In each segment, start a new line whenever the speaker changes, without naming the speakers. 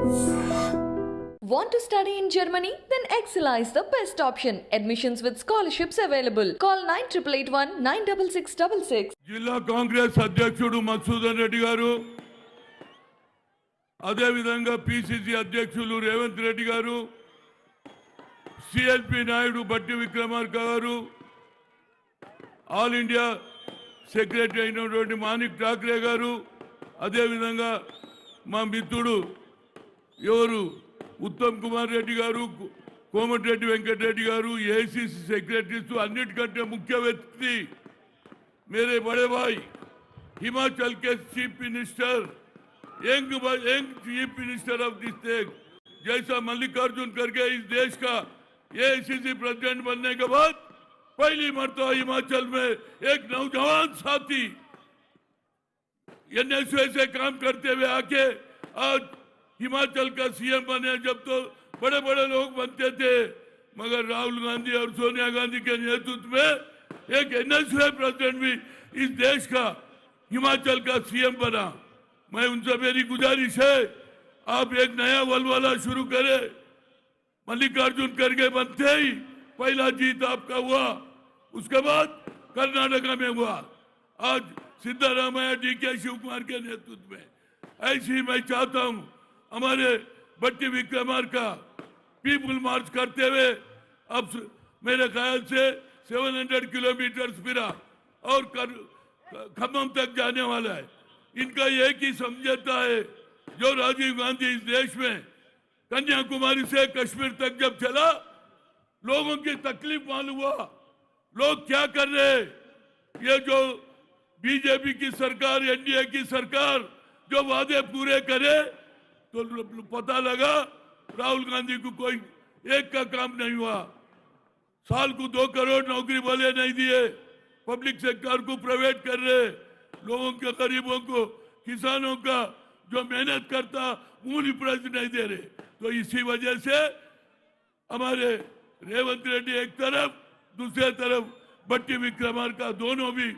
Want to study in Germany? Then Excella is the best option. Admissions with scholarships available. Call 9881 96666.
జిల్లా కాంగ్రెస్ అధ్యక్షుడు మధుసూదన్ రెడ్డి గారు, అదే విధంగా PCC అధ్యక్షులు రేవంత్ రెడ్డి గారు, సిఎల్పి నాయుడు బట్టి విక్రమార్క గారు, ఆల్ ఇండియా సెక్రటరీ అయినటువంటి మాణిక్ ఠాక్రే గారు, అదే విధంగా మా మిత్రుడు ఎవరు ఉత్తమ్ కుమార్ రెడ్డి గారు, కోమటిరెడ్డి వెంకటరెడ్డి గారు, ఏఐసిసి సెక్రటరీస్, అన్నిటికంటే ముఖ్య వ్యక్తి मेरे बड़े भाई हिमाचल के chief minister, young chief minister of this state, जैसा मल्लिकार्जुन खड़गे इस देश का एआईसीसी प्रेसिडेंट बनने के बाद पहली मर्तबा हिमाचल में एक नौजवान साथी एनएसयू से काम करते हुए आके आज हिमाचल का सीएम बने। जब तो बड़े बड़े लोग बनते थे, मगर राहुल गांधी और सोनिया गांधी के नेतृत्व में एक एनएसयू प्रेसिडेंट भी इस देश का हिमाचल का सीएम बना। मैं उनसे मेरी गुजारिश है, आप एक नया वलवला शुरू करें। मल्लिकार्जुन खड़गे बनते ही पहला जीत आपका हुआ, उसके बाद कर्नाटका में हुआ, आज सिद्धारामैया डीके शिव कुमार के नेतृत्व में। ऐसे ही मैं चाहता हूं हमारे बट्टी विक्रमार्का पीपुल मार्च करते हुए अब मेरे ख्याल से 700 किलोमीटर फिरा और खम्मम तक जाने वाला है। इनका एक ही समझौता है, जो राजीव गांधी इस देश में कन्याकुमारी से कश्मीर तक जब चला, लोगों की तकलीफ मालूम हुआ, लोग क्या कर रहे हैं। ये जो बीजेपी की सरकार, एनडीए की सरकार जो वादे पूरे करे, तो पता लगा राहुल गांधी को कोई एक का काम नहीं हुआ। साल को 2 करोड़ नौकरी वाले नहीं दिए, पब्लिक सेक्टर को प्राइवेट कर रहे, लोगों के गरीबों को, किसानों का जो मेहनत करता मूल्य प्राइस नहीं दे रहे। तो इसी वजह से हमारे रेवंत रेड्डी एक तरफ, दूसरे तरफ बट्टी विक्रमार्का, दोनों भी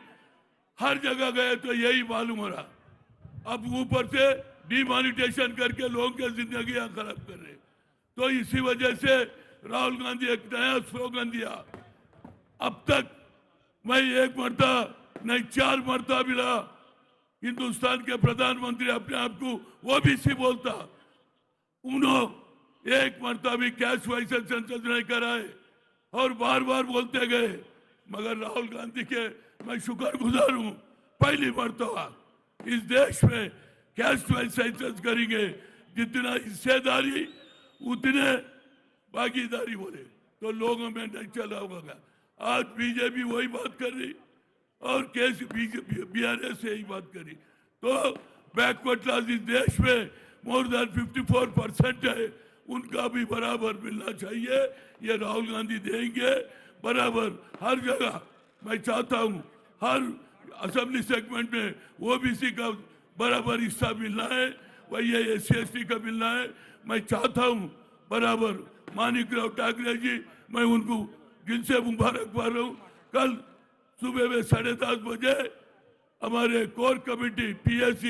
हर जगह गए तो यही मालूम हो रहा। अब ऊपर से डिमॉनिटाइजेशन करके लोगों की जिंदगियां खराब कर रहे। तो इसी वजह से राहुल गांधी एक नया स्लोगन दिया। अब तक मैं एक मरता नहीं 4 मरता मिला हिंदुस्तान के प्रधानमंत्री अपने आप को ओबीसी बोलता, उन्होंने एक मरता भी कैश वाइस संसद नहीं कराए और बार बार बोलते गए। मगर राहुल गांधी के मैं शुक्रगुजार हूं, पहली मरतबा इस देश में कैश वाइस करेंगे। जितना हिस्सेदारी उतने भागीदारी बोले तो लोगों में नहीं चला होगा। आज बीजेपी वही बात कर रही और केस बीआरएस से ही बात करी। तो बैकवर्ड क्लास इस देश में मोर देन 54% है, उनका भी बराबर मिलना चाहिए। ये राहुल गांधी देंगे बराबर हर जगह। मैं चाहता हूं हर असेंबली सेगमेंट में ओबीसी का बराबर हिस्सा मिलना है, वही SC/ST का मिलना है। मैं चाहता हूं बराबर माणिक ठाकरे जी, मैं उनको दिल से मुबारकबाद हूँ। कल सुबह में 10:30 बजे हमारे core committee PSC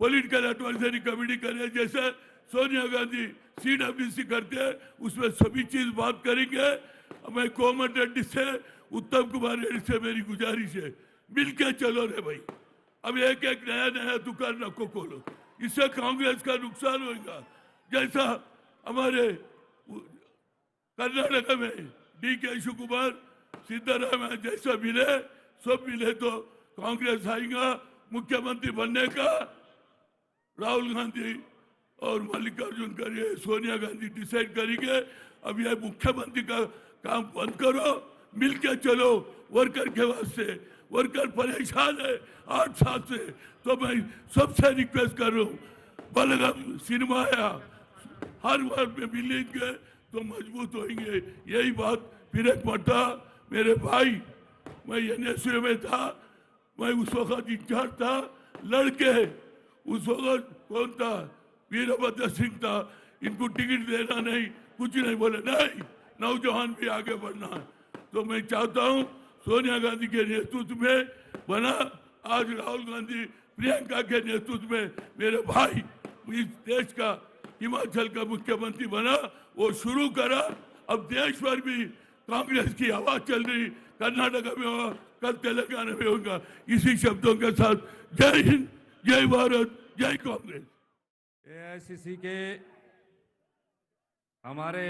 political advisory committee करे, जैसे सोनिया गांधी CWC करते हैं, उसमें सभी चीज बात करेंगे। मैं कोमट रेड्डी से, उत्तम कुमार रेड्डी से मेरी गुजारिश है, मिलके चलो रे भाई। अब एक एक नया दुकान नको खोलो, इससे कांग्रेस का नुकसान होगा। जैसा हमारे कर्नाटक में डीके शिव कुमार, सिद्धारामैया जैसा मिले, सब मिले तो कांग्रेस आएगा। मुख्यमंत्री बनने का राहुल गांधी और मल्लिकार्जुन खड़गे, सोनिया गांधी डिसाइड करेंगे। अब यह मुख्यमंत्री का काम बंद करो, मिलके चलो वर्कर के वास्ते। वर्कर परेशान है 8 साल से। तो मैं सबसे रिक्वेस्ट कर रहा हूँ, बलगम सिनेमाया हर वर्ग में मिलेंगे तो मजबूत होंगे। यही बात फिर एक मरता मेरे भाई, मैं एनएसयू में था, मैं उस वक्त इंचार्ज था, लड़के उस वक्त कौन था, वीरभद्र सिंह था। इनको टिकट देना नहीं, कुछ नहीं, बोले नहीं नौजवान भी आगे बढ़ना है। तो मैं चाहता हूं सोनिया गांधी के नेतृत्व में बना, आज राहुल गांधी प्रियंका के नेतृत्व में मेरे भाई इस देश का हिमाचल का मुख्यमंत्री बना, वो शुरू करा। अब देश भर भी कांग्रेस की आवाज चल रही, कर्नाटक में होगा, कल तेलंगाना में होगा। इसी शब्दों के साथ जय हिंद, जय भारत, जय कांग्रेस।
एआईसीसी के हमारे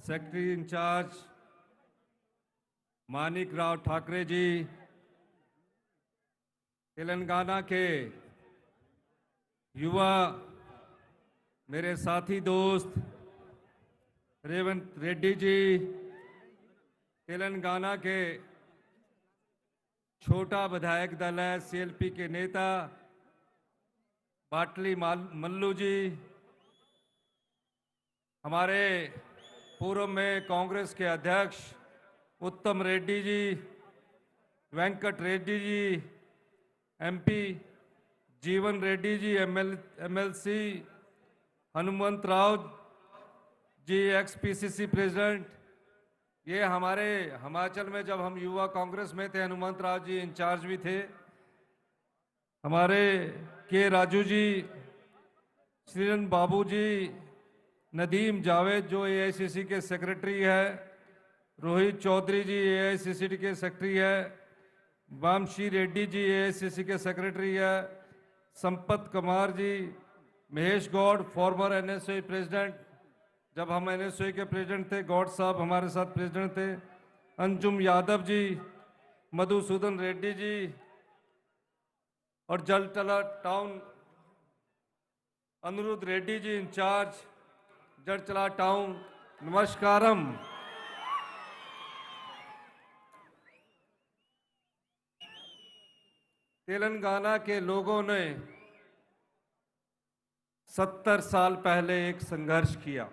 सेक्रेटरी इंचार्ज मानिक राव ठाकरे जी, तेलंगाना के युवा मेरे साथी दोस्त रेवंत रेड्डी जी, तेलंगाना के छोटा विधायक दल है सीएलपी के नेता बाटली मल्लू जी, हमारे पूर्व में कांग्रेस के अध्यक्ष उत्तम रेड्डी जी, वेंकट रेड्डी जी एमपी, जीवन Reddy ji MLC, Hanumant Rao ji x-PCC president. ये हमारे हिमाचल में जब हम युवा कांग्रेस में थे, हनुमंत राव जी इंचार्ज भी थे। हमारे के राजू जी, श्रीरन बाबू जी, नदीम जावेद जो एआईसीसी के सेक्रेटरी है, रोहित चौधरी जी एआईसीसी के सेक्रेटरी है, वामशी रेड्डी जी एआईसीसी के सेक्रेटरी है, Sampath Kumar ji, Mahesh Goud former NSO president, जब हम एनएसओ के प्रेसिडेंट थे गौड़ साहब हमारे साथ प्रेसिडेंट थे, अंजुम यादव जी, मधुसूदन रेड्डी जी और जलटला टाउन अनुरुद्ध रेड्डी जी इंचार्ज जलटला टाउन। नमस्कारम। तेलंगाना के लोगों ने 70 साल पहले एक संघर्ष किया।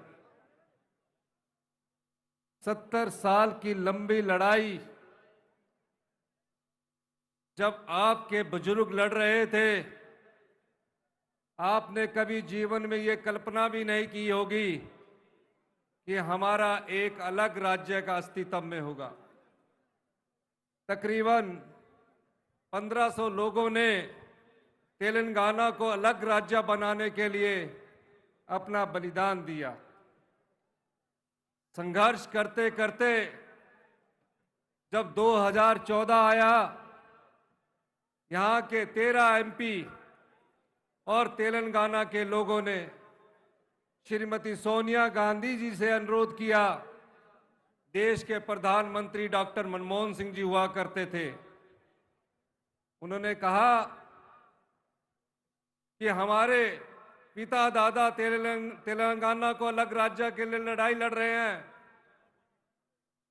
70 साल की लंबी लड़ाई। जब आपके बुजुर्ग लड़ रहे थे, आपने कभी जीवन में ये कल्पना भी नहीं की होगी कि हमारा एक अलग राज्य का अस्तित्व में होगा। तकरीबन 1500 लोगों ने तेलंगाना को अलग राज्य बनाने के लिए अपना बलिदान दिया। संघर्ष करते करते जब 2014 आया, यहाँ के 13 एमपी और तेलंगाना के लोगों ने श्रीमती सोनिया गांधी जी से अनुरोध किया। देश के प्रधानमंत्री डॉक्टर मनमोहन सिंह जी हुआ करते थे। उन्होंने कहा कि हमारे पिता दादा तेलंगाना को अलग राज्य के लिए लड़ाई लड़ रहे हैं।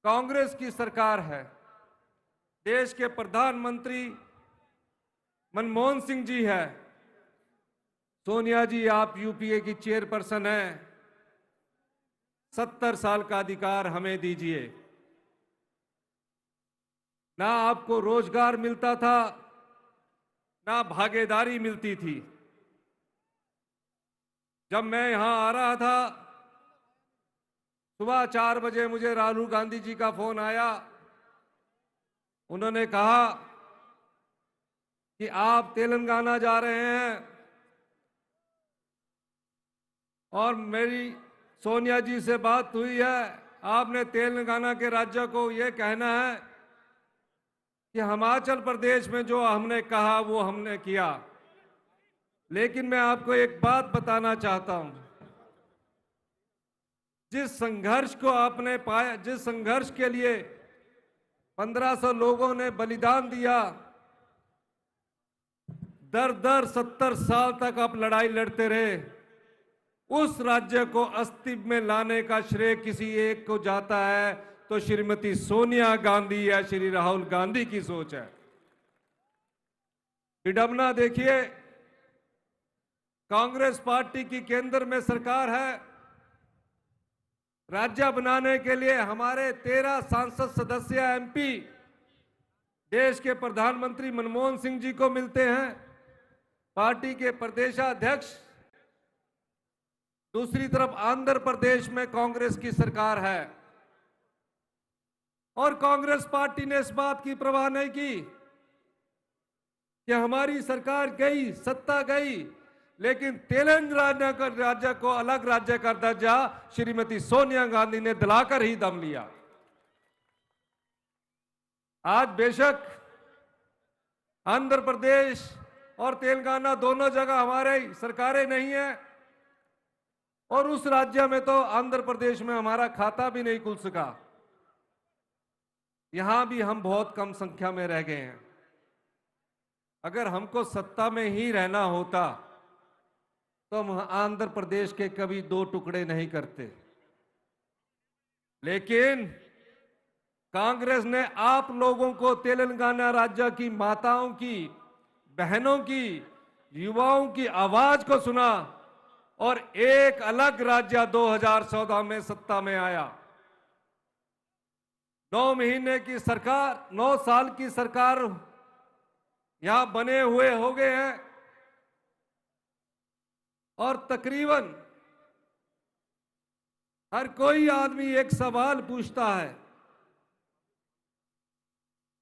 कांग्रेस की सरकार है, देश के प्रधानमंत्री मनमोहन सिंह जी है, सोनिया जी आप यूपीए की चेयरपर्सन हैं, 70 साल का अधिकार हमें दीजिए। ना आपको रोजगार मिलता था, ना भागीदारी मिलती थी। जब मैं यहां आ रहा था, सुबह 4 बजे मुझे राहुल गांधी जी का फोन आया। उन्होंने कहा कि आप तेलंगाना जा रहे हैं और मेरी सोनिया जी से बात हुई है। आपने तेलंगाना के राज्य को यह कहना है कि हिमाचल प्रदेश में जो हमने कहा वो हमने किया। लेकिन मैं आपको एक बात बताना चाहता हूं, जिस संघर्ष को आपने पाया, जिस संघर्ष के लिए 1500 लोगों ने बलिदान दिया, दर दर 70 साल तक आप लड़ाई लड़ते रहे, उस राज्य को अस्तित्व में लाने का श्रेय किसी एक को जाता है तो श्रीमती सोनिया गांधी या श्री राहुल गांधी की सोच है। विडंबना देखिए, कांग्रेस पार्टी की केंद्र में सरकार है, राज्य बनाने के लिए हमारे 13 सांसद सदस्य एमपी देश के प्रधानमंत्री मनमोहन सिंह जी को मिलते हैं, पार्टी के प्रदेशाध्यक्ष। दूसरी तरफ आंध्र प्रदेश में कांग्रेस की सरकार है और कांग्रेस पार्टी ने इस बात की परवाह नहीं की कि हमारी सरकार गई, सत्ता गई, लेकिन तेलंगाना का राज्य को अलग राज्य का दर्जा श्रीमती सोनिया गांधी ने दिलाकर ही दम लिया। आज बेशक आंध्र प्रदेश और तेलंगाना दोनों जगह हमारे सरकारें नहीं है, और उस राज्य में तो आंध्र प्रदेश में हमारा खाता भी नहीं खुल सका। यहां भी हम बहुत कम संख्या में रह गए हैं। अगर हमको सत्ता में ही रहना होता तो हम आंध्र प्रदेश के कभी दो टुकड़े नहीं करते, लेकिन कांग्रेस ने आप लोगों को, तेलंगाना राज्य की माताओं की, बहनों की, युवाओं की आवाज को सुना और एक अलग राज्य 2014 में सत्ता में आया। 9 महीने की सरकार, 9 साल की सरकार यहां बने हुए हो गए हैं, और तकरीबन हर कोई आदमी एक सवाल पूछता है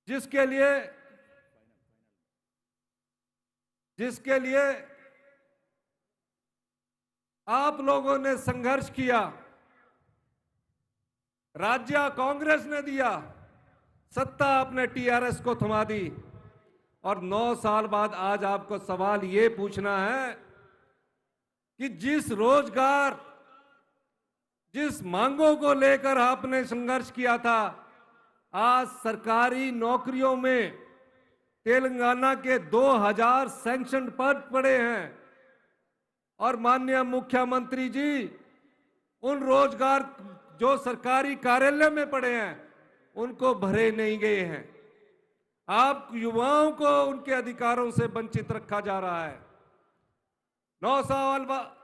जिसके लिए आप लोगों ने संघर्ष किया। राज्य कांग्रेस ने दिया, सत्ता आपने टीआरएस को थमा दी, और 9 साल बाद आज आपको सवाल ये पूछना है कि जिस रोजगार, जिस मांगों को लेकर आपने संघर्ष किया था, आज सरकारी नौकरियों में तेलंगाना के 2000 सैंक्शन पद पड़े हैं, और माननीय मुख्यमंत्री जी उन रोजगार जो सरकारी कार्यालय में पड़े हैं उनको भरे नहीं गए हैं। आप युवाओं को उनके अधिकारों से वंचित रखा जा रहा है। 9 साल बाद,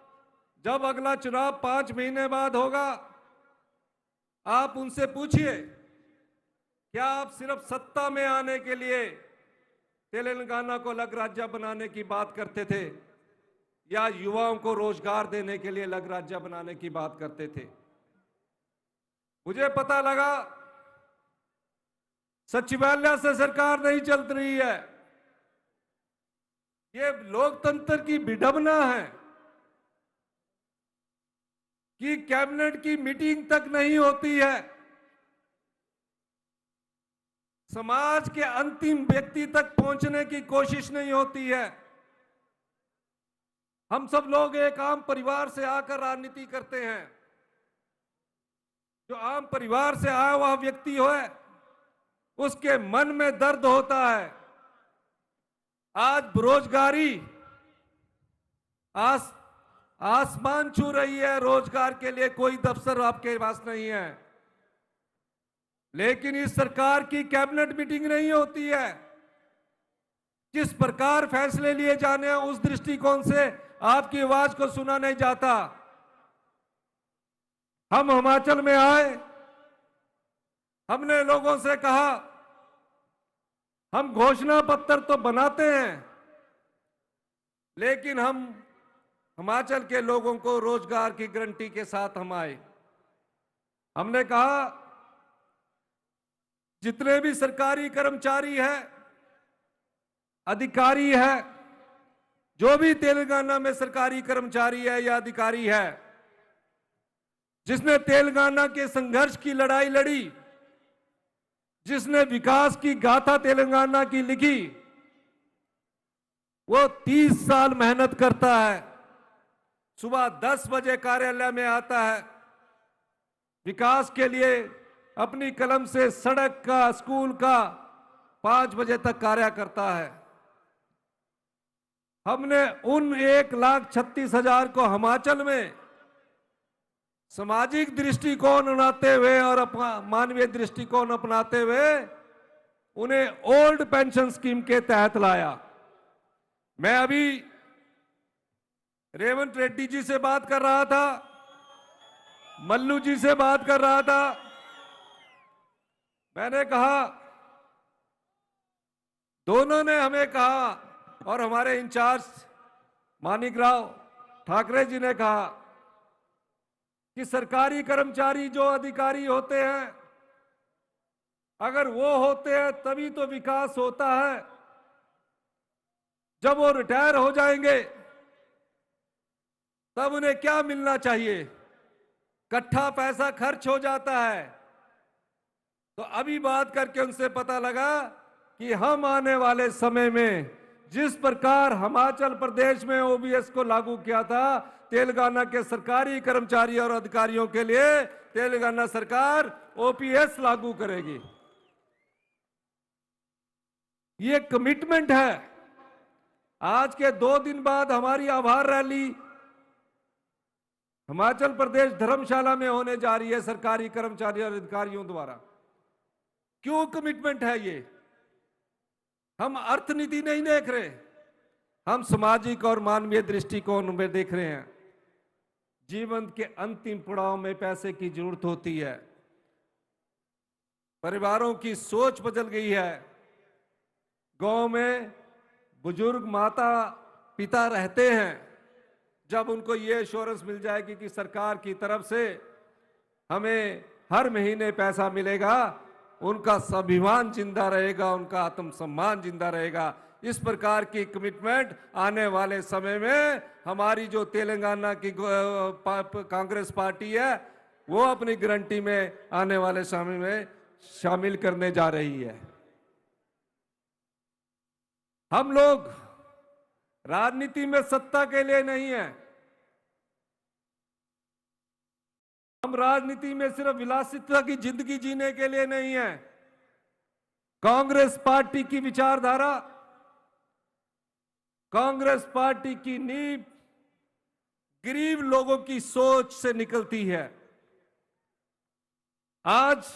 जब अगला चुनाव 5 महीने बाद होगा, आप उनसे पूछिए क्या आप सिर्फ सत्ता में आने के लिए तेलंगाना को अलग राज्य बनाने की बात करते थे, या युवाओं को रोजगार देने के लिए अलग राज्य बनाने की बात करते थे। मुझे पता लगा सचिवालय से सरकार नहीं चल रही है। ये लोकतंत्र की विडंबना है कि कैबिनेट की मीटिंग तक नहीं होती है, समाज के अंतिम व्यक्ति तक पहुंचने की कोशिश नहीं होती है। हम सब लोग एक आम परिवार से आकर राजनीति करते हैं। जो आम परिवार से आया हुआ व्यक्ति हो, उसके मन में दर्द होता है। आज बेरोजगारी आसमान छू रही है, रोजगार के लिए कोई दफ्तर आपके पास नहीं है, लेकिन इस सरकार की कैबिनेट मीटिंग नहीं होती है। किस प्रकार फैसले लिए जाने हैं, उस दृष्टिकोण से आपकी आवाज को सुना नहीं जाता। हम हिमाचल में आए, हमने लोगों से कहा हम घोषणा पत्र तो बनाते हैं, लेकिन हम हिमाचल के लोगों को रोजगार की गारंटी के साथ हम आए। हमने कहा जितने भी सरकारी कर्मचारी है, अधिकारी है, जो भी तेलंगाना में सरकारी कर्मचारी है या अधिकारी है, जिसने तेलंगाना के संघर्ष की लड़ाई लड़ी, जिसने विकास की गाथा तेलंगाना की लिखी, वो 30 साल मेहनत करता है, सुबह 10 बजे कार्यालय में आता है, विकास के लिए अपनी कलम से सड़क का, स्कूल का 5 बजे तक कार्य करता है। हमने उन 1,36,000 को हिमाचल में सामाजिक दृष्टिकोण अपनाते हुए और मानवीय दृष्टिकोण अपनाते हुए उन्हें ओल्ड पेंशन स्कीम के तहत लाया। मैं अभी रेवंत रेड्डी जी से बात कर रहा था, मल्लू जी से बात कर रहा था। मैंने कहा, दोनों ने हमें कहा, और हमारे इंचार्ज मानिकराव ठाकरे जी ने कहा कि सरकारी कर्मचारी जो अधिकारी होते हैं, अगर वो होते हैं तभी तो विकास होता है। जब वो रिटायर हो जाएंगे तब उन्हें क्या मिलना चाहिए? इकट्ठा पैसा खर्च हो जाता है। तो अभी बात करके उनसे पता लगा कि हम आने वाले समय में जिस प्रकार हिमाचल प्रदेश में ओबीएस को लागू किया था, तेलंगाना के सरकारी कर्मचारी और अधिकारियों के लिए तेलंगाना सरकार ओपीएस लागू करेगी। ये कमिटमेंट है। आज के 2 दिन बाद हमारी आभार रैली हिमाचल प्रदेश धर्मशाला में होने जा रही है सरकारी कर्मचारी और अधिकारियों द्वारा। क्यों कमिटमेंट है ये? हम अर्थनीति नहीं देख रहे, हम सामाजिक और मानवीय दृष्टिकोण में देख रहे हैं। जीवन के अंतिम पड़ाव में पैसे की जरूरत होती है। परिवारों की सोच बदल गई है। गांव में बुजुर्ग माता पिता रहते हैं, जब उनको ये एश्योरेंस मिल जाएगी कि सरकार की तरफ से हमें हर महीने पैसा मिलेगा, उनका स्वाभिमान जिंदा रहेगा, उनका आत्मसम्मान जिंदा रहेगा। इस प्रकार की कमिटमेंट आने वाले समय में हमारी जो तेलंगाना की कांग्रेस पार्टी है वो अपनी गारंटी में आने वाले समय में शामिल करने जा रही है। हम लोग राजनीति में सत्ता के लिए नहीं है, हम राजनीति में सिर्फ विलासिता की जिंदगी जीने के लिए नहीं है। कांग्रेस पार्टी की विचारधारा, कांग्रेस पार्टी की नींव गरीब लोगों की सोच से निकलती है। आज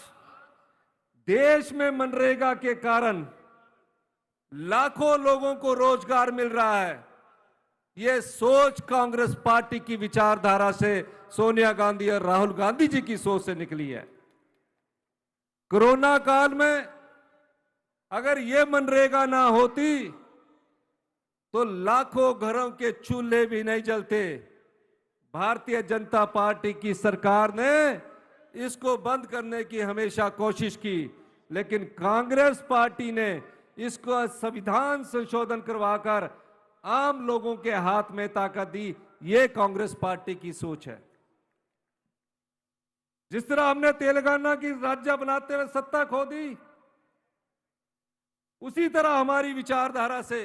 देश में मनरेगा के कारण लाखों लोगों को रोजगार मिल रहा है। ये सोच कांग्रेस पार्टी की विचारधारा से सोनिया गांधी और राहुल गांधी जी की सोच से निकली है। कोरोना काल में अगर ये मनरेगा ना होती तो लाखों घरों के चूल्हे भी नहीं जलते। भारतीय जनता पार्टी की सरकार ने इसको बंद करने की हमेशा कोशिश की, लेकिन कांग्रेस पार्टी ने इसको संविधान संशोधन करवाकर आम लोगों के हाथ में ताकत दी। ये कांग्रेस पार्टी की सोच है। जिस तरह हमने तेलंगाना की राज्य बनाते हुए सत्ता खो दी, उसी तरह हमारी विचारधारा से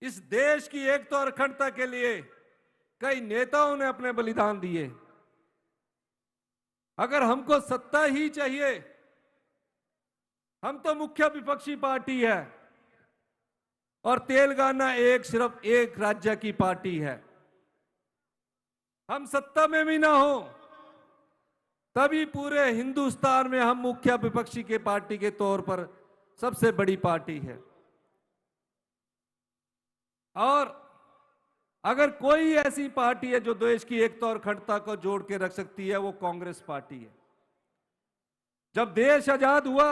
इस देश की एकता और अखंडता के लिए कई नेताओं ने अपने बलिदान दिए। अगर हमको सत्ता ही चाहिए, हम तो मुख्य विपक्षी पार्टी है और तेलंगाना सिर्फ एक राज्य की पार्टी है। हम सत्ता में भी ना हो तभी पूरे हिंदुस्तान में हम मुख्य विपक्षी के पार्टी के तौर पर सबसे बड़ी पार्टी है। और अगर कोई ऐसी पार्टी है जो देश की एकता और अखंडता को जोड़ के रख सकती है, वो कांग्रेस पार्टी है। जब देश आजाद हुआ,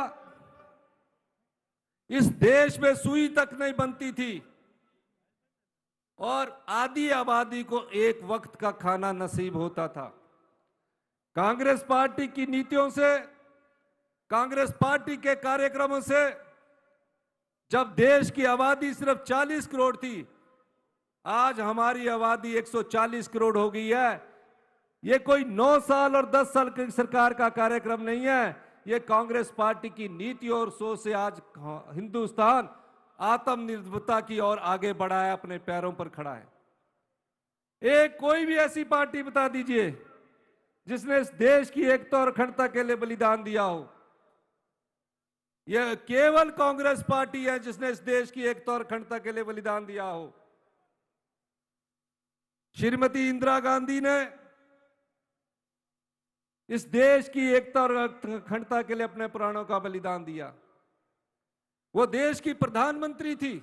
इस देश में सुई तक नहीं बनती थी और आधी आबादी को एक वक्त का खाना नसीब होता था। कांग्रेस पार्टी की नीतियों से, कांग्रेस पार्टी के कार्यक्रमों से जब देश की आबादी सिर्फ 40 करोड़ थी, आज हमारी आबादी 140 करोड़ हो गई है। ये कोई 9 साल और 10 साल की सरकार का कार्यक्रम नहीं है, ये कांग्रेस पार्टी की नीति और सोच से आज हिंदुस्तान आत्मनिर्भरता की ओर आगे बढ़ा है, अपने पैरों पर खड़ा है। कोई भी ऐसी पार्टी बता दीजिए जिसने इस देश की एकता और अखंडता के लिए बलिदान दिया हो। यह केवल कांग्रेस पार्टी है जिसने इस देश की एकता और अखंडता के लिए बलिदान दिया हो। श्रीमती इंदिरा गांधी ने इस देश की एकता और अखंडता के लिए अपने प्राणों का बलिदान दिया। वो देश की प्रधानमंत्री थी।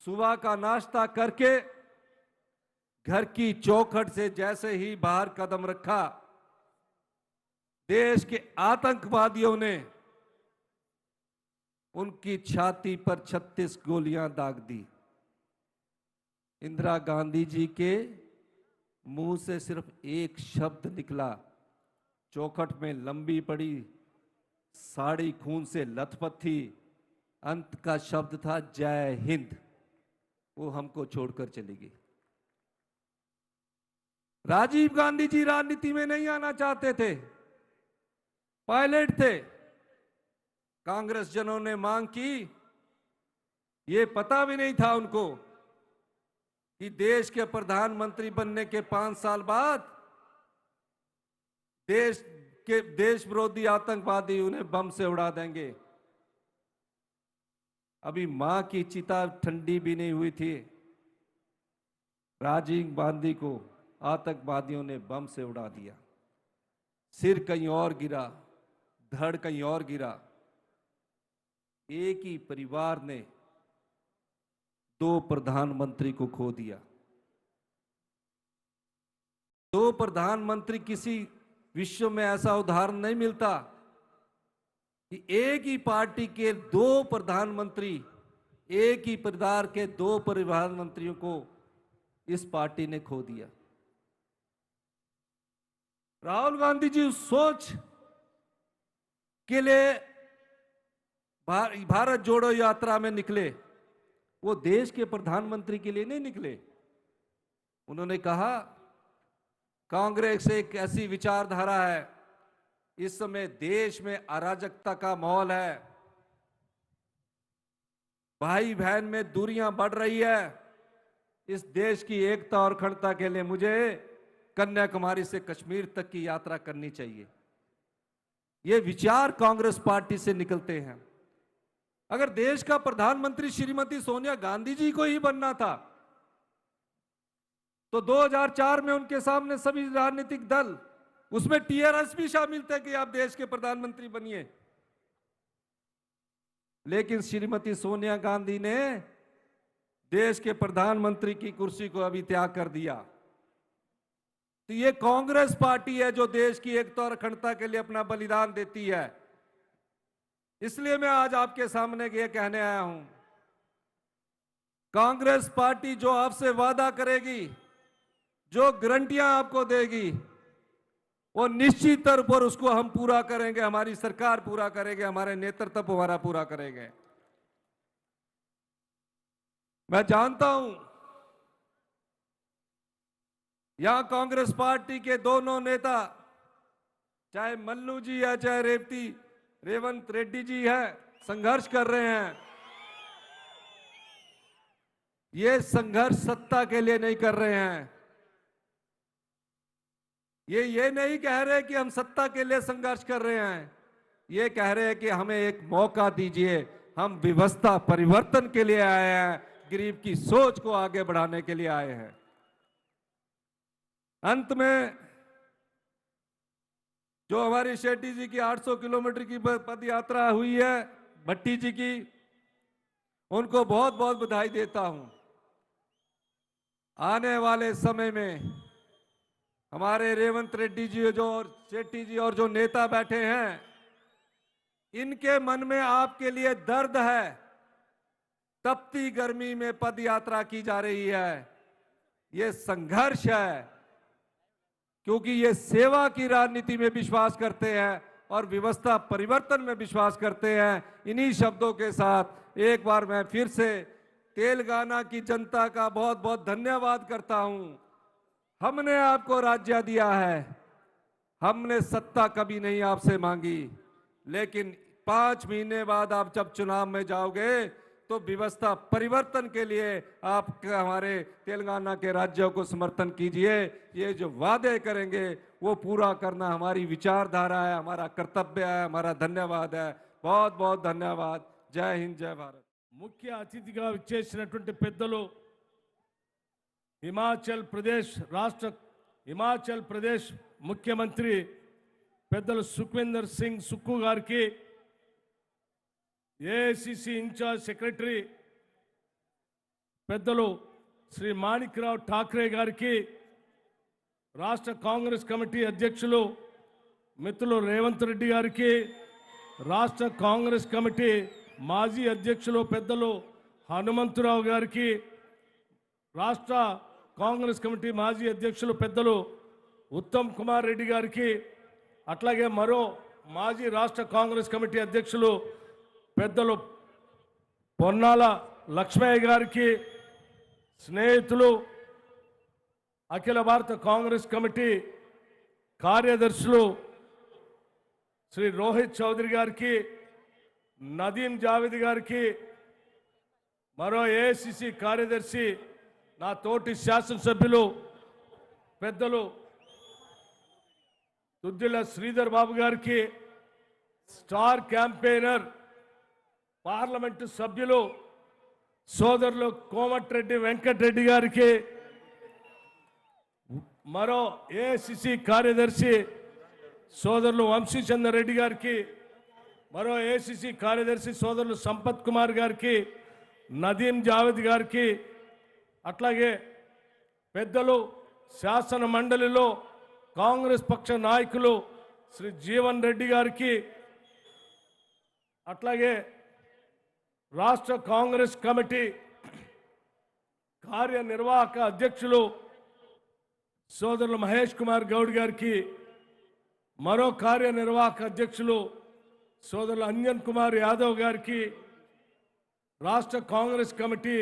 सुबह का नाश्ता करके घर की चौखट से जैसे ही बाहर कदम रखा, देश के आतंकवादियों ने उनकी छाती पर 36 गोलियां दाग दी। इंदिरा गांधी जी के मुंह से सिर्फ एक शब्द निकला, चौखट में लंबी पड़ी, साड़ी खून से लथपथ थी, अंत का शब्द था जय हिंद। वो हमको छोड़कर चली गई। राजीव गांधी जी राजनीति में नहीं आना चाहते थे, पायलट थे। कांग्रेस जनों ने मांग की, ये पता भी नहीं था उनको कि देश के प्रधानमंत्री बनने के 5 साल बाद देश विरोधी आतंकवादी उन्हें बम से उड़ा देंगे। अभी मां की चिता ठंडी भी नहीं हुई थी, राजीव गांधी को आतंकवादियों ने बम से उड़ा दिया। सिर कहीं और गिरा, धड़ कहीं और गिरा। एक ही परिवार ने 2 प्रधानमंत्री को खो दिया। 2 प्रधानमंत्री, किसी विश्व में ऐसा उदाहरण नहीं मिलता कि एक ही पार्टी के 2 प्रधानमंत्री, एक ही परिवार के 2 प्रधानमंत्रियों को इस पार्टी ने खो दिया। राहुल गांधी जी उस सोच के लिए भारत जोड़ो यात्रा में निकले। वो देश के प्रधानमंत्री के लिए नहीं निकले। उन्होंने कहा, कांग्रेस एक ऐसी विचारधारा है, इस समय देश में अराजकता का माहौल है, भाई बहन में दूरियां बढ़ रही है। इस देश की एकता और अखंडता के लिए मुझे कन्याकुमारी से कश्मीर तक की यात्रा करनी चाहिए। ये विचार कांग्रेस पार्टी से निकलते हैं। अगर देश का प्रधानमंत्री श्रीमती सोनिया गांधी जी को ही बनना था तो 2004 में उनके सामने सभी राजनीतिक दल, उसमें टीआरएस भी शामिल थे कि आप देश के प्रधानमंत्री बनिए। लेकिन श्रीमती सोनिया गांधी ने देश के प्रधानमंत्री की कुर्सी को अभी त्याग कर दिया। तो ये कांग्रेस पार्टी है जो देश की एकता और अखंडता के लिए अपना बलिदान देती है। इसलिए मैं आज आपके सामने ये कहने आया हूं, कांग्रेस पार्टी जो आपसे वादा करेगी, जो गारंटियां आपको देगी, वो निश्चित तौर पर उसको हम पूरा करेंगे, हमारी सरकार पूरा करेगी, हमारे नेतृत्व हमारा पूरा करेंगे। मैं जानता हूं यहां कांग्रेस पार्टी के दोनों नेता, चाहे मल्लू जी है चाहे रेवंत रेड्डी जी है, संघर्ष कर रहे हैं। ये संघर्ष सत्ता के लिए नहीं कर रहे हैं। ये नहीं कह रहे कि हम सत्ता के लिए संघर्ष कर रहे हैं। ये कह रहे हैं कि हमें एक मौका दीजिए, हम व्यवस्था परिवर्तन के लिए आए हैं, गरीब की सोच को आगे बढ़ाने के लिए आए हैं। अंत में जो हमारी शेट्टी जी की 800 किलोमीटर की पद यात्रा हुई है, भट्टी जी की, उनको बहुत बहुत बधाई देता हूं। आने वाले समय में हमारे रेवंत रेड्डी जी जो और शेट्टी जी और जो नेता बैठे हैं, इनके मन में आपके लिए दर्द है। तपती गर्मी में पद यात्रा की जा रही है, ये संघर्ष है, क्योंकि ये सेवा की राजनीति में विश्वास करते हैं और व्यवस्था परिवर्तन में विश्वास करते हैं। इन्हीं शब्दों के साथ एक बार मैं फिर से तेलंगाना की जनता का बहुत बहुत धन्यवाद करता हूं। हमने आपको राज्य दिया है, हमने सत्ता कभी नहीं आपसे मांगी, लेकिन 5 महीने बाद आप जब चुनाव में जाओगे तो व्यवस्था परिवर्तन के लिए आप हमारे तेलंगाना के राज्यों को समर्थन कीजिए। ये जो वादे करेंगे वो पूरा करना हमारी विचारधारा है, हमारा कर्तव्य है, हमारा धन्यवाद है। बहुत बहुत धन्यवाद। जय हिंद, जय भारत।
ముఖ్య అతిథిగా విచ్చేసినటువంటి పెద్దలు హిమాచల్ ప్రదేశ్ ముఖ్యమంత్రి పెద్దలు సుఖ్వీందర్ సింగ్ సుక్కు గారికి, ఏఐసిసి ఇన్ఛార్జ్ సెక్రటరీ పెద్దలు శ్రీ మాణిక్రావు ఠాక్రే గారికి, రాష్ట్ర కాంగ్రెస్ కమిటీ అధ్యక్షులు మిత్రులు రేవంత్ రెడ్డి గారికి, రాష్ట్ర కాంగ్రెస్ కమిటీ మాజీ అధ్యక్షులు పెద్దలు హనుమంతరావు గారికి, రాష్ట్ర కాంగ్రెస్ కమిటీ మాజీ అధ్యక్షులు పెద్దలు ఉత్తమ్ కుమార్ రెడ్డి గారికి, అట్లాగే మరో మాజీ రాష్ట్ర కాంగ్రెస్ కమిటీ అధ్యక్షులు పెద్దలు పొన్నాల లక్ష్మయ్య గారికి, స్నేహితులు అఖిల భారత కాంగ్రెస్ కమిటీ కార్యదర్శులు శ్రీ రోహిత్ చౌదరి గారికి, నదీం జావేద్ గారికి, మరో ఏఐసిసి కార్యదర్శి నా తోటి శాసనసభ్యులు పెద్దలు దుద్దిల శ్రీధర్ బాబు గారికి, స్టార్ క్యాంపెయినర్ పార్లమెంటు సభ్యులు సోదరులు కోమటిరెడ్డి వెంకటరెడ్డి గారికి, మరో ఏఐసిసి కార్యదర్శి సోదరులు వంశీచందర్ రెడ్డి గారికి, మరో ఏఐసిసి కార్యదర్శి సోదరులు సంపత్ కుమార్ గారికి, నదీం జావేద్ గారికి, అట్లాగే పెద్దలు శాసన మండలిలో కాంగ్రెస్ పక్ష నాయకులు శ్రీ జీవన్ రెడ్డి గారికి, అట్లాగే రాష్ట్ర కాంగ్రెస్ కమిటీ కార్యనిర్వాహక అధ్యక్షులు సోదరులు మహేష్ కుమార్ గౌడ్ గారికి, మరో కార్యనిర్వాహక అధ్యక్షులు సోదరులు అంజన్ కుమార్ యాదవ్ గారికి, రాష్ట్ర కాంగ్రెస్ కమిటీ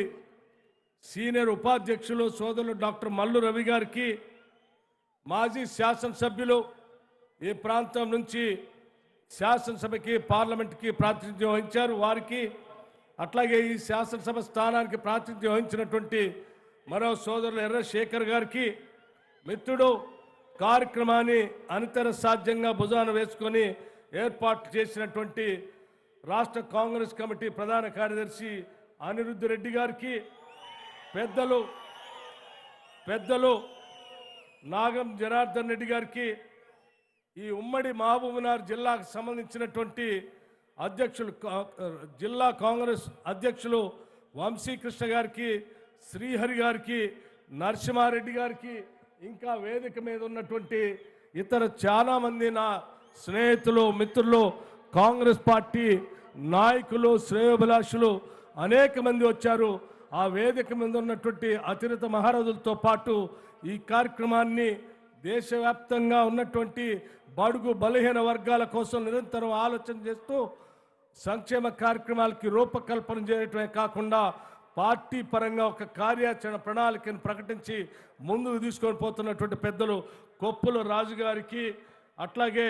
సీనియర్ ఉపాధ్యక్షులు సోదరులు డాక్టర్ మల్లు రవి గారికి, మాజీ శాసనసభ్యులు ఈ ప్రాంతం నుంచి శాసనసభకి పార్లమెంట్కి ప్రాతినిధ్యం వహించారు వారికి, అట్లాగే ఈ శాసనసభ స్థానానికి ప్రాతినిధ్యం వహించినటువంటి మరో సోదరులు ఎర్ర శేఖర్ గారికి, మిత్రుడు కార్యక్రమాన్ని అనితర సాధ్యంగా భుజాన వేసుకొని ఏర్పాటు చేసినటువంటి రాష్ట్ర కాంగ్రెస్ కమిటీ ప్రధాన కార్యదర్శి అనిరుద్ధ్ రెడ్డి గారికి, పెద్దలు నాగం జనార్దన్ రెడ్డి గారికి, ఈ ఉమ్మడి మహబూబ్నగర్ జిల్లాకు సంబంధించినటువంటి అధ్యక్షులు జిల్లా కాంగ్రెస్ అధ్యక్షులు వంశీకృష్ణ గారికి, శ్రీహరి గారికి, నరసింహారెడ్డి గారికి, ఇంకా వేదిక మీద ఉన్నటువంటి ఇతర చాలామంది నా స్నేహితులు మిత్రులు కాంగ్రెస్ పార్టీ నాయకులు శ్రేయోభిలాషులు అనేక మంది వచ్చారు. ఆ వేదిక మీద ఉన్నటువంటి అతిరథ మహారాజులతో పాటు ఈ కార్యక్రమాన్ని దేశవ్యాప్తంగా ఉన్నటువంటి బడుగు బలహీన వర్గాల కోసం నిరంతరం ఆలోచన చేస్తూ సంక్షేమ కార్యక్రమాలకి రూపకల్పన చేయటమే కాకుండా పార్టీ పరంగా ఒక కార్యాచరణ ప్రణాళికను ప్రకటించి ముందుకు తీసుకొని పోతున్నటువంటి పెద్దలు కొప్పుల రాజు గారికి, అట్లాగే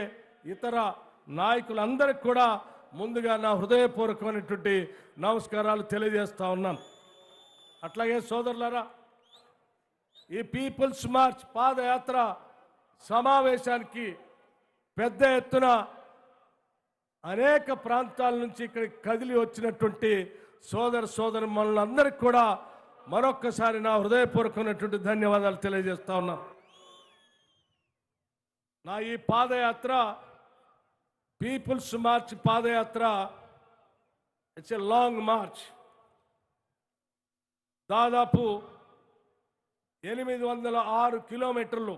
ఇతర నాయకులందరికీ కూడా ముందుగా నా హృదయపూర్వకమైనటువంటి నమస్కారాలు తెలియజేస్తా ఉన్నాను. అట్లాగే సోదరులారా, ఈ పీపుల్స్ మార్చ్ పాదయాత్ర సమావేశానికి పెద్ద ఎత్తున అనేక ప్రాంతాల నుంచి ఇక్కడికి కదిలి వచ్చినటువంటి సోదరులందరికీ కూడా మరొక్కసారి నా హృదయపూర్వకమైనటువంటి ధన్యవాదాలు తెలియజేస్తా ఉన్నాను. నా ఈ padayatra people's march padayatra it's a long march. దాదాపు 806 కిలోమీటర్లు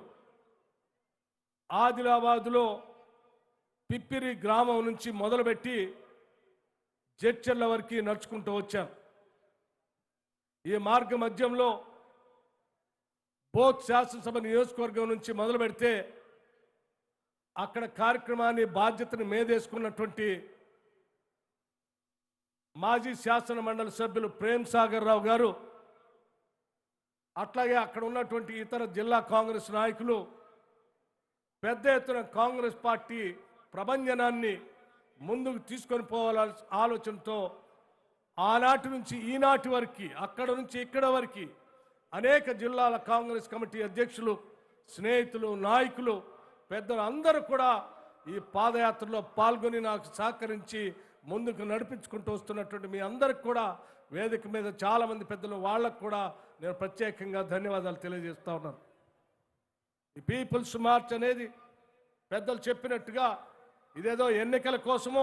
ఆదిలాబాద్లో పిప్పిరి గ్రామం నుంచి మొదలుపెట్టి జడ్చర్ల వరకు నడుచుకుంటూ వచ్చాం. ఈ మార్గ మధ్యంలో బోత్ శాసనసభ నియోజకవర్గం నుంచి మొదలు పెడితే అక్కడ కార్యక్రమాన్ని బాధ్యతను మేదేసుకున్నటువంటి మాజీ శాసన మండలి సభ్యులు ప్రేమ్ సాగర్ రావు గారు, అట్లాగే అక్కడ ఉన్నటువంటి ఇతర జిల్లా కాంగ్రెస్ నాయకులు పెద్ద ఎత్తున కాంగ్రెస్ పార్టీ ప్రభంజనాన్ని ముందుకు తీసుకొని పోవాలని ఆలోచనతో ఆనాటి నుంచి ఈనాటి వరకు, అక్కడ నుంచి ఇక్కడ వరకు అనేక జిల్లాల కాంగ్రెస్ కమిటీ అధ్యక్షులు, స్నేహితులు, నాయకులు, పెద్దలు అందరూ కూడా ఈ పాదయాత్రలో పాల్గొని నాకు సహకరించి ముందుకు నడిపించుకుంటూ వస్తున్నటువంటి మీ అందరికి కూడా వేదిక మీద చాలామంది పెద్దలు వాళ్ళకు కూడా నేను ప్రత్యేకంగా ధన్యవాదాలు తెలియజేస్తా ఉన్నాను. ఈ పీపుల్స్ మార్చ్ అనేది పెద్దలు చెప్పినట్టుగా ఇదేదో ఎన్నికల కోసమో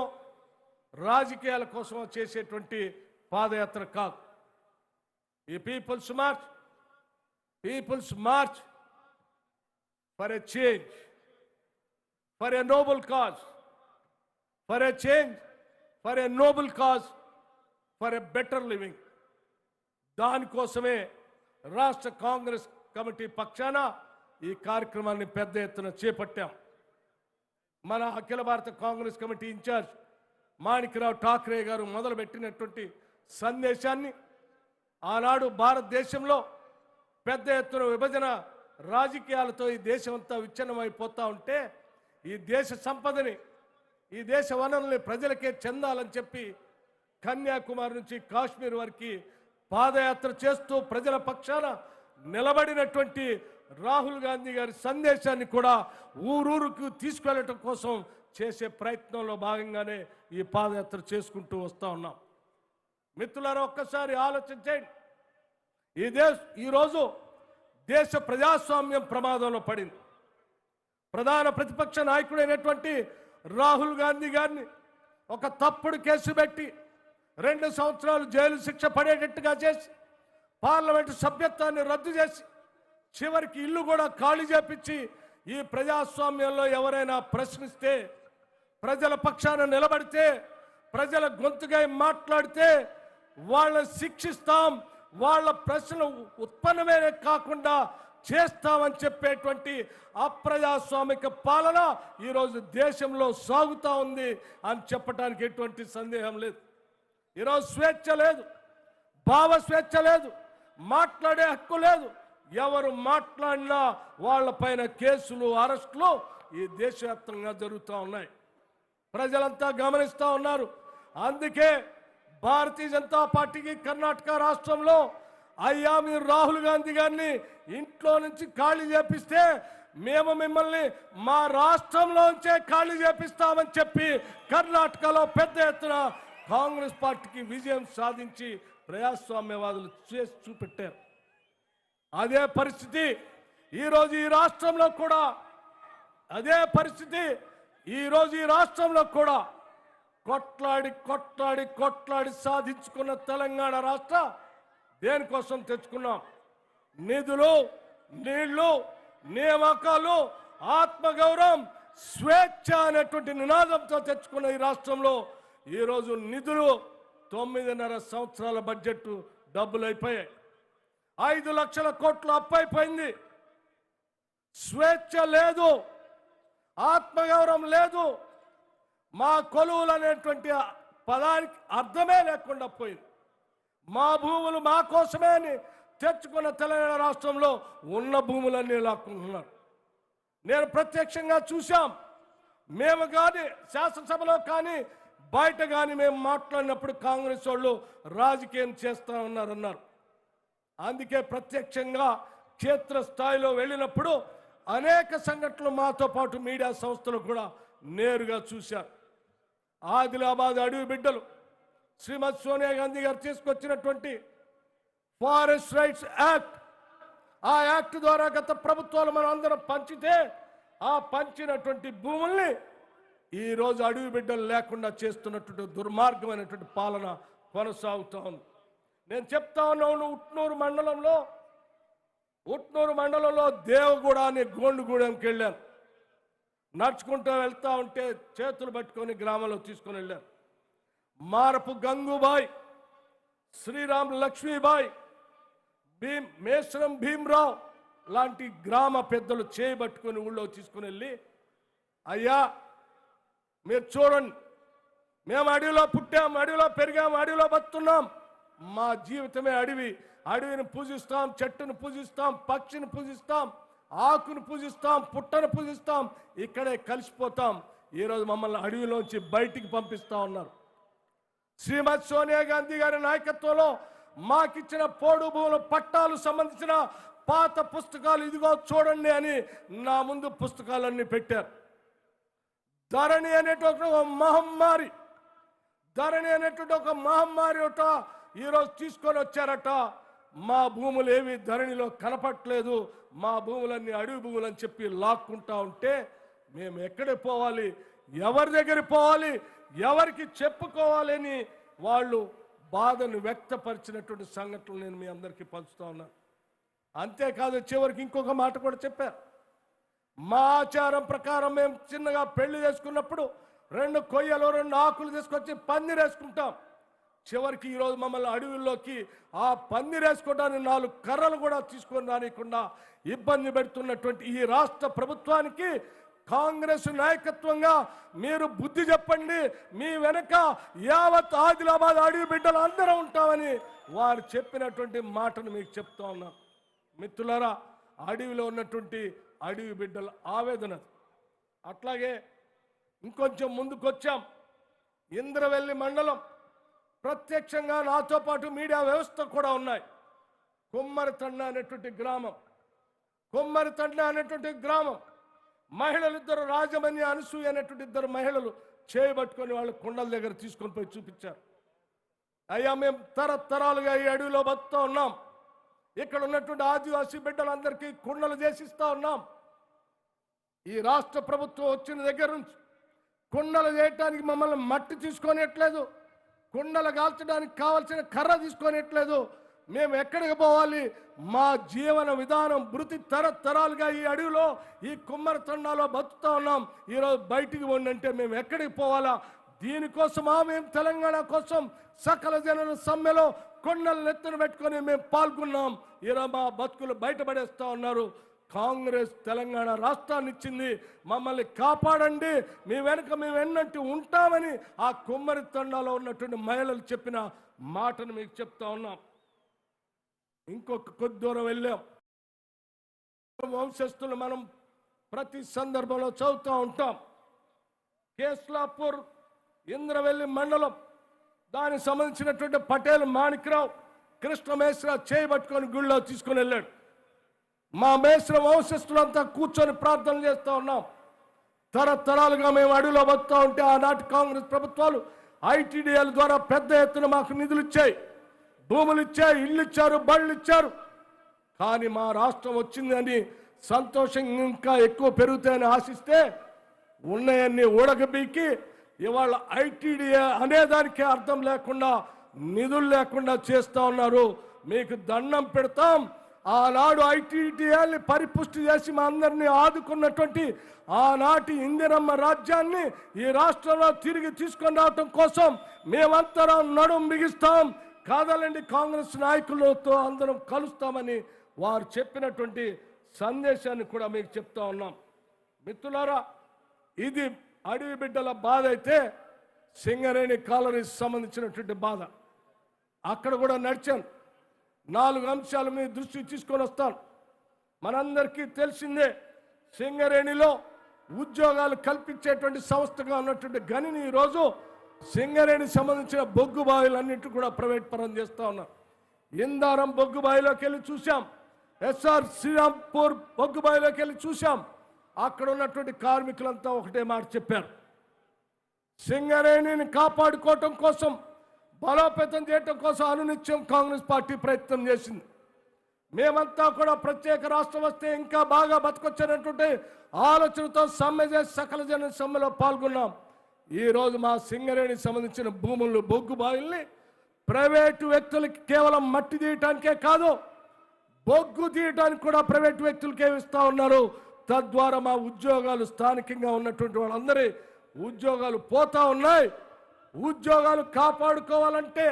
రాజకీయాల కోసమో చేసేటువంటి పాదయాత్ర కాదు. ఈ peoples March for a change, for a noble cause, for a change, for a noble cause, for a better living. దానికోసమే రాష్ట్ర కాంగ్రెస్ కమిటీ పక్షాన ఈ కార్యక్రమాన్ని పెద్ద ఎత్తున చేపట్టాం. మన అఖిల భారత కాంగ్రెస్ కమిటీ ఇన్ఛార్జ్ మాణిక్రావు ఠాక్రే గారు మొదలుపెట్టినటువంటి సందేశాన్ని ఆనాడు భారతదేశంలో పెద్ద ఎత్తున విభజన రాజకీయాలతో ఈ దేశం అంతా విచ్ఛిన్నమైపోతూ ఉంటే ఈ దేశ సంపదని ఈ దేశ వనరుల్ని ప్రజలకే చెందాలని చెప్పి కన్యాకుమారి నుంచి కాశ్మీర్ వరకు పాదయాత్ర చేస్తూ ప్రజల పక్షాన నిలబడినటువంటి రాహుల్ గాంధీ గారి సందేశాన్ని కూడా ఊరూరుకు తీసుకెళ్లటం కోసం చేసే ప్రయత్నంలో భాగంగానే ఈ పాదయాత్ర చేసుకుంటూ వస్తూ ఉన్నాం. మిత్రులారా, ఒక్కసారి ఆలోచించండి. ఈరోజు దేశ ప్రజాస్వామ్యం ప్రమాదంలో పడింది. ప్రధాన ప్రతిపక్ష నాయకుడైనటువంటి రాహుల్ గాంధీ గారిని ఒక తప్పుడు కేసు పెట్టి 2 సంవత్సరాలు జైలు శిక్ష పడేటట్టుగా చేసి పార్లమెంటు సభ్యత్వాన్ని రద్దు చేసి చివరికి ఇల్లు కూడా ఖాళీ చేపించి ఈ ప్రజాస్వామ్యంలో ఎవరైనా ప్రశ్నిస్తే, ప్రజల పక్షాన నిలబడితే, ప్రజల గొంతుగా మాట్లాడితే వాళ్ళని శిక్షిస్తాం, వాళ్ళ ప్రశ్నలు ఉత్పన్నమే కాకుండా చేస్తామని చెప్పేటువంటి అప్రజాస్వామిక పాలన ఈరోజు దేశంలో సాగుతూ ఉంది అని చెప్పడానికి ఎటువంటి సందేహం లేదు. ఈరోజు స్వేచ్ఛ లేదు, భావ స్వేచ్ఛ లేదు, మాట్లాడే హక్కు లేదు. ఎవరు మాట్లాడినా వాళ్ళపైన కేసులు, అరెస్టులు ఈ దేశవ్యాప్తంగా జరుగుతూ ఉన్నాయి. ప్రజలంతా గమనిస్తూ ఉన్నారు. అందుకే భారతీయ జనతా పార్టీకి కర్ణాటక రాష్ట్రంలో అయ్యా మీరు రాహుల్ గాంధీ గారిని ఇంట్లో నుంచి ఖాళీ చేపిస్తే మేము మిమ్మల్ని మా రాష్ట్రంలోంచే ఖాళీ చేపిస్తామని చెప్పి కర్ణాటకలో పెద్ద ఎత్తున కాంగ్రెస్ పార్టీకి విజయం సాధించి ప్రజాస్వామ్యవాదులు చేసి చూపెట్టారు. అదే పరిస్థితి ఈరోజు ఈ రాష్ట్రంలో కూడా, అదే పరిస్థితి ఈరోజు ఈ రాష్ట్రంలో కూడా కొట్లాడి కొట్లాడి కొట్లాడి సాధించుకున్న తెలంగాణ రాష్ట్ర దేనికోసం తెచ్చుకున్నాం? నిధులు, నీళ్లు, నియామకాలు, ఆత్మగౌరవం, స్వేచ్ఛ అనేటువంటి నినాదంతో తెచ్చుకున్న ఈ రాష్ట్రంలో ఈరోజు నిధులు 9.5 సంవత్సరాల బడ్జెట్ డబ్బులు అయిపోయాయి. 5 లక్షల కోట్ల అప్పు అయిపోయింది. స్వేచ్ఛ లేదు, ఆత్మగౌరవం లేదు. మా కొలువులు అనేటువంటి పదానికి అర్థమే లేకుండా పోయింది. మా భూములు మా కోసమే అని తెచ్చుకున్న తెలంగాణ రాష్ట్రంలో ఉన్న భూములన్నీ లాక్కుంటున్నారు. నేను ప్రత్యక్షంగా చూశాం. మేము కానీ శాసనసభలో కానీ బయట కానీ మేము మాట్లాడినప్పుడు కాంగ్రెస్ వాళ్ళు రాజకీయం చేస్తా ఉన్నారన్నారు. అందుకే ప్రత్యక్షంగా క్షేత్రస్థాయిలో వెళ్ళినప్పుడు అనేక సంఘటనలు మాతో పాటు మీడియా సంస్థలు కూడా నేరుగా చూశారు. ఆదిలాబాద్ అడవి బిడ్డలు శ్రీమతి సోనియా గాంధీ గారు తీసుకొచ్చినటువంటి ఫారెస్ట్ రైట్స్ యాక్ట్, ఆ యాక్ట్ ద్వారా గత ప్రభుత్వాలు మనం అందరం పంచితే ఆ పంచినటువంటి భూముల్ని ఈరోజు అడవి బిడ్డలు లేకుండా చేస్తున్నటువంటి దుర్మార్గమైనటువంటి పాలన కొనసాగుతూ ఉంది. నేను చెప్తా ఉన్నాను, ఉట్నూరు మండలంలో దేవగూడ అనే గోండుగూడెంకి వెళ్ళాను. నడుచుకుంటూ వెళ్తా ఉంటే చేతులు పట్టుకొని గ్రామంలో తీసుకొని వెళ్ళారు. మారపు గంగూబాయ్, శ్రీరామ్ లక్ష్మీబాయ్, మేశ్రం భీమరావు లాంటి గ్రామ పెద్దలు చేయబట్టుకొని ఊళ్ళో తీసుకుని వెళ్ళి, అయ్యా మీరు చూడండి, మేము అడవిలో పుట్టాం, అడవిలో పెరిగాం, అడవిలో బతున్నాం, మా జీవితమే అడవి. అడవిని పూజిస్తాం, చెట్టును పూజిస్తాం, పక్షిని పూజిస్తాం, ఆకును పూజిస్తాం, పుట్టను పూజిస్తాం, ఇక్కడే కలిసిపోతాం. ఈరోజు మమ్మల్ని అడవిలోంచి బయటికి పంపిస్తా ఉన్నారు. శ్రీమతి సోనియా గాంధీ గారి నాయకత్వంలో మాకిచ్చిన పోడు భూముల పట్టాలు సంబంధించిన పాత పుస్తకాలు ఇదిగో చూడండి అని నా ముందు పుస్తకాలన్నీ పెట్టారు. ధరణి అనేటువంటి ఒక మహమ్మారి, ధరణి అనేటువంటి ఒక మహమ్మారి ఒకట ఈరోజు తీసుకొని వచ్చారట. మా భూములు ఏవి ధరణిలో కనపట్లేదు, మా భూములన్నీ అడవి భూములు అని చెప్పి లాక్కుంటా ఉంటే మేము ఎక్కడికి పోవాలి, ఎవరి దగ్గరికి పోవాలి, ఎవరికి చెప్పుకోవాలని వాళ్ళు బాధను వ్యక్తపరిచినటువంటి సంఘటనలు నేను మీ అందరికీ పంచుతా ఉన్నాను. అంతేకాదు చివరికి ఇంకొక మాట కూడా చెప్పారు. మా ఆచారం ప్రకారం మేము చిన్నగా పెళ్లి చేసుకున్నప్పుడు 2 కొయ్యలు 2 ఆకులు తీసుకొచ్చి పందిరేసుకుంటాం. చివరికి ఈరోజు మమ్మల్ని అడవుల్లోకి ఆ పందిరేసుకోవడానికి 4 కర్రలు కూడా తీసుకొని రానికుండా ఇబ్బంది పెడుతున్నటువంటి ఈ రాష్ట్ర ప్రభుత్వానికి కాంగ్రెస్ నాయకత్వంగా మీరు బుద్ధి చెప్పండి. మీ వెనక యావత్ ఆదిలాబాద్ అడవి బిడ్డలు అందరూ ఉంటామని వారు చెప్పినటువంటి మాటను మీకు చెప్తా ఉన్నాం. మిత్రులారా, అడవిలో ఉన్నటువంటి అడవి బిడ్డల ఆవేదన. అట్లాగే ఇంకొంచెం ముందుకొచ్చాం. ఇంద్రవెల్లి మండలం ప్రత్యక్షంగా నాతో పాటు మీడియా వ్యవస్థ కూడా ఉన్నాయి. కొమ్మరితండ అనేటువంటి గ్రామం మహిళలిద్దరు రాజమణి అనసూయ అనేటువంటి ఇద్దరు మహిళలు చేయబట్టుకొని వాళ్ళ కొండల దగ్గర తీసుకొని పోయి చూపించారు. అయ్యా, మేము తరతరాలుగా ఈ అడవిలో బతుకుతూ ఉన్నాం. ఇక్కడ ఉన్నటువంటి ఆదివాసీ బిడ్డలందరికీ కుండలు చేసిస్తా ఉన్నాం. ఈ రాష్ట్ర ప్రభుత్వం వచ్చిన దగ్గర నుంచి కుండలు చేయటానికి మమ్మల్ని మట్టి తీసుకొనిట్లేదు, కుండలు కాల్చడానికి కావాల్సిన కర్ర తీసుకొనిట్లేదు. మేము ఎక్కడికి పోవాలి? మా జీవన విధానం భృతి తరతరాలుగా ఈ అడవిలో ఈ కుమ్మరి తండాలో బతుకుతా ఉన్నాం. ఈరోజు బయటికి ఉండంటే మేము ఎక్కడికి పోవాలా? దీనికోసమా మేము తెలంగాణ కోసం సకల జనుల సమ్మెలో కొండలు నెత్తున పెట్టుకొని మేము పాల్గొన్నాం. ఈరోజు మా బతుకులు బయటపడేస్తా ఉన్నారు. కాంగ్రెస్ తెలంగాణ రాష్ట్రాన్ని ఇచ్చింది, మమ్మల్ని కాపాడండి, మీ వెనుక మేము ఎన్నట్టు ఉంటామని ఆ కుమ్మరి తండాలో ఉన్నటువంటి మహిళలు చెప్పిన మాటను మీకు చెప్తా ఉన్నాం. ఇంకొక కొద్ది దూరం వెళ్ళాం. వంశస్థులు మనం ప్రతి సందర్భంలో చదువుతూ ఉంటాం. కేస్లాపూర్ ఇంద్రవెల్లి మండలం దానికి సంబంధించినటువంటి పటేల్ మాణిక్రావు కృష్ణమేశ్వర చేయబట్టుకొని గుళ్ళో తీసుకుని వెళ్ళాడు. మా మేశ్ర వంశస్థులంతా కూర్చొని ప్రార్థన చేస్తూ ఉన్నాం. తరతరాలుగా మేము అడవిలో బతుకుతూ ఉంటే ఆనాటి కాంగ్రెస్ ప్రభుత్వాలు ఐటీడీఎల్ ద్వారా పెద్ద ఎత్తున మాకు నిధులు ఇచ్చాయి, భూములు ఇచ్చాయి, ఇళ్ళు ఇచ్చారు, బళ్ళు ఇచ్చారు. కానీ మా రాష్ట్రం వచ్చిందని సంతోషం ఇంకా ఎక్కువ పెరుగుతాయని ఆశిస్తే ఉన్నాయన్ని ఊడగబీకి ఇవాళ ఐటీడీఏ అనేదానికే అర్థం లేకుండా నిధులు లేకుండా చేస్తూ ఉన్నారు. మీకు దండం పెడతాం. ఆనాడు ఐటీడీఏని పరిపుష్టి చేసి మా అందరినీ ఆదుకున్నటువంటి ఆనాటి ఇందిరమ్మ రాజ్యాన్ని ఈ రాష్ట్రంలో తిరిగి తీసుకొని రావటం కోసం మేమంతరం నడుం బిగిస్తాం. కాదాలండి, కాంగ్రెస్ నాయకులతో అందరం కలుస్తామని వారు చెప్పినటువంటి సందేశాన్ని కూడా మీకు చెప్తా ఉన్నాం. మిత్రులారా, ఇది అడవి బిడ్డల బాధ అయితే సింగరేణి కాలనీకి సంబంధించినటువంటి బాధ. అక్కడ కూడా నడిచాను. 4 అంశాలు మీ దృష్టికి తీసుకొని వస్తాను. మనందరికీ తెలిసిందే, సింగరేణిలో ఉద్యోగాలు కల్పించేటువంటి సంస్థగా ఉన్నటువంటి గనిని ఈరోజు సింగరేణికి సంబంధించిన బొగ్గు బావిలన్నింటి కూడా ప్రైవేట్ పరం చేస్తూ ఉన్నారు. ఇందారం బొగ్గు బావిలోకి వెళ్ళి చూసాం, ఎస్ఆర్ శ్రీరాంపూర్ బొగ్గు బావిలోకి వెళ్ళి చూసాం. అక్కడ ఉన్నటువంటి కార్మికులంతా ఒకటే మాట చెప్పారు, సింగరేణిని కాపాడుకోవటం కోసం, బలోపేతం చేయటం కోసం అనునిత్యం కాంగ్రెస్ పార్టీ ప్రయత్నం చేసింది. మేమంతా కూడా ప్రత్యేక రాష్ట్రం వస్తే ఇంకా బాగా బతకొచ్చనేటువంటి ఆలోచనతో సమ్మె చేసి సకల జన సమ్మెలో పాల్గొన్నాం. ఈరోజు మా సింగరేణికి సంబంధించిన భూములు, బొగ్గు బావిల్ని ప్రైవేటు వ్యక్తులకి కేవలం మట్టి తీయటానికే కాదు, బొగ్గు తీయటానికి కూడా ప్రైవేటు వ్యక్తులకే ఇస్తూ ఉన్నారు. తద్వారా మా ఉద్యోగాలు, స్థానికంగా ఉన్నటువంటి వాళ్ళందరి ఉద్యోగాలు పోతా ఉన్నాయి. ఉద్యోగాలు కాపాడుకోవాలంటే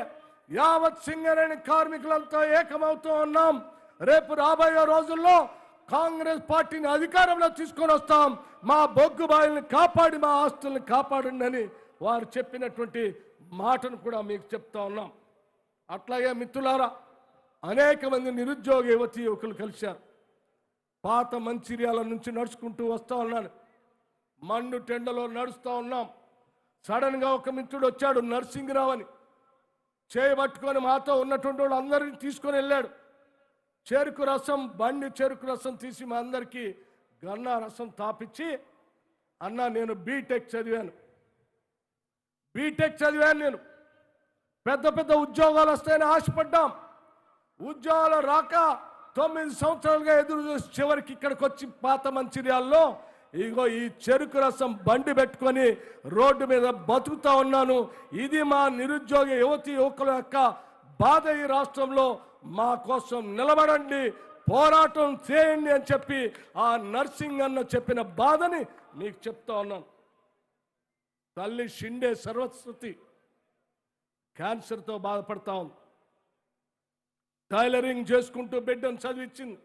యావత్ సింగరేణి కార్మికులంతా ఏకమవుతూ ఉన్నాం. రేపు రాబోయే రోజుల్లో కాంగ్రెస్ పార్టీని అధికారంలో తీసుకొని వస్తాం. మా బొగ్గు బాయిల్ని కాపాడి మా ఆస్తుల్ని కాపాడండి అని వారు చెప్పినటువంటి మాటను కూడా మీకు చెప్తా ఉన్నాం. అట్లాగే మిత్రులారా, అనేక మంది నిరుద్యోగ యువతీ యువకులు కలిశారు. పాత మంచిర్యాల నుంచి నడుచుకుంటూ వస్తూ ఉన్నాను. మండు టెండలో నడుస్తూ ఉన్నాం. సడన్గా ఒక మిత్రుడు వచ్చాడు, నర్సింగ్రావు అని, చేయబట్టుకొని మాతో ఉన్నటువంటి వాళ్ళు అందరినీ తీసుకొని వెళ్ళాడు. చెరుకు రసం, బండి చెరుకు రసం తీసి మా అందరికీ గన్నా రసం తాపించి, అన్నా నేను బీటెక్ చదివాను నేను, పెద్ద పెద్ద ఉద్యోగాలు వస్తాయని ఆశపడ్డాం. ఉద్యోగాలు రాక 9 సంవత్సరాలుగా ఎదురు చూసి చివరికి ఇక్కడికి వచ్చి పాత మంచిర్యాలలో ఇగో ఈ చెరుకు రసం బండి పెట్టుకొని రోడ్డు మీద బతుకుతా ఉన్నాను. ఇది మా నిరుద్యోగ యువతి యువకుల యొక్క బాధ. ఈ రాష్ట్రంలో మా కోసం నిలబడండి, పోరాటం చేయండి అని చెప్పి ఆ నర్సింగ్ అన్న చెప్పిన బాధని మీకు చెప్తా ఉన్నాను. తల్లి షిండే సరస్వతి క్యాన్సర్తో బాధపడతా ఉంది. టైలరింగ్ చేసుకుంటూ బిడ్డను చదివించింది.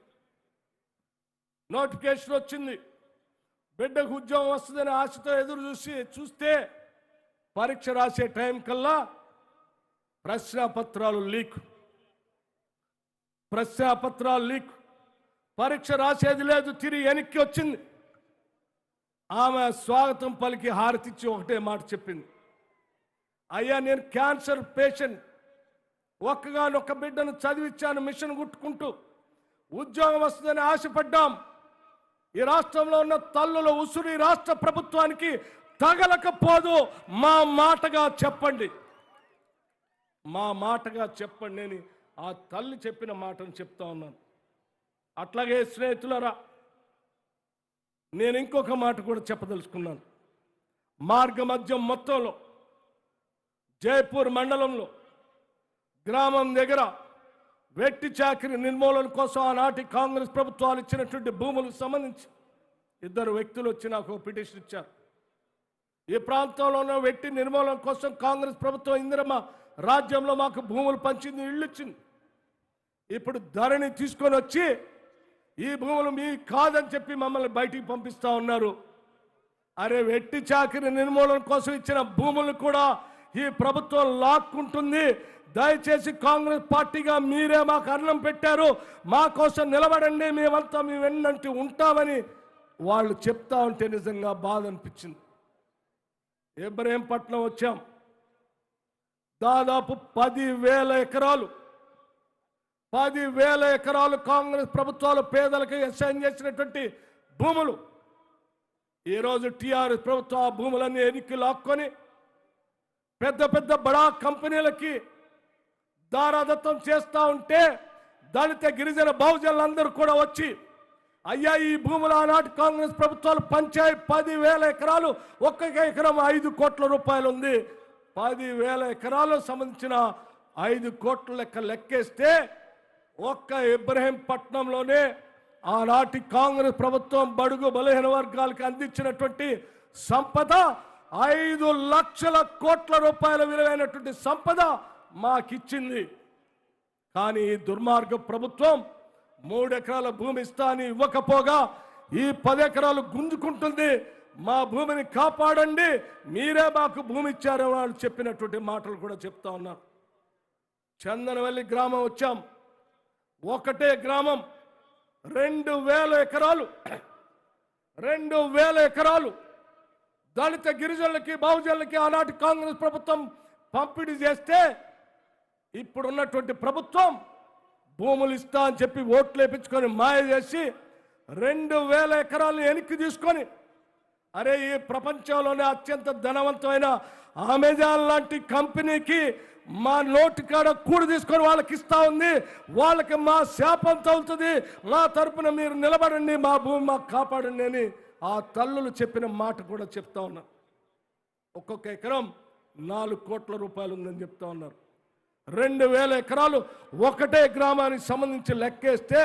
నోటిఫికేషన్ వచ్చింది, బిడ్డకు ఉద్యోగం వస్తుందని ఆశతో ఎదురు చూస్తే పరీక్ష రాసే టైం కల్లా ప్రశ్నాపత్రాలు లీక్. పరీక్ష రాసేది లేదు, తిరిగి వెనక్కి వచ్చింది. ఆమె స్వాగతం పలికి హారతిచ్చి ఒకటే మాట చెప్పింది, అయ్యా నేను క్యాన్సర్ పేషెంట్, ఒక్కగానొక్క బిడ్డను చదివించాను మిషన్ కుట్టుకుంటూ, ఉద్యోగం వస్తుందని ఆశపడ్డాం. ఈ రాష్ట్రంలో ఉన్న తల్లుల ఉసురు ఈ రాష్ట్ర ప్రభుత్వానికి తగలకపోదు, మా మాటగా చెప్పండి, మా మాటగా చెప్పండి అని ఆ తల్లి చెప్పిన మాటను చెప్తా ఉన్నాను. అట్లాగే స్నేహితులరా, నేను ఇంకొక మాట కూడా చెప్పదలుచుకున్నాను. మార్గ మధ్యం మొత్తంలో జైపూర్ మండలంలో గ్రామం దగ్గర వెట్టి చాకిరి నిర్మూలన కోసం ఆనాటి కాంగ్రెస్ ప్రభుత్వాలు ఇచ్చినటువంటి భూములకు సంబంధించి 2 వ్యక్తులు వచ్చి నాకు పిటిషన్ ఇచ్చారు. ఈ ప్రాంతంలో ఉన్న వెట్టి నిర్మూలన కోసం కాంగ్రెస్ ప్రభుత్వం ఇందిరమ్మ రాజ్యంలో మాకు భూములు పంచింది, ఇళ్ళు ఇచ్చింది. ఇప్పుడు ధరణి తీసుకొని వచ్చి ఈ భూములు మీ కాదని చెప్పి మమ్మల్ని బయటికి పంపిస్తా ఉన్నారు. అరే, వెట్టి చాకిరి నిర్మూలన కోసం ఇచ్చిన భూములు కూడా ఈ ప్రభుత్వం లాక్కుంటుంది. దయచేసి కాంగ్రెస్ పార్టీగా మీరే మాకు అన్నం పెట్టారు, మా కోసం నిలబడండి, మేమంతా మీ వెన్నంటి ఉంటామని వాళ్ళు చెప్తా ఉంటే నిజంగా బాధ అనిపించింది. ఇబ్రహీంపట్నం వచ్చాం, దాదాపు 10,000 ఎకరాలు 10,000 ఎకరాలు కాంగ్రెస్ ప్రభుత్వాలు పేదలకు అసైన్ చేసినటువంటి భూములు ఈరోజు టీఆర్ఎస్ ప్రభుత్వం ఆ భూములన్నీ ఎనికి లాక్కొని పెద్ద పెద్ద బడా కంపెనీలకి దారాదత్తం చేస్తూ ఉంటే దళిత గిరిజన బహుజనులందరూ కూడా వచ్చి, అయ్యా ఈ భూములు ఆనాటి కాంగ్రెస్ ప్రభుత్వాలు పంచాయి, 10,000 ఎకరాలు, ఒక్కొక్క ఎకరం 5 కోట్ల రూపాయలు ఉంది. 10,000 ఎకరాలకు సంబంధించిన 5 కోట్ల లెక్కేస్తే ఒక్క ఇబ్రహీంపట్నంలోనే ఆనాటి కాంగ్రెస్ ప్రభుత్వం బడుగు బలహీన వర్గాలకు అందించినటువంటి సంపద 5 లక్షల కోట్ల రూపాయల విలువైనటువంటి సంపద మాకిచ్చింది. కానీ ఈ దుర్మార్గ ప్రభుత్వం 3 ఎకరాల భూమి ఇస్తా అని ఇవ్వకపోగా ఈ 10 ఎకరాలు గుంజుకుంటుంది. మా భూమిని కాపాడండి, మీరే మాకు భూమి ఇచ్చారని వాళ్ళు చెప్పినటువంటి మాటలు కూడా చెప్తా ఉన్నారు. చందనవల్లి గ్రామం వచ్చాం, ఒకటే గ్రామం 2,000 ఎకరాలు 2,000 ఎకరాలు దళిత గిరిజనులకి బహుజనులకి ఆనాటి కాంగ్రెస్ ప్రభుత్వం పంపిణీ చేస్తే ఇప్పుడున్నటువంటి ప్రభుత్వం భూములు ఇస్తా అని చెప్పి ఓట్లు వేయించుకొని మాయ చేసి 2,000 ఎకరాలను వెనక్కి తీసుకొని, అరే ఈ ప్రపంచంలోనే అత్యంత ధనవంతమైన అమెజాన్ లాంటి కంపెనీకి మా నోటి కాడ కూడు తీసుకొని వాళ్ళకి ఇస్తా ఉంది, వాళ్ళకి మా శాపం తగులుతుంది, మా తరపున మీరు నిలబడండి, మా భూమి మాకు కాపాడండి అని ఆ తల్లులు చెప్పిన మాట కూడా చెప్తా ఉన్నారు. ఒక్కొక్క ఎకరం 4 కోట్ల రూపాయలు ఉందని చెప్తా ఉన్నారు. 2,000 ఎకరాలు ఒకటే గ్రామానికి సంబంధించి లెక్కేస్తే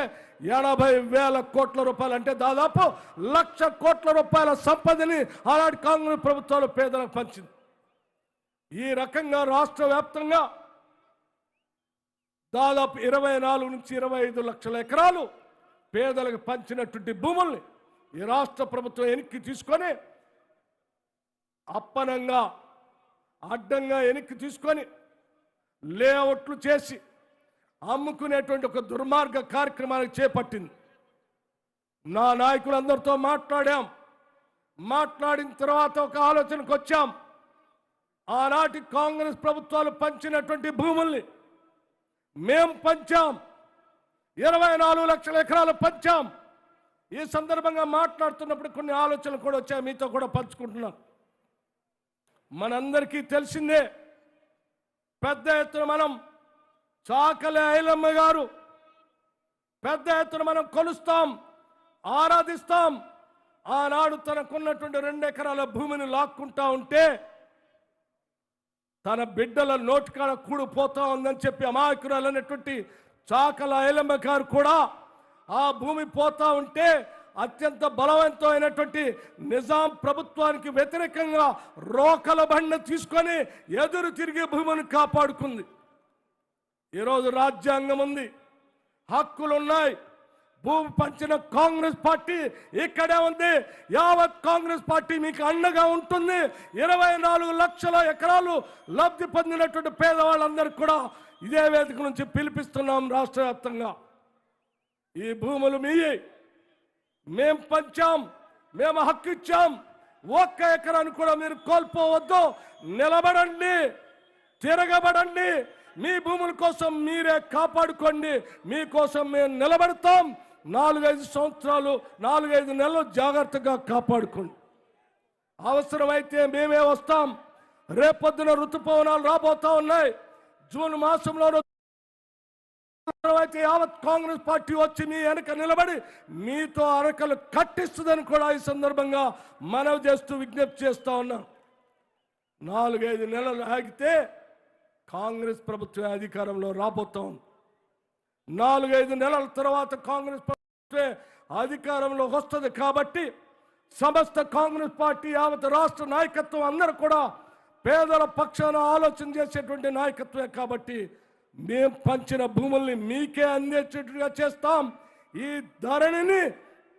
80,000 కోట్ల రూపాయలు, అంటే దాదాపు 1,00,000 కోట్ల రూపాయల సంపదని ఆనాటి కాంగ్రెస్ ప్రభుత్వాలు పేదలకు పంచింది. ఈ రకంగా రాష్ట్ర వ్యాప్తంగా దాదాపు 24 నుంచి 25 లక్షల ఎకరాలు పేదలకు పంచినటువంటి భూముల్ని ఈ రాష్ట్ర ప్రభుత్వం వెనక్కి తీసుకొని అప్పనంగా అడ్డంగా వెనక్కి తీసుకొని లేఅవుట్లు చేసి అమ్ముకునేటువంటి ఒక దుర్మార్గ కార్యక్రమానికి చేపట్టింది. నా నాయకులందరితో మాట్లాడిన తర్వాత ఒక ఆలోచనకు వచ్చాం. ఆనాటి కాంగ్రెస్ ప్రభుత్వాలు పంచినటువంటి భూముల్ని మేం పంచాం, 24 లక్షల ఎకరాలు పంచాం. ఈ సందర్భంగా మాట్లాడుతున్నప్పుడు కొన్ని ఆలోచనలు కూడా వచ్చాయి, మీతో కూడా పంచుకుంటున్నాను. మనందరికీ తెలిసిందే, పెద్ద ఎత్తున మనం చాకలి ఐలమ్మ గారు పెద్ద ఎత్తున మనం కొలుస్తాం, ఆరాధిస్తాం. ఆనాడు తనకున్నటువంటి 2 ఎకరాల భూమిని లాక్కుంటా ఉంటే తన బిడ్డల నోటికాడ కూడిపోతా ఉందని చెప్పి అమాయకురాలైనటువంటి చాకలి ఐలమ్మ గారు కూడా ఆ భూమి పోతా ఉంటే అత్యంత బలవంతమైనటువంటి నిజాం ప్రభుత్వానికి వ్యతిరేకంగా రోకల బండ తీసుకొని ఎదురు తిరిగి భూమిని కాపాడుకుంది. ఈరోజు రాజ్యాంగం ఉంది, హక్కులున్నాయి. భూమి పంచిన కాంగ్రెస్ పార్టీ ఇక్కడే ఉంది. యావత్ కాంగ్రెస్ పార్టీ మీకు అండగా ఉంటుంది. 24 లక్షల ఎకరాలు లబ్ధి పొందినటువంటి పేదవాళ్ళందరికీ కూడా ఇదే వేదిక నుంచి పిలిపిస్తున్నాం రాష్ట్ర వ్యాప్తంగా. ఈ భూములు మీయే, మేం పంచాం, మేము హక్కు ఇచ్చాం. ఒక్క ఎకరాన్ని కూడా మీరు కోల్పోవద్దు. నిలబడండి, తిరగబడండి, మీ భూముల కోసం మీరే కాపాడుకోండి. మీకోసం మేము నిలబడతాం. 4-5 సంవత్సరాలు, 4-5 నెలలు జాగ్రత్తగా కాపాడుకోండి. అవసరమైతే మేమే వస్తాం. రేపొద్దున ఋతుపవనాలు రాబోతా ఉన్నాయి. జూన్ మాసంలో అయితే యావత్ కాంగ్రెస్ పార్టీ వచ్చి మీ వెనక నిలబడి మీతో అరకలు కట్టిస్తుందని కూడా ఈ సందర్భంగా మనవి చేస్తూ విజ్ఞప్తి చేస్తా ఉన్నాం. 4-5 నెలలు ఆగితే కాంగ్రెస్ ప్రభుత్వం అధికారంలో రాబోతాం. 4-5 నెలల తర్వాత కాంగ్రెస్ ప్రభుత్వం అధికారంలో వస్తుంది. కాబట్టి సమస్త కాంగ్రెస్ పార్టీ యావత్ రాష్ట్ర నాయకత్వం అందరూ కూడా పేదల పక్షాన ఆలోచన చేసేటువంటి నాయకత్వమే. కాబట్టి మేము పంచిన భూముల్ని మీకే అందేటట్టుగా చేస్తాం. ఈ ధరణిని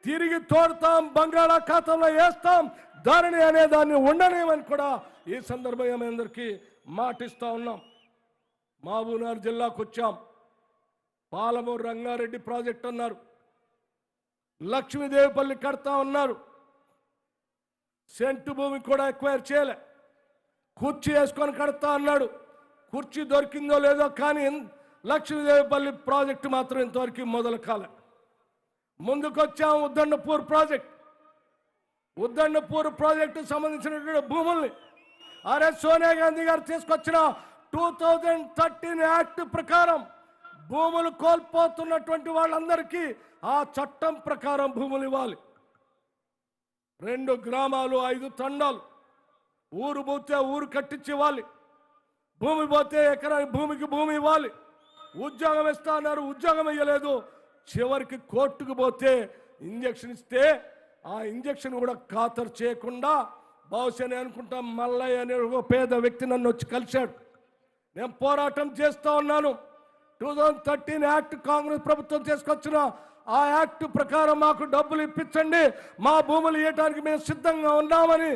తిరిగి తోడతాం, బంగాళాఖాతంలో వేస్తాం. ధరణి అనే దాన్ని ఉండనేమని కూడా ఈ సందర్భంగా మీ అందరికీ మాటిస్తా ఉన్నాం. మహబూబ్నగర్ జిల్లాకు వచ్చాం. పాలమూరు రంగారెడ్డి ప్రాజెక్ట్ అన్నారు, లక్ష్మీదేవిపల్లి కడతా ఉన్నారు. సెంటు భూమి కూడా ఎక్వైర్ చేయలే. కుర్చీ వేసుకొని కడతా అన్నాడు. కుర్చీ దొరికిందో లేదో కానీ లక్ష్మీదేవిపల్లి ప్రాజెక్టు మాత్రం ఇంతవరకు మొదలు కాలే. ముందుకొచ్చాం ఉద్దండపూర్ ప్రాజెక్ట్. ఉద్దండపూర్ ప్రాజెక్టు సంబంధించినటువంటి భూముల్ని సోనియా గాంధీ గారు తీసుకొచ్చిన 2013 యాక్ట్ ప్రకారం భూములు కోల్పోతున్నటువంటి వాళ్ళందరికీ ఆ చట్టం ప్రకారం భూములు ఇవ్వాలి. 2 గ్రామాలు 5 తండాలు, ఊరు పోతే ఊరు కట్టించి ఇవ్వాలి. భూమి పోతే ఎకరానికి భూమికి భూమి ఇవ్వాలి. ఉద్యోగం ఇస్తా అన్నారు, ఉద్యోగం ఇవ్వలేదు. చివరికి కోర్టుకు పోతే ఇంజక్షన్ ఇస్తే ఆ ఇంజక్షన్ కూడా ఖాతరు చేయకుండా బహుశా అనుకుంటాం మల్లయ్య అనే ఒక పేద వ్యక్తి నన్ను వచ్చి కలిశాడు. నేను పోరాటం చేస్తూ ఉన్నాను. 2013 యాక్ట్ కాంగ్రెస్ ప్రభుత్వం తీసుకొచ్చిన ఆ యాక్ట్ ప్రకారం మాకు డబ్బులు ఇప్పించండి, మా భూములు ఇవ్వడానికి మేము సిద్ధంగా ఉన్నామని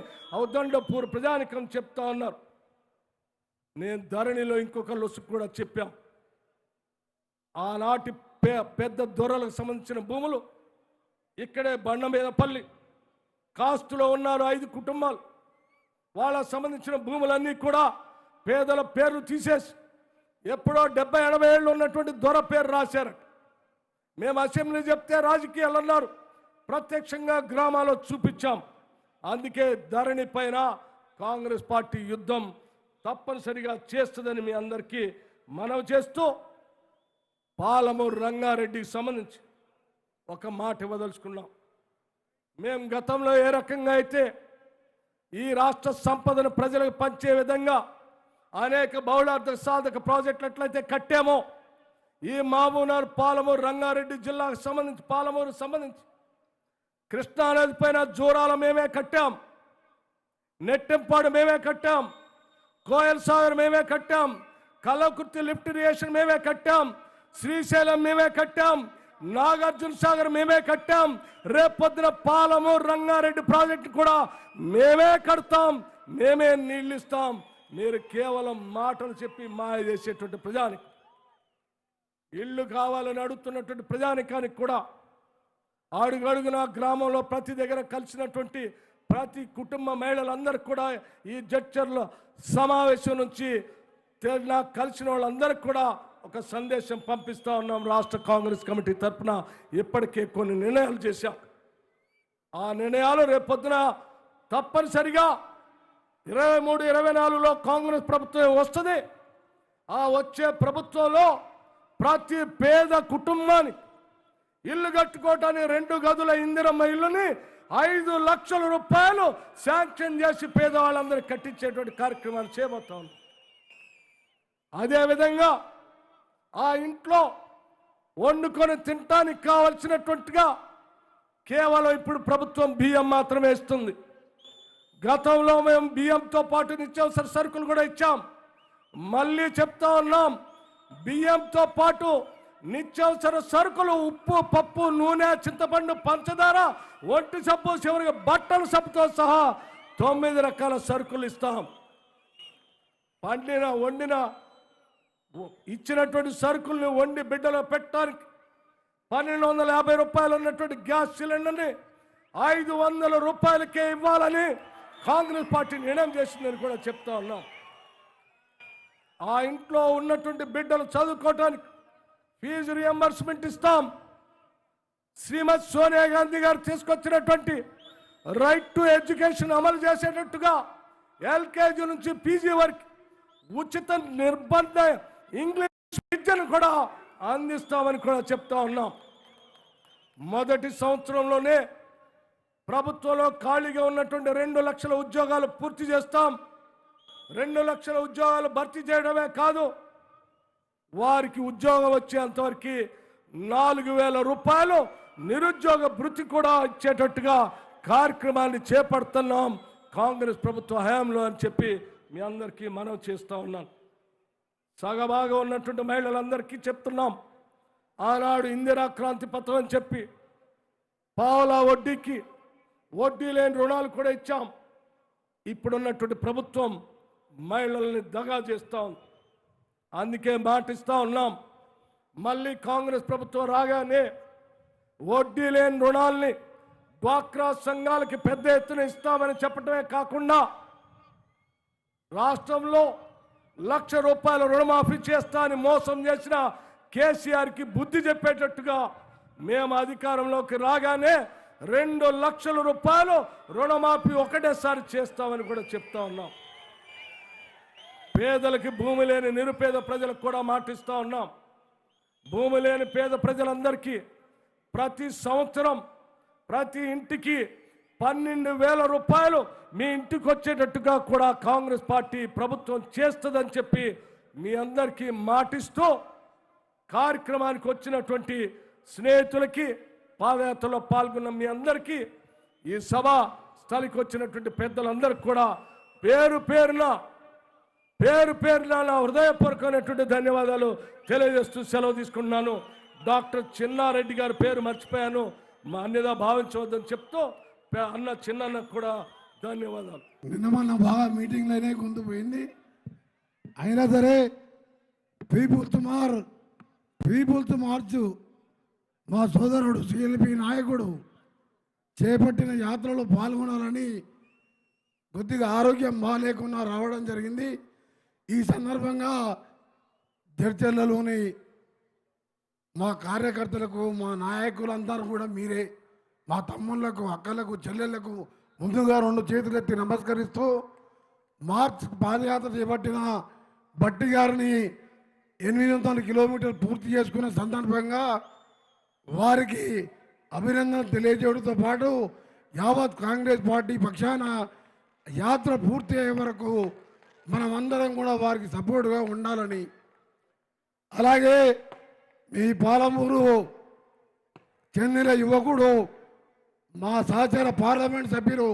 ఉద్దండపూర్ ప్రజానికం చెప్తా ఉన్నారు. నేను ధరణిలో ఇంకొక లొసుకు కూడా చెప్పాం. ఆనాటి పెద్ద దొరలకు సంబంధించిన భూములు ఇక్కడే బండమీదపల్లి కాస్తులో ఉన్నారు 5 కుటుంబాలు. వాళ్ళకు సంబంధించిన భూములన్నీ కూడా పేదల పేర్లు తీసేసి ఎప్పుడో 70-80 ఏళ్ళు ఉన్నటువంటి దొర పేరు రాశారు. మేము అసెంబ్లీ చెప్తే రాజకీయాలు అన్నారు. ప్రత్యక్షంగా గ్రామాల్లో చూపించాం. అందుకే ధరణి పైన కాంగ్రెస్ పార్టీ యుద్ధం తప్పనిసరిగా చేస్తుందని మీ అందరికీ మనవి చేస్తూ పాలమూరు రంగారెడ్డికి సంబంధించి ఒక మాట ఇవ్వదలుచుకున్నాం. మేము గతంలో ఏ రకంగా అయితే ఈ రాష్ట్ర సంపదను ప్రజలకు పంచే విధంగా అనేక బహుళార్థ సాధక ప్రాజెక్టులు ఎట్లయితే కట్టామో ఈ మహబూబ్నగర్ పాలమూరు రంగారెడ్డి జిల్లాకు సంబంధించి పాలమూరు సంబంధించి కృష్ణానది పైన జూరాల మేమే కట్టాం, నెట్టెంపాడు మేమే కట్టాం, కోయల్ సాగర్ మేమే కట్టాం, కల్లకుర్తి లిఫ్ట్ ఇరిగేషన్ మేమే కట్టాం, శ్రీశైలం మేమే కట్టాం, నాగార్జున సాగర్ మేమే కట్టాం. రేపొద్దున పాలమూరు రంగారెడ్డి ప్రాజెక్టు కూడా మేమే కడతాం, మేమే నీళ్ళు ఇస్తాం. మీరు కేవలం మాటలు చెప్పి మాయ చేసేటువంటి ప్రజానికి, ఇల్లు కావాలని అడుగుతున్నటువంటి ప్రజానికానికి కూడా అడుగడుగున గ్రామంలో ప్రతి దగ్గర కలిసినటువంటి ప్రతి కుటుంబ మహిళలందరికీ కూడా ఈ జడ్చర్ల సమావేశం నుంచి నాకు కలిసిన వాళ్ళందరికీ కూడా ఒక సందేశం పంపిస్తా ఉన్నాం. రాష్ట్ర కాంగ్రెస్ కమిటీ తరఫున ఇప్పటికే కొన్ని నిర్ణయాలు చేశాం. ఆ నిర్ణయాలు రేపొద్దున తప్పనిసరిగా 23-24లో కాంగ్రెస్ ప్రభుత్వం వస్తుంది. ఆ వచ్చే ప్రభుత్వంలో ప్రతి పేద కుటుంబానికి ఇల్లు కట్టుకోవటానికి 2 గదుల ఇందిరమ్మ ఇల్లుని 5 లక్షల రూపాయలు శాంక్షన్ చేసి పేదవాళ్ళందరూ కట్టించేటువంటి కార్యక్రమాలు చేయబోతాం. అదేవిధంగా ఆ ఇంట్లో వండుకొని తినటానికి కావలసినటువంటిగా కేవలం ఇప్పుడు ప్రభుత్వం బియ్యం మాత్రమే ఇస్తుంది. గతంలో మేము బియ్యంతో పాటు నిత్యావసర సరుకులు కూడా ఇచ్చాం. మళ్ళీ చెప్తా ఉన్నాం, బియ్యంతో పాటు నిత్యావసర సరుకులు ఉప్పు, పప్పు, నూనె, చింతపండు, పంచదార, ఒంటి సబ్బు, చివరికి బట్టల సబ్బుతో సహా 9 రకాల సరుకులు ఇస్తాం. పండిన వండిన ఇచ్చినటువంటి సరుకుల్ని వండి బిడ్డలో పెట్టడానికి 1250 రూపాయలు ఉన్నటువంటి గ్యాస్ సిలిండర్ని 500 రూపాయలకే ఇవ్వాలని కాంగ్రెస్ పార్టీ నిర్ణయం చేసిందని కూడా చెప్తా ఉన్నాం. ఆ ఇంట్లో ఉన్నటువంటి బిడ్డలు చదువుకోవటానికి ఫీజు రియంబర్స్మెంట్ ఇస్తాం. శ్రీమతి సోనియా గాంధీ గారు తీసుకొచ్చినటువంటి రైట్ టు ఎడ్యుకేషన్ అమలు చేసేటట్టుగా ఎల్కేజీ నుంచి పీజీ వరకు ఉచిత నిర్బంధ ఇంగ్లీష్ విద్యను కూడా అందిస్తామని కూడా చెప్తా ఉన్నాం. మొదటి సంవత్సరంలోనే ప్రభుత్వంలో ఖాళీగా ఉన్నటువంటి 2 లక్షల ఉద్యోగాలు పూర్తి చేస్తాం. 2 లక్షల ఉద్యోగాలు భర్తీ చేయడమే కాదు, వారికి ఉద్యోగం వచ్చేంతవరకు 4,000 రూపాయలు నిరుద్యోగ భృతి కూడా ఇచ్చేటట్టుగా కార్యక్రమాన్ని చేపడుతున్నాం కాంగ్రెస్ ప్రభుత్వ హయాంలో అని చెప్పి మీ అందరికీ మనం చేస్తూ ఉన్నాం. సగభాగం ఉన్నటువంటి మహిళలందరికీ చెప్తున్నాం. ఆనాడు ఇందిరా క్రాంతి పత్రం అని చెప్పి పావలా వడ్డీకి వడ్డీ లేని రుణాలు కూడా ఇచ్చాం. ఇప్పుడున్నటువంటి ప్రభుత్వం మహిళల్ని దగా చేస్తా ఉంది. అందుకే మాటిస్తా ఉన్నాం, మళ్ళీ కాంగ్రెస్ ప్రభుత్వం రాగానే వడ్డీ లేని రుణాల్ని డ్వాక్రా సంఘాలకి పెద్ద ఎత్తున ఇస్తామని చెప్పడమే కాకుండా రాష్ట్రంలో 1,00,000 రూపాయల రుణమాఫీ చేస్తా అని మోసం చేసిన కేసీఆర్కి బుద్ధి చెప్పేటట్టుగా మేము అధికారంలోకి రాగానే 2 లక్షల రూపాయలు రుణమాఫీ ఒకటేసారి చేస్తామని కూడా చెప్తా ఉన్నాం. పేదలకి భూమి లేని నిరుపేద ప్రజలకు కూడా మాటిస్తా ఉన్నాం. భూమి లేని పేద ప్రజలందరికీ ప్రతి సంవత్సరం ప్రతి ఇంటికి 12,000 రూపాయలు మీ ఇంటికి వచ్చేటట్టుగా కూడా కాంగ్రెస్ పార్టీ ప్రభుత్వం చేస్తుందని చెప్పి మీ అందరికీ మాటిస్తూ కార్యక్రమానికి వచ్చినటువంటి స్నేహితులకి, పాదయాత్రలో పాల్గొన్న మీ అందరికీ, ఈ సభ స్థలికి వచ్చినటువంటి పెద్దలందరికీ కూడా పేరు పేరున నా హృదయపూర్వకమైనటువంటి ధన్యవాదాలు తెలియజేస్తూ సెలవు తీసుకుంటున్నాను. డాక్టర్ చిన్నారెడ్డి గారి పేరు మర్చిపోయాను, మా అన్యదా భావించవద్దని చెప్తూ అన్న చిన్నకు కూడా ధన్యవాదాలు.
నిన్న మొన్న బాగా మీటింగ్లోనే గొంతు పోయింది. అయినా సరే పీపుల్స్ మార్చ్ మా సోదరుడు సిఎల్పి నాయకుడు చేపట్టిన యాత్రలో పాల్గొనాలని కొద్దిగా ఆరోగ్యం బాగాలేకుండా రావడం జరిగింది. ఈ సందర్భంగా జడ్చర్లలోని మా కార్యకర్తలకు, మా నాయకులందరూ కూడా మీరే, మా తమ్ముళ్లకు, అక్కలకు, చెల్లెళ్లకు ముందుగా 2 చేతులెత్తి నమస్కరిస్తూ మార్చ్ పాదయాత్ర చేపట్టిన భట్టి గారిని 800 కిలోమీటర్లు పూర్తి చేసుకున్న సందర్భంగా వారికి అభినందన తెలియజేయడంతో పాటు యావత్ కాంగ్రెస్ పార్టీ పక్షాన యాత్ర పూర్తి అయ్యే వరకు మనమందరం కూడా వారికి సపోర్ట్గా ఉండాలని, అలాగే మీ పాలమూరు చెందిన యువకుడు మా సహచర పార్లమెంట్ సభ్యులు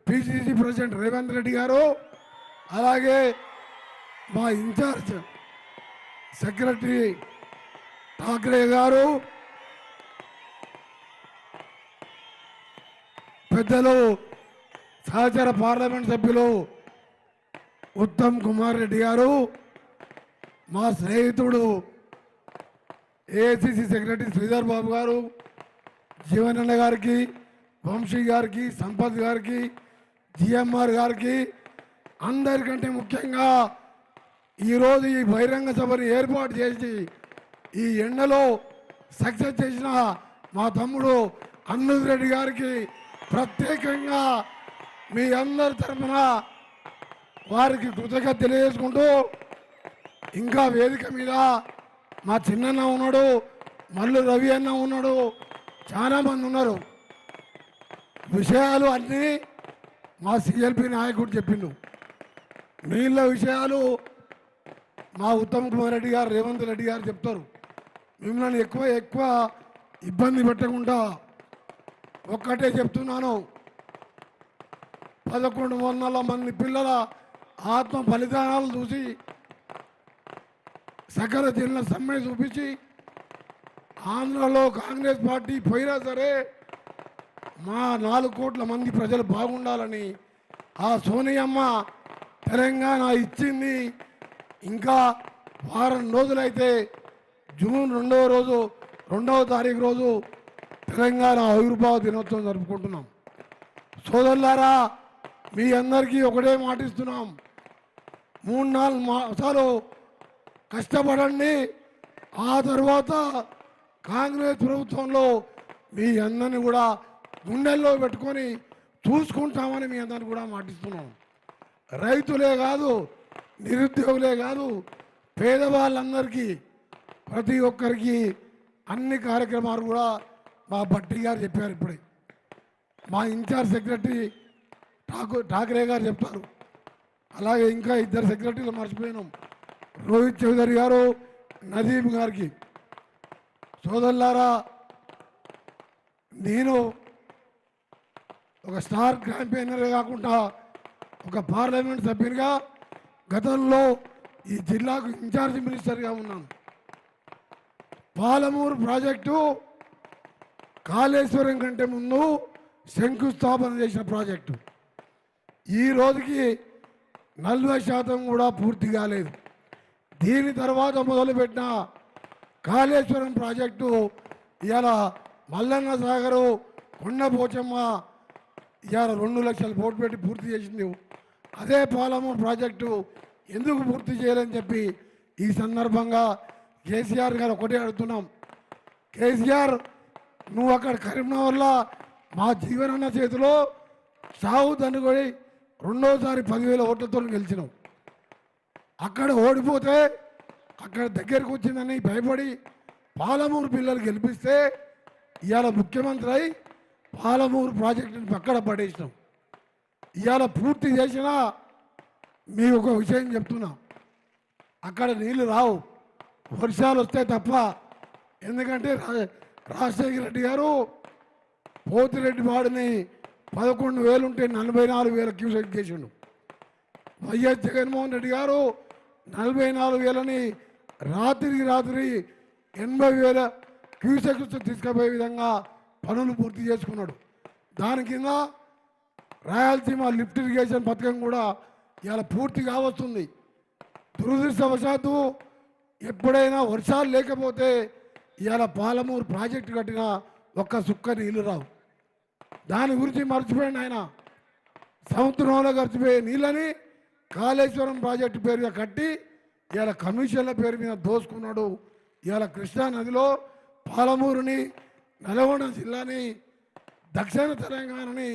పిసిసి ప్రెసిడెంట్ రేవంత్ రెడ్డి గారు, అలాగే మా ఇన్ఛార్జ్ సెక్రటరీ ఠాక్రే గారు, పెద్దలు సహచర పార్లమెంట్ సభ్యులు ఉత్తమ్ కుమార్ రెడ్డి గారు, మా స్నేహితుడు ఏఐసిసి సెక్రటరీ శ్రీధర్ బాబు గారు, జీవనన్న గారికి, వంశీ గారికి, సంపత్ గారికి, జిఎంఆర్ గారికి, అందరికంటే ముఖ్యంగా ఈరోజు ఈ బహిరంగ సభను ఏర్పాటు చేసి ఈ ఎండలో సక్సెస్ చేసిన మా తమ్ముడు అన్నూర్ రెడ్డి గారికి ప్రత్యేకంగా మీ అందరి తరఫున వారికి కృతజ్ఞత తెలియజేసుకుంటూ, ఇంకా వేదిక మీద మా చిన్నన్న ఉన్నాడు, మల్లు రవి అన్న ఉన్నాడు, చాలామంది ఉన్నారు. విషయాలు అన్నీ మా సిఎల్పి నాయకుడు చెప్పిండు. నీళ్ళ విషయాలు మా ఉత్తమ్ కుమార్ రెడ్డి గారు, రేవంత్ రెడ్డి గారు చెప్తారు. మిమ్మల్ని ఎక్కువ ఇబ్బంది పెట్టకుండా ఒక్కటే చెప్తున్నాను, 1100 మంది పిల్లల ఆత్మ బలిదానాలు చూసి సకల జిల్లా సమ్మె చూపించి ఆంధ్రలో కాంగ్రెస్ పార్టీ పోయినా సరే మా 4 కోట్ల మంది ప్రజలు బాగుండాలని ఆ సోనియమ్మ తెలంగాణ ఇచ్చింది. ఇంకా వారం రోజులైతే జూన్ 2వ రోజు 2వ తారీఖు రోజు తెలంగాణ ఆవిర్భావ దినోత్సవం జరుపుకుంటున్నాం. సోదరులారా, మీ అందరికీ ఒకటే మాటిస్తున్నాం, 3-4 మాసాలు కష్టపడండి. ఆ తర్వాత కాంగ్రెస్ ప్రభుత్వంలో మీ అందరిని కూడా గుండెల్లో పెట్టుకొని చూసుకుంటామని మీ అందరిని కూడా మాటిస్తున్నాం. రైతులే కాదు, నిరుద్యోగులే కాదు, పేదవాళ్ళందరికీ ప్రతి ఒక్కరికి అన్ని కార్యక్రమాలు కూడా మా భట్టి గారు చెప్పారు. ఇప్పుడే మా ఇన్ఛార్జ్ సెక్రటరీ ఠాకరే గారు చెప్తారు. అలాగే ఇంకా 2 సెక్రటరీలు మర్చిపోయినాం, రోహిత్ చౌదరి గారు, నదీం గారికి. సోదరులారా, నేను ఒక స్టార్ క్యాంపెయినర్ కాకుండా ఒక పార్లమెంట్ సభ్యునిగా గతంలో ఈ జిల్లాకు ఇన్ఛార్జ్ మినిస్టర్గా ఉన్నాను. పాలమూరు ప్రాజెక్టు కాళేశ్వరం కంటే ముందు శంకుస్థాపన చేసిన ప్రాజెక్టు. ఈ రోజుకి 40% కూడా పూర్తి కాలేదు. దీని తర్వాత మొదలుపెట్టిన కాళేశ్వరం ప్రాజెక్టు ఇవాళ మల్లన్న సాగరు, కొండపోచమ్మ ఇవాళ 2 లక్షల కోట్లు పెట్టి పూర్తి చేసింది. అదే పాలమూరు ప్రాజెక్టు ఎందుకు పూర్తి చేయాలని చెప్పి ఈ సందర్భంగా కేసీఆర్ గారు ఒకటే అడుగుతున్నాం. కేసీఆర్, నువ్వు అక్కడ కరీంనగర్లో మా జీవనన్న చేతిలో సాగు దండుకొని 2వసారి 10,000 ఓట్లతో గెలిచినావు. అక్కడ ఓడిపోతే అక్కడ దగ్గరకు వచ్చిందని భయపడి పాలమూరు పిల్లలు గెలిపిస్తే ఇవాళ ముఖ్యమంత్రి అయి పాలమూరు ప్రాజెక్టుని పక్కన పడేసినాం. ఇవాళ పూర్తి చేసినా మీకు ఒక విషయం చెప్తున్నా, అక్కడ నీళ్లు రావు, వర్షాలు వస్తే తప్ప. ఎందుకంటే రాజశేఖర రెడ్డి గారు పోతిరెడ్డి వాడిని 11,000 ఉంటే 44,000 క్యూసెక్ చేసిండు. వైఎస్ జగన్మోహన్ రెడ్డి గారు 44,000ని రాత్రికి రాత్రి 80,000 క్యూసెక్స్ తీసుకుపోయే విధంగా పనులు పూర్తి చేసుకున్నాడు. దాని కింద రాయలసీమ లిఫ్ట్ ఇరిగేషన్ పథకం కూడా ఇవాళ పూర్తి కావస్తుంది. దురదృష్టవశాత్తు ఎప్పుడైనా వర్షాలు లేకపోతే ఇవాళ పాలమూరు ప్రాజెక్టు కట్టిన ఒక్క సుక్క నీళ్లు రావు. దాని గురించి మర్చిపోయింది ఆయన. సముద్రంలో గడిచిపోయే నీళ్ళని కాళేశ్వరం ప్రాజెక్టు పేరు మీద కట్టి ఇవాళ కమిషన్ల పేరు మీద దోసుకున్నాడు. ఇవాళ కృష్ణా నదిలో పాలమూరుని, నల్గొండ జిల్లాని, దక్షిణ తెలంగాణని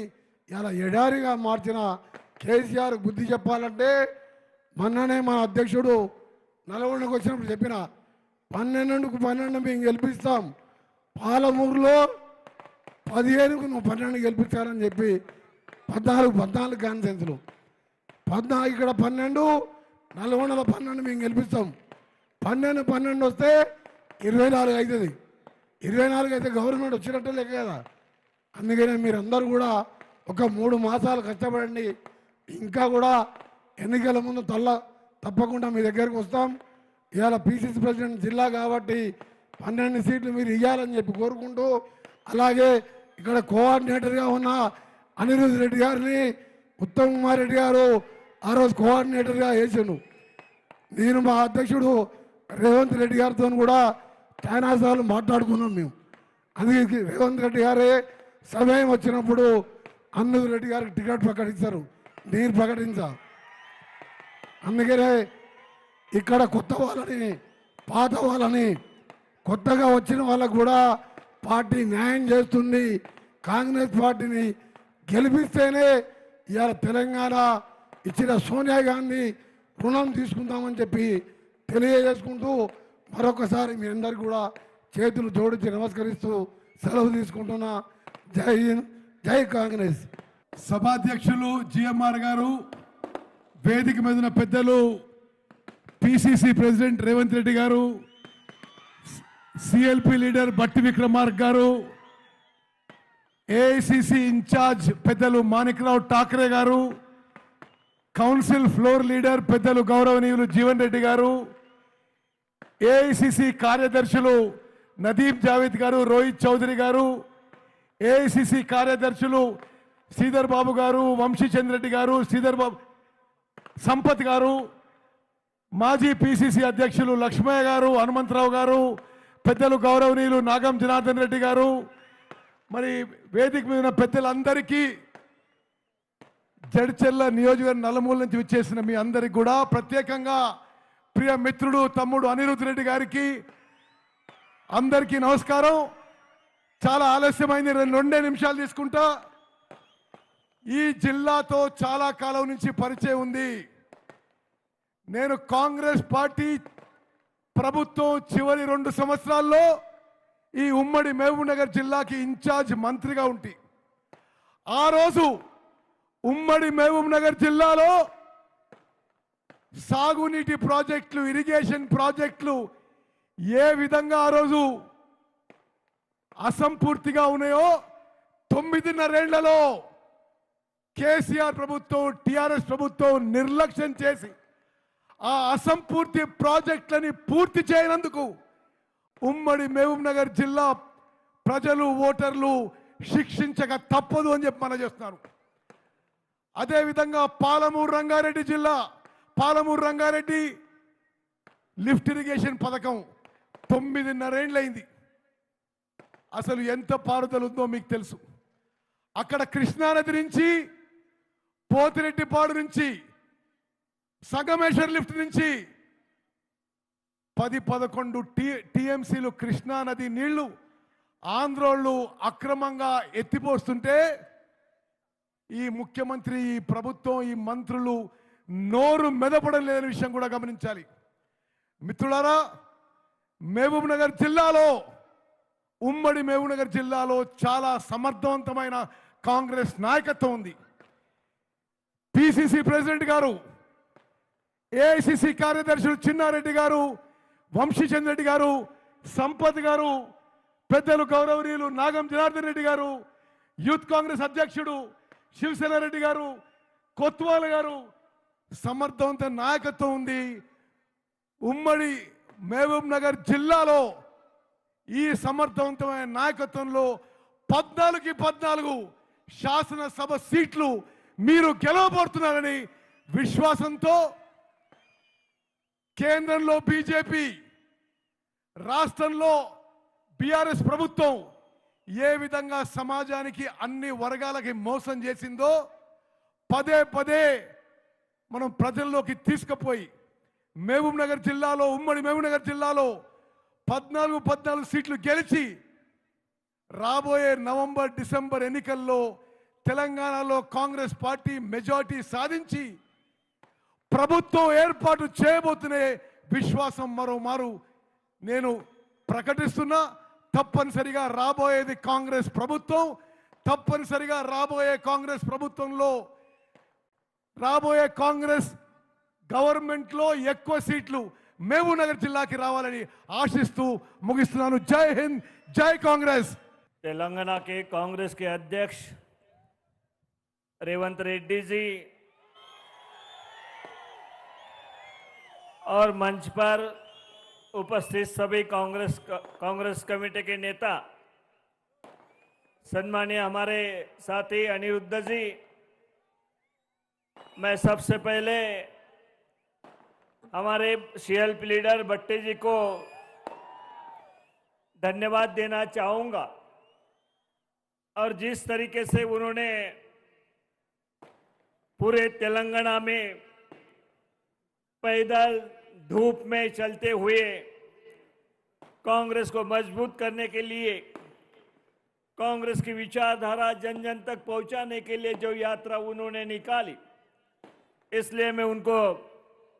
ఇలా ఎడారిగా మార్చిన కేసీఆర్ బుద్ధి చెప్పాలంటే, మొన్ననే మన అధ్యక్షుడు నల్గొండకు వచ్చినప్పుడు చెప్పిన 12కు 12 మేము గెలిపిస్తాం, పాలమూరులో 15కు నువ్వు 12 గెలిపించాలని చెప్పి 14 కాన్సెన్స్లు 14 ఇక్కడ 12, నల్గొండలో 12 మేము గెలిపిస్తాం. 12 వస్తే 24 అవుతుంది. 24 అయితే గవర్నమెంట్ వచ్చినట్టే లెక్క కదా. అందుకనే మీరందరూ కూడా ఒక 3 మాసాలు కష్టపడండి. ఇంకా కూడా ఎన్నికల ముందు తప్పకుండా మీ దగ్గరికి వస్తాం. ఇవాళ పిసిసి ప్రెసిడెంట్ జిల్లా కాబట్టి 12 సీట్లు మీరు ఇవ్వాలని చెప్పి కోరుకుంటూ, అలాగే ఇక్కడ కోఆర్డినేటర్గా ఉన్న అనిరుద్ రెడ్డి గారిని ఉత్తమ్ కుమార్ రెడ్డి గారు ఆ రోజు కోఆర్డినేటర్గా వేసాను. నేను మా అధ్యక్షుడు రేవంత్ రెడ్డి గారితో కూడా చాలాసార్లు మాట్లాడుకున్నాం మేము. అందుకే రేవంత్ రెడ్డి గారే సమయం వచ్చినప్పుడు అనిరుద్ రెడ్డి గారికి టికెట్ ప్రకటించారు, నేను ప్రకటించా. అందుకనే ఇక్కడ కొత్త వాళ్ళని, పాత వాళ్ళని, కొత్తగా వచ్చిన వాళ్ళకు కూడా పార్టీ న్యాయం చేస్తుంది. కాంగ్రెస్ పార్టీని గెలిపిస్తేనే ఇవాళ తెలంగాణ ఇచ్చిన సోనియా గాంధీ రుణం తీసుకుందామని చెప్పి తెలియజేసుకుంటూ మరొకసారి మీ అందరికీ కూడా చేతులు జోడించి నమస్కరిస్తూ సెలవు తీసుకుంటున్నా. జై హింద్, జై కాంగ్రెస్.
సభాధ్యక్షులు జిఎంఆర్ గారు, వేదిక మీద ఉన్న పెద్దలు, పిసిసి ప్రెసిడెంట్ రేవంత్ రెడ్డి గారు, సిఎల్పి లీడర్ బట్టి విక్రమార్క గారు, ఏఐసిసి ఇన్ఛార్జ్ పెద్దలు మాణిక్రావు ఠాకరే గారు, కౌన్సిల్ ఫ్లోర్ లీడర్ పెద్దలు గౌరవనీయులు జీవన్ రెడ్డి గారు, ఏఐసిసి కార్యదర్శులు నదీం జావేద్ గారు, రోహిత్ చౌదరి గారు, ఏఐసిసి కార్యదర్శులు శ్రీధర్ బాబు గారు, వంశీచంద్ర రెడ్డి గారు, శ్రీధర్ బాబు, సంపత్ గారు, మాజీ పిసిసి అధ్యక్షులు లక్ష్మయ్య గారు, హనుమంతరావు గారు, పెద్దలు గౌరవనీయులు నాగం జనార్దన్ రెడ్డి గారు, మరి వేదిక మీద ఉన్న పెద్దలందరికీ, జడ్చెర్ల నియోజకవర్గ నలుమూల నుంచి విచ్చేసిన మీ అందరికి కూడా ప్రత్యేకంగా ప్రియ మిత్రుడు తమ్ముడు అనిరుద్ రెడ్డి గారికి అందరికీ నమస్కారం. చాలా ఆలస్యమైంది, రెండే నిమిషాలు తీసుకుంటా. ఈ జిల్లాతో చాలా కాలం నుంచి పరిచయం ఉంది. నేను కాంగ్రెస్ పార్టీ ప్రభుత్వం చివరి 2 సంవత్సరాల్లో ఈ ఉమ్మడి మహబూబ్ నగర్ జిల్లాకి ఇన్ఛార్జ్ మంత్రిగా ఉంటి. ఆ రోజు ఉమ్మడి మహబూబ్ నగర్ జిల్లాలో సాగునీటి ప్రాజెక్టులు, ఇరిగేషన్ ప్రాజెక్టులు ఏ విధంగా ఆ రోజు అసంపూర్తిగా ఉన్నాయో 9.5 ఏళ్లలో కేసీఆర్ ప్రభుత్వం, టిఆర్ఎస్ ప్రభుత్వం నిర్లక్ష్యం చేసి ఆ అసంపూర్తి ప్రాజెక్టులని పూర్తి చేయనందుకు ఉమ్మడి మహబూబ్ నగర్ జిల్లా ప్రజలు, ఓటర్లు శిక్షించక తప్పదు అని చెప్పి మనం చేస్తున్నారు. అదేవిధంగా పాలమూరు రంగారెడ్డి జిల్లా, పాలమూరు రంగారెడ్డి లిఫ్ట్ ఇరిగేషన్ పథకం 9.5 ఏళ్ళైంది. అసలు ఎంత పారుదల ఉందో మీకు తెలుసు. అక్కడ కృష్ణానది నుంచి, పోతిరెడ్డిపాడు నుంచి, సంగమేశ్వర్ లిఫ్ట్ నుంచి 10-11 టీఎంసీలు కృష్ణానది నీళ్లు ఆంధ్రోళ్ళు అక్రమంగా ఎత్తిపోస్తుంటే ఈ ముఖ్యమంత్రి, ఈ ప్రభుత్వం, ఈ మంత్రులు నోరు మెదపడం లేని విషయం కూడా గమనించాలి. మిత్రులారా, మహబూబ్ నగర్ జిల్లాలో, ఉమ్మడి మహబూబ్ నగర్ జిల్లాలో చాలా సమర్థవంతమైన కాంగ్రెస్ నాయకత్వం ఉంది. పిసిసి ప్రెసిడెంట్ గారు, ఏఐసిసి కార్యదర్శులు చిన్నారెడ్డి గారు, వంశీచంద్ర రెడ్డి గారు, సంపత్ గారు, పెద్దలు గౌరవనీయులు నాగం జనార్దన్ రెడ్డి గారు, యూత్ కాంగ్రెస్ అధ్యక్షుడు శివసేన రెడ్డి గారు, కొత్వాల గారు, సమర్థవంత నాయకత్వం ఉంది. ఉమ్మడి మహబూబ్ నగర్ జిల్లాలో ఈ సమర్థవంతమైన నాయకత్వంలో 14 శాసనసభ సీట్లు మీరు గెలవబోతున్నారని విశ్వాసంతో కేంద్రంలో బీజేపీ, రాష్ట్రంలో బీఆర్ఎస్ ప్రభుత్వం ఏ విధంగా సమాజానికి అన్ని వర్గాలకి మోసం చేసిందో పదే మనం ప్రజల్లోకి తీసుకుపోయి మహబూబ్ నగర్ జిల్లాలో, ఉమ్మడి మహబూబ్ నగర్ జిల్లాలో 14 సీట్లు గెలిచి రాబోయే నవంబర్, డిసెంబర్ ఎన్నికల్లో తెలంగాణలో కాంగ్రెస్ పార్టీ మెజారిటీ సాధించి ప్రభుత్వం ఏర్పాటు చేయబోతున్న విశ్వాసం మరోమారు నేను ప్రకటిస్తున్నా. తప్పనిసరిగా రాబోయేది కాంగ్రెస్ ప్రభుత్వం. తప్పనిసరిగా రాబోయే కాంగ్రెస్ ప్రభుత్వంలో, రాబోయే కాంగ్రెస్ గవర్నమెంట్లో ఎక్కువ సీట్లు మహబూబ్ నగర్ జిల్లాకి రావాలని ఆశిస్తూ ముగిస్తున్నాను. జై హింద్, జై కాంగ్రెస్.
तेलंगाना के कांग्रेस के अध्यक्ष रेवंत रेड्डी जी और मंच पर उपस्थित सभी कांग्रेस कमेटी के नेता, सम्मानीय हमारे साथी अनिरुद्ध जी, मैं सबसे पहले हमारे सीएलपी लीडर भट्टी जी को धन्यवाद देना चाहूंगा। और जिस तरीके से उन्होंने पूरे तेलंगाना में पैदल धूप में चलते हुए कांग्रेस को मजबूत करने के लिए, कांग्रेस की विचारधारा जन जन तक पहुंचाने के लिए जो यात्रा उन्होंने निकाली, इसलिए मैं उनको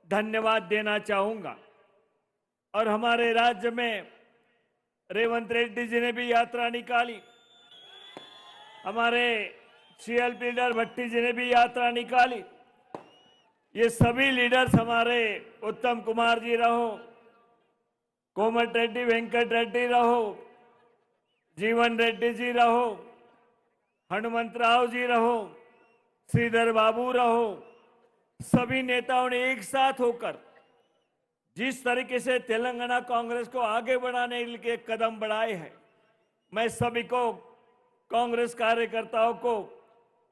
धन्यवाद देना चाहूंगा। और हमारे राज्य में रेवंत रेड्डी जी ने भी यात्रा निकाली, हमारे सीएलपी लीडर भट्टी जी ने भी यात्रा निकाली। ये सभी लीडर्स, हमारे उत्तम कुमार जी रहो, कोमट रेड्डी, वेंकट रेड्डी रहो, जीवन रेड्डी जी रहो, हनुमंतराव जी रहो, श्रीधर बाबू रहो, सभी नेताओं ने एक साथ होकर जिस तरीके से तेलंगाना कांग्रेस को आगे बढ़ाने के लिए कदम बढ़ाए हैं, मैं सभी को, कांग्रेस कार्यकर्ताओं को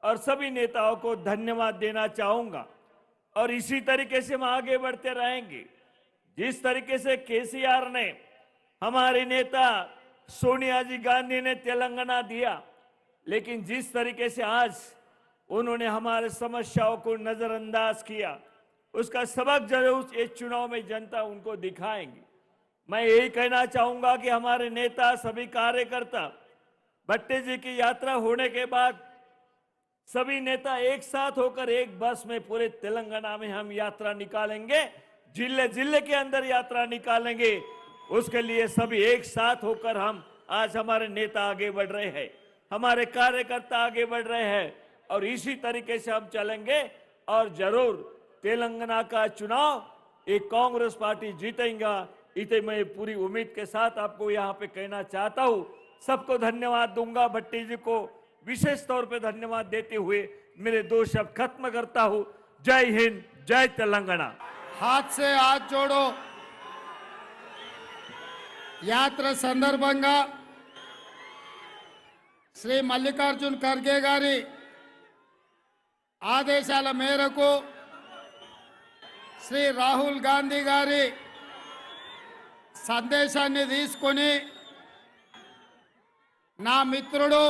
और सभी नेताओं को धन्यवाद देना चाहूंगा। और इसी तरीके से हम आगे बढ़ते रहेंगे। जिस तरीके से केसीआर ने हमारी नेता सोनिया जी गांधी ने तेलंगाना दिया, लेकिन जिस तरीके से आज उन्होंने हमारे समस्याओं को नजरअंदाज किया, उसका सबक जरूर इस चुनाव में जनता उनको दिखाएंगी। मैं यही कहना चाहूंगा कि हमारे नेता, सभी कार्यकर्ता, भट्टी जी की यात्रा होने के बाद सभी नेता एक साथ होकर एक बस में पूरे तेलंगाना में हम यात्रा निकालेंगे, जिले जिले के अंदर यात्रा निकालेंगे। उसके लिए सभी एक साथ होकर हम आज हमारे नेता आगे बढ़ रहे हैं, हमारे कार्यकर्ता आगे बढ़ रहे हैं, और इसी तरीके से हम चलेंगे और जरूर तेलंगाना का चुनाव एक कांग्रेस पार्टी जीतेगा। इतने मैं पूरी उम्मीद के साथ आपको यहाँ पे कहना चाहता हूँ। सबको धन्यवाद दूंगा, भट्टी जी को विशेष तौर पे धन्यवाद देते हुए मेरे 2 शब्द खत्म करता हूँ। जय हिंद, जय तेलंगाना।
हाथ से हाथ जोड़ो యాత్ర సందర్భంగా శ్రీ మల్లికార్జున్ ఖర్గే గారి ఆదేశాల మేరకు శ్రీ రాహుల్ గాంధీ గారి సందేశాన్ని తీసుకొని నా మిత్రుడు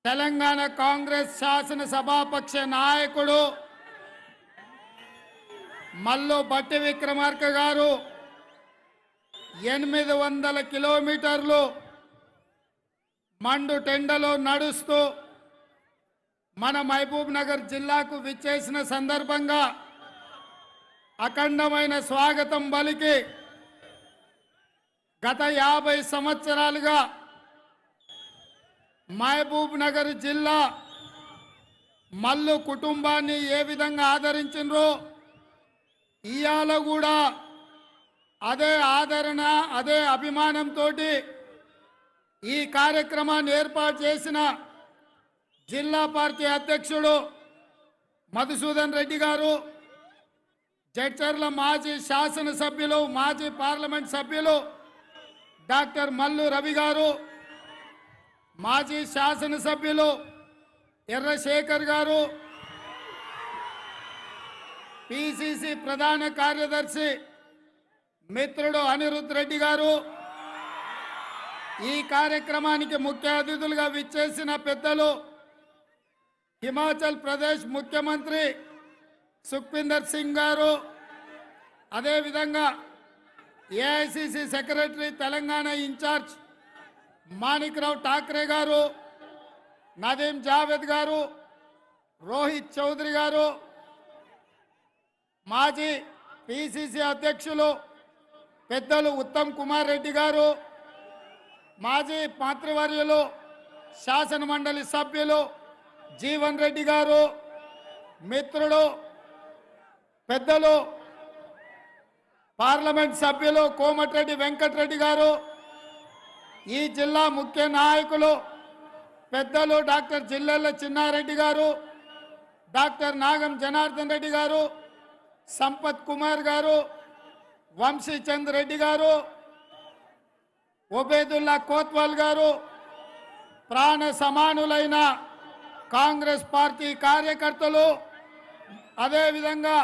తెలంగాణ కాంగ్రెస్ శాసన సభాపక్ష నాయకుడు మల్లు భట్టి విక్రమార్క గారు 800 కిలోమీటర్లు మండు టెండలో నడుస్తూ మన మహబూబ్ నగర్ జిల్లాకు విచ్చేసిన సందర్భంగా అఖండమైన స్వాగతం పలికి గత 50 సంవత్సరాలుగా మహబూబ్ నగర్ జిల్లా మల్లు కుటుంబాన్ని ఏ విధంగా ఆదరించినరో ఇయాల కూడా అదే ఆదరణ, అదే అభిమానంతో ఈ కార్యక్రమాన్ని ఏర్పాటు చేసిన జిల్లా పార్టీ అధ్యక్షుడు మధుసూదన్ రెడ్డి గారు, జడ్చర్ల మాజీ శాసనసభ్యులు, మాజీ పార్లమెంట్ సభ్యులు డాక్టర్ మల్లు రవి గారు, మాజీ శాసనసభ్యులు ఎర్రశేఖర్ గారు, పిసిసి ప్రధాన కార్యదర్శి మిత్రుడు అనిరుద్ రెడ్డి గారు, ఈ కార్యక్రమానికి ముఖ్య అతిథులుగా విచ్చేసిన పెద్దలు హిమాచల్ ప్రదేశ్ ముఖ్యమంత్రి సుఖ్బీందర్ సింగ్ గారు, అదేవిధంగా AICC secretary Telangana in charge Manikrao Thakre గారు, నదీం జావేద్ గారు, రోహిత్ చౌదరి గారు, మాజీ పిసిసి అధ్యక్షులు పెద్దలు ఉత్తమ్ కుమార్ రెడ్డి గారు, మాజీ మంత్రివర్యులు శాసన మండలి సభ్యులు జీవన్ రెడ్డి గారు, మిత్రుడు పెద్దలు పార్లమెంట్ సభ్యులు కోమటిరెడ్డి వెంకటరెడ్డి గారు, ఈ జిల్లా ముఖ్య నాయకులు పెద్దలు డాక్టర్ జిల్లెళ్ళ చిన్నారెడ్డి గారు, డాక్టర్ నాగం జనార్దన్ రెడ్డి గారు, సంపత్ కుమార్ గారు, వంశీ చంద్ర రెడ్డి గారు, ఒబేదుల్లా కోత్వాల్ గారు, ప్రాణ సమానులైన కాంగ్రెస్ పార్టీ కార్యకర్తలు, అదేవిధంగా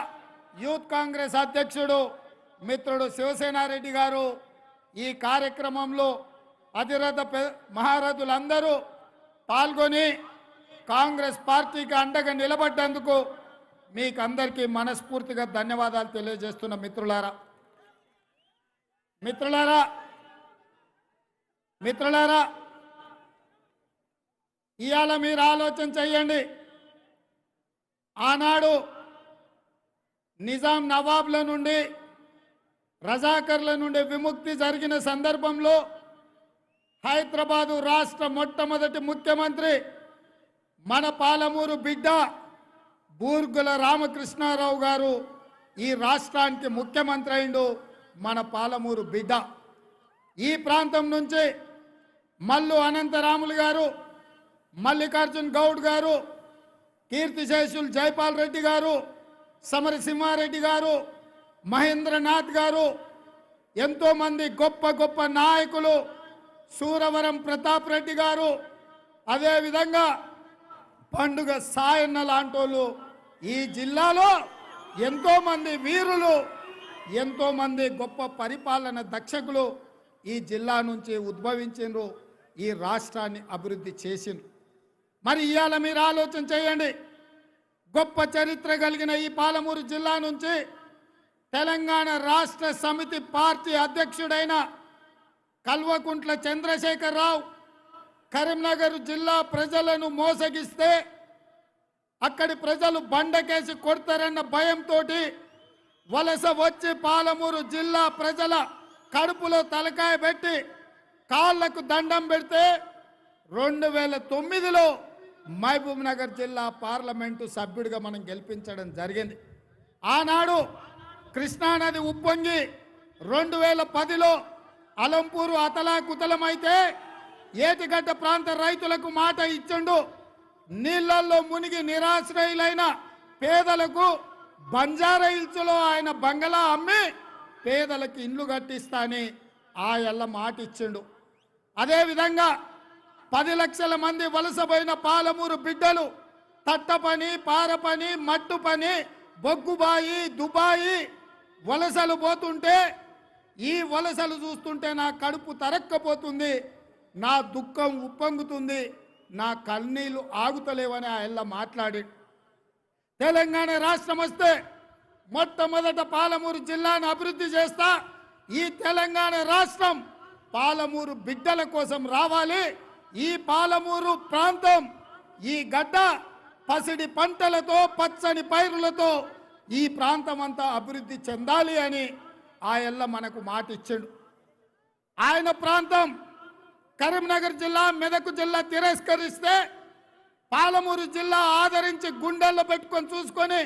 యూత్ కాంగ్రెస్ అధ్యక్షుడు మిత్రుడు శివసేనారెడ్డి గారు, ఈ కార్యక్రమంలో అధిరథ మహారథులందరూ పాల్గొని కాంగ్రెస్ పార్టీకి అండగా నిలబడ్డందుకు మీకు అందరికీ మనస్ఫూర్తిగా ధన్యవాదాలు తెలియజేస్తున్న మిత్రులారా, మిత్రులారా మిత్రులారా ఇవాళ మీరు ఆలోచన చెయ్యండి. ఆనాడు నిజాం నవాబ్ల నుండి, రజాకర్ల నుండి విముక్తి జరిగిన సందర్భంలో హైదరాబాదు రాష్ట్ర మొట్టమొదటి ముఖ్యమంత్రి మన పాలమూరు బిడ్డ బూర్గుల రామకృష్ణారావు గారు ఈ రాష్ట్రానికి ముఖ్యమంత్రి అయిండు. మన పాలమూరు బిడ్డ. ఈ ప్రాంతం నుంచి మల్లు అనంతరాములు గారు, మల్లికార్జున్ గౌడ్ గారు, కీర్తిశేషులు జైపాల్ రెడ్డి గారు, సమరసింహారెడ్డి గారు, మహేంద్రనాథ్ గారు, ఎంతోమంది గొప్ప గొప్ప నాయకులు, సూరవరం ప్రతాప్ రెడ్డి గారు, అదేవిధంగా పండుగ సాయన్న లాంటోళ్ళు, ఈ జిల్లాలో ఎంతోమంది వీరులు ఎంతోమంది గొప్ప పరిపాలన దక్షకులు ఈ జిల్లా నుంచి ఉద్భవించిండ్రు, ఈ రాష్ట్రాన్ని అభివృద్ధి చేసిండ్రు. మరి ఇవాళ మీరు ఆలోచన చేయండి, గొప్ప చరిత్ర కలిగిన ఈ పాలమూరు జిల్లా నుంచి తెలంగాణ రాష్ట్ర సమితి పార్టీ అధ్యక్షుడైన కల్వకుంట్ల చంద్రశేఖరరావు కరీంనగర్ జిల్లా ప్రజలను మోసగిస్తే అక్కడి ప్రజలు బండకేసి కొడతారన్న భయంతో వలస వచ్చి పాలమూరు జిల్లా ప్రజల కడుపులో తలకాయ పెట్టి కాళ్లకు దండం పెడితే 2009లో మహబూబ్ నగర్ జిల్లా పార్లమెంటు సభ్యుడిగా మనం గెలిపించడం జరిగింది. ఆనాడు కృష్ణానది ఉప్పొంగి 2010లో అలంపూరు అతలాకుతలమైతే ఏటిగడ్డ ప్రాంత రైతులకు మాట ఇచ్చిండు, నీళ్లలో మునిగి నిరాశ్రయులైన పేదలకు బంజారా హిల్స్లో ఆయన బంగళా అమ్మి పేదలకు ఇండ్లు కట్టిస్తాని ఆ ఎల్ల మాట ఇచ్చిండు. అదేవిధంగా 10 లక్షల మంది వలసపోయిన పాలమూరు బిడ్డలు తట్ట పని, పార పని, మట్టు పని, బొగ్గుబాయి, దుబాయి వలసలు పోతుంటే ఈ వలసలు చూస్తుంటే నా కడుపు తరక్కపోతుంది, నా దుఃఖం ఉప్పొంగుతుంది, నా కన్నీళ్లు ఆగుతలేవని ఆ ఎల్ల మాట్లాడి తెలంగాణ రాష్ట్రం వస్తే మొట్టమొదట పాలమూరు జిల్లాను అభివృద్ధి చేస్తా, ఈ తెలంగాణ రాష్ట్రం పాలమూరు బిడ్డల కోసం రావాలి, ఈ పాలమూరు ప్రాంతం ఈ గడ్డ పసిడి పంటలతో పచ్చని పైరులతో ఈ ప్రాంతం అంతా అభివృద్ధి చెందాలి అని ఆ ఎల్ల మనకు మాట ఇచ్చాడు. ఆయన ప్రాంతం కరీంనగర్ జిల్లా, మెదక్ జిల్లా తిరస్కరిస్తే పాలమూరు జిల్లా ఆదరించి గుండెల్లో పెట్టుకొని చూసుకొని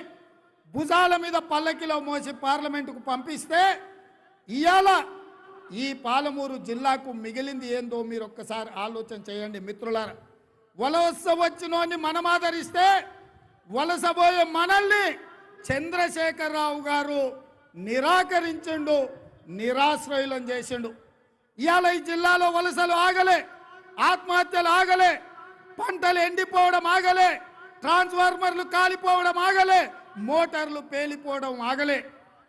భుజాల మీద పల్లకిలో మోసి పార్లమెంటుకు పంపిస్తే ఇవాళ ఈ పాలమూరు జిల్లాకు మిగిలింది ఏందో మీరు ఒక్కసారి ఆలోచన చేయండి మిత్రులారా. వలస వచ్చినోని మనం ఆదరిస్తే వలసపోయే మనల్ని చంద్రశేఖరరావు గారు నిరాకరించిండు, నిరాశ్రయులం చేసిండు. ఇవాళ ఈ జిల్లాలో వలసలు ఆగలే, ఆత్మహత్యలు ఆగలే, పంటలు ఎండిపోవడం ఆగలే, ట్రాన్స్ఫార్మర్లు కాలిపోవడం ఆగలే, మోటార్లు పేలిపోవడం ఆగలే.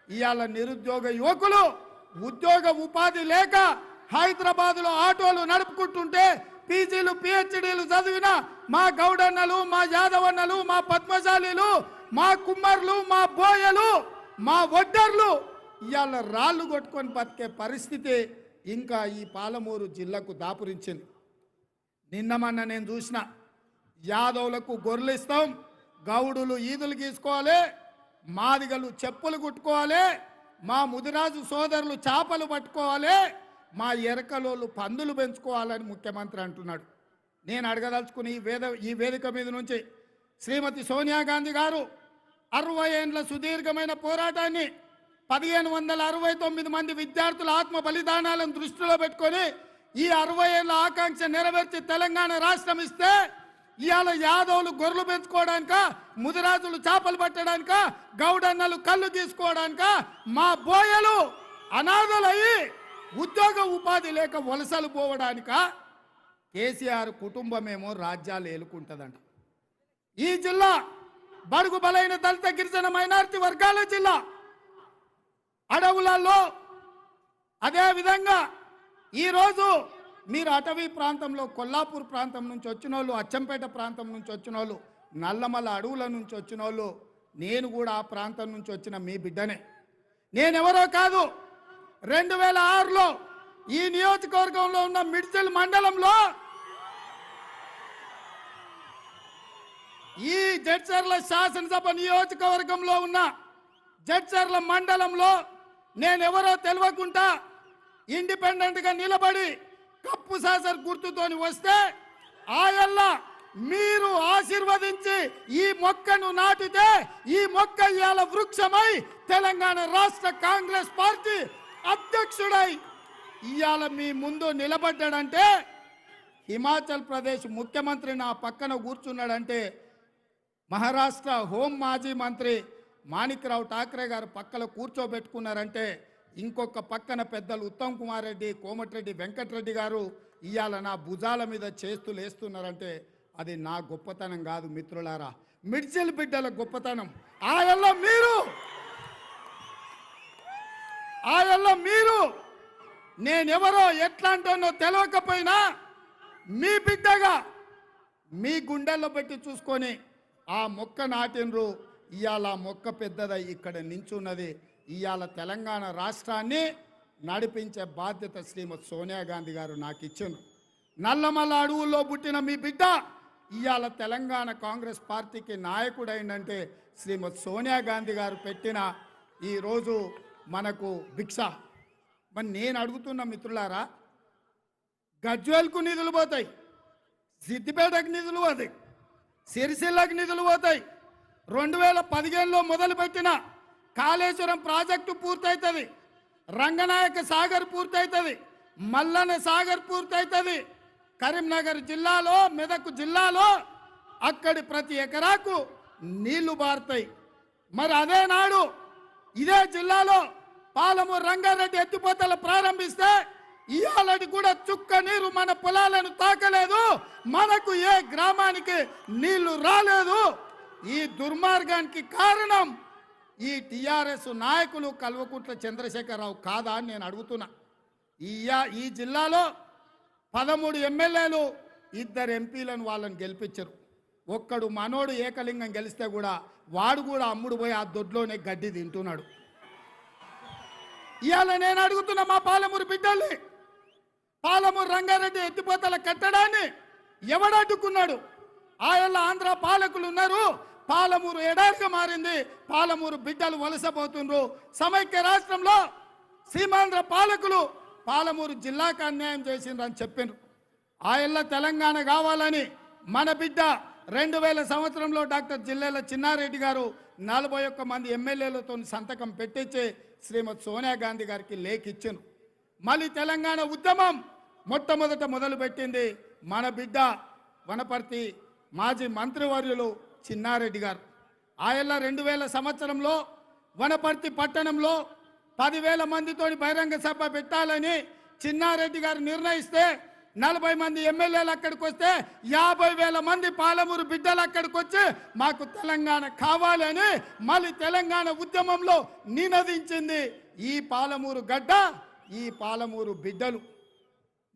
ఇవాళ నిరుద్యోగ యువకులు ఉద్యోగ ఉపాధి లేక హైదరాబాదులో ఆటోలు నడుపుకుంటుంటే పీజీలు పిహెచ్డీలు చదివిన మా గౌడన్నలు, మా యాదవన్నలు, మా పద్మశాలీలు, మా కుమ్మర్లు, మా బోయలు, మా వడ్డర్లు ఇవాళ రాళ్ళు కొట్టుకొని బతికే పరిస్థితి ఇంకా ఈ పాలమూరు జిల్లాకు దాపురించింది. నిన్నమన్న నేను చూసిన యాదవులకు గొర్రెలు ఇస్తాం, గౌడులు ఈదులు గీసుకోవాలి, మాదిగలు చెప్పులు కుట్టుకోవాలి, మా ముదిరాజు సోదరులు చేపలు పట్టుకోవాలి, మా ఎరకలోళ్ళు పందులు పెంచుకోవాలని ముఖ్యమంత్రి అంటున్నాడు. నేను అడగదలుచుకుని ఈ వేదిక మీద నుంచి శ్రీమతి సోనియా గాంధీ గారు 60 ఏండ్ల సుదీర్ఘమైన పోరాటాన్ని 1569 మంది విద్యార్థుల ఆత్మ బలిదానాలను దృష్టిలో పెట్టుకొని ఈ 60 ఏళ్ల ఆకాంక్ష నెరవేర్చి తెలంగాణ రాష్ట్రం ఇస్తే ఇవాళ యాదవులు గొర్రెలు పెంచుకోవడానిక, ముదిరాజులు చేపలు పట్టడానిక, గౌడన్నలు కళ్ళు తీసుకోవడానిక, మా బోయలు అనాథలయ్యి ఉద్యోగ ఉపాధి లేక వలసలు పోవడానిక కేసీఆర్ కుటుంబమేమో రాజ్యాలు ఏలుకుంటుందంట. ఈ జిల్లా బడుగు బలైన దళిత గిరిజన మైనారిటీ వర్గాల జిల్లా. అడవులలో అదేవిధంగా ఈరోజు మీరు అటవీ ప్రాంతంలో కొల్లాపూర్ ప్రాంతం నుంచి వచ్చిన వాళ్ళు, అచ్చంపేట ప్రాంతం నుంచి వచ్చిన వాళ్ళు, నల్లమల అడవుల నుంచి వచ్చిన వాళ్ళు, నేను కూడా ఆ ప్రాంతం నుంచి వచ్చిన మీ బిడ్డనే. నేనెవరో కాదు, 2006లో ఈ నియోజకవర్గంలో ఉన్న మిడ్చల్ మండలంలో ఈ జడ్చర్ల శాసనసభ నియోజకవర్గంలో ఉన్న జడ్చర్ల మండలంలో నేనెవరో తెలియకుండా ఇండిపెండెంట్గా నిలబడి కప్పు సాసర్ గుర్తుతోని వస్తే ఆయల్ల మీరు ఆశీర్వదించి ఈ మొక్కను నాటితే ఈ మొక్క ఇవాళ వృక్షమై తెలంగాణ రాష్ట్ర కాంగ్రెస్ పార్టీ అధ్యక్షుడై ఇవాళ మీ ముందు నిలబడ్డాడంటే, హిమాచల్ ప్రదేశ్ ముఖ్యమంత్రి నా పక్కన కూర్చున్నాడంటే, మహారాష్ట్ర హోం మాజీ మంత్రి మాణిక్రావు ఠాక్రే గారు పక్కన కూర్చోబెట్టుకున్నారంటే, ఇంకొక పక్కన పెద్దలు ఉత్తమ్ కుమార్ రెడ్డి, కోమటిరెడ్డి వెంకటరెడ్డి గారు ఇవాళ నా భుజాల మీద చేస్తూ లేస్తున్నారంటే అది నా గొప్పతనం కాదు మిత్రులారా, మిడ్జిల్ బిడ్డల గొప్పతనం. ఆయల్లో మీరు ఆయల్లో మీరు నేనెవరో ఎట్లాంటోనో తెలియకపోయినా మీ బిడ్డగా మీ గుండెల్లో పెట్టి చూసుకొని ఆ మొక్క నాటినరు. ఇవాళ మొక్క పెద్దదై ఇక్కడ నించున్నది. ఇవాళ తెలంగాణ రాష్ట్రాన్ని నడిపించే బాధ్యత శ్రీమతి సోనియా గాంధీ గారు నాకు ఇచ్చిండ్రు. నల్లమల్ల అడవుల్లో పుట్టిన మీ బిడ్డ ఇవాళ తెలంగాణ కాంగ్రెస్ పార్టీకి నాయకుడైందంటే శ్రీమతి సోనియా గాంధీ గారు పెట్టిన ఈరోజు మనకు భిక్ష. మరి నేను అడుగుతున్న మిత్రులారా, గజ్వేల్కు నిధులు పోతాయి, సిద్దిపేటకు నిధులు పోతాయి, సిరిసిల్లకు నిధులు పోతాయి. 2015లో మొదలుపెట్టిన కాళేశ్వరం ప్రాజెక్టు పూర్తవుతుంది, రంగనాయక సాగర్ పూర్తవుతుంది, మల్లన్న సాగర్ పూర్తవుతుంది. కరీంనగర్ జిల్లాలో, మెదక్ జిల్లాలో అక్కడి ప్రతి ఎకరాకు నీళ్లు బారుతాయి. మరి అదే నాడు ఇదే జిల్లాలో పాలమూరు రంగారెడ్డి ఎత్తిపోతలు ప్రారంభిస్తే ఇవాళటి కూడా చుక్క నీరు మన పొలాలను తాకలేదు, మనకు ఏ గ్రామానికి నీళ్లు రాలేదు. ఈ దుర్మార్గానికి కారణం ఈ టిఆర్ఎస్ నాయకులు కల్వకుంట్ల చంద్రశేఖరరావు కాదా అని నేను అడుగుతున్నా. ఈ జిల్లాలో 13 ఎమ్మెల్యేలు, 2 ఎంపీలను వాళ్ళని గెలిపించారు. ఒక్కడు మనోడు ఏకలింగం గెలిస్తే కూడా వాడు కూడా అమ్ముడు పోయి ఆ దొడ్లోనే గడ్డి తింటున్నాడు. ఇవాళ నేను అడుగుతున్నా మా పాలమూరు బిడ్డల్ని, పాలమూరు రంగారెడ్డి ఎత్తిపోతల కట్టడాన్ని ఎవడడ్డుకున్నాడు? ఆయన ఆంధ్ర పాలకులు ఉన్నారు, పాలమూరు ఎడారిగా మారింది, పాలమూరు బిడ్డలు వలసపోతుండ్రు. సమైక్య రాష్ట్రంలో సీమాంధ్ర పాలకులు పాలమూరు జిల్లాకు అన్యాయం చేసిండ్రు అని చెప్పిండ్రు. ఆయల్ల తెలంగాణ కావాలని మన బిడ్డ 2000 సంవత్సరంలో డాక్టర్ జిల్లెల చిన్నారెడ్డి గారు 41 మంది ఎమ్మెల్యేలతో సంతకం పెట్టించి శ్రీమతి సోనియా గాంధీ గారికి లేఖ ఇచ్చారు. మళ్ళీ తెలంగాణ ఉద్యమం మొట్టమొదట మొదలుపెట్టింది మన బిడ్డ వనపర్తి మాజీ మంత్రివర్యులు చిన్నారెడ్డి గారు. ఆయల్ల 2000 సంవత్సరంలో వనపర్తి పట్టణంలో 10,000 మందితో బహిరంగ సభ పెట్టాలని చిన్నారెడ్డి గారు నిర్ణయిస్తే 40 మంది ఎమ్మెల్యేలు అక్కడికి వస్తే 50,000 మంది పాలమూరు బిడ్డలు అక్కడికి వచ్చి మాకు తెలంగాణ కావాలని మళ్ళీ తెలంగాణ ఉద్యమంలో నినదించింది ఈ పాలమూరు గడ్డ, ఈ పాలమూరు బిడ్డలు.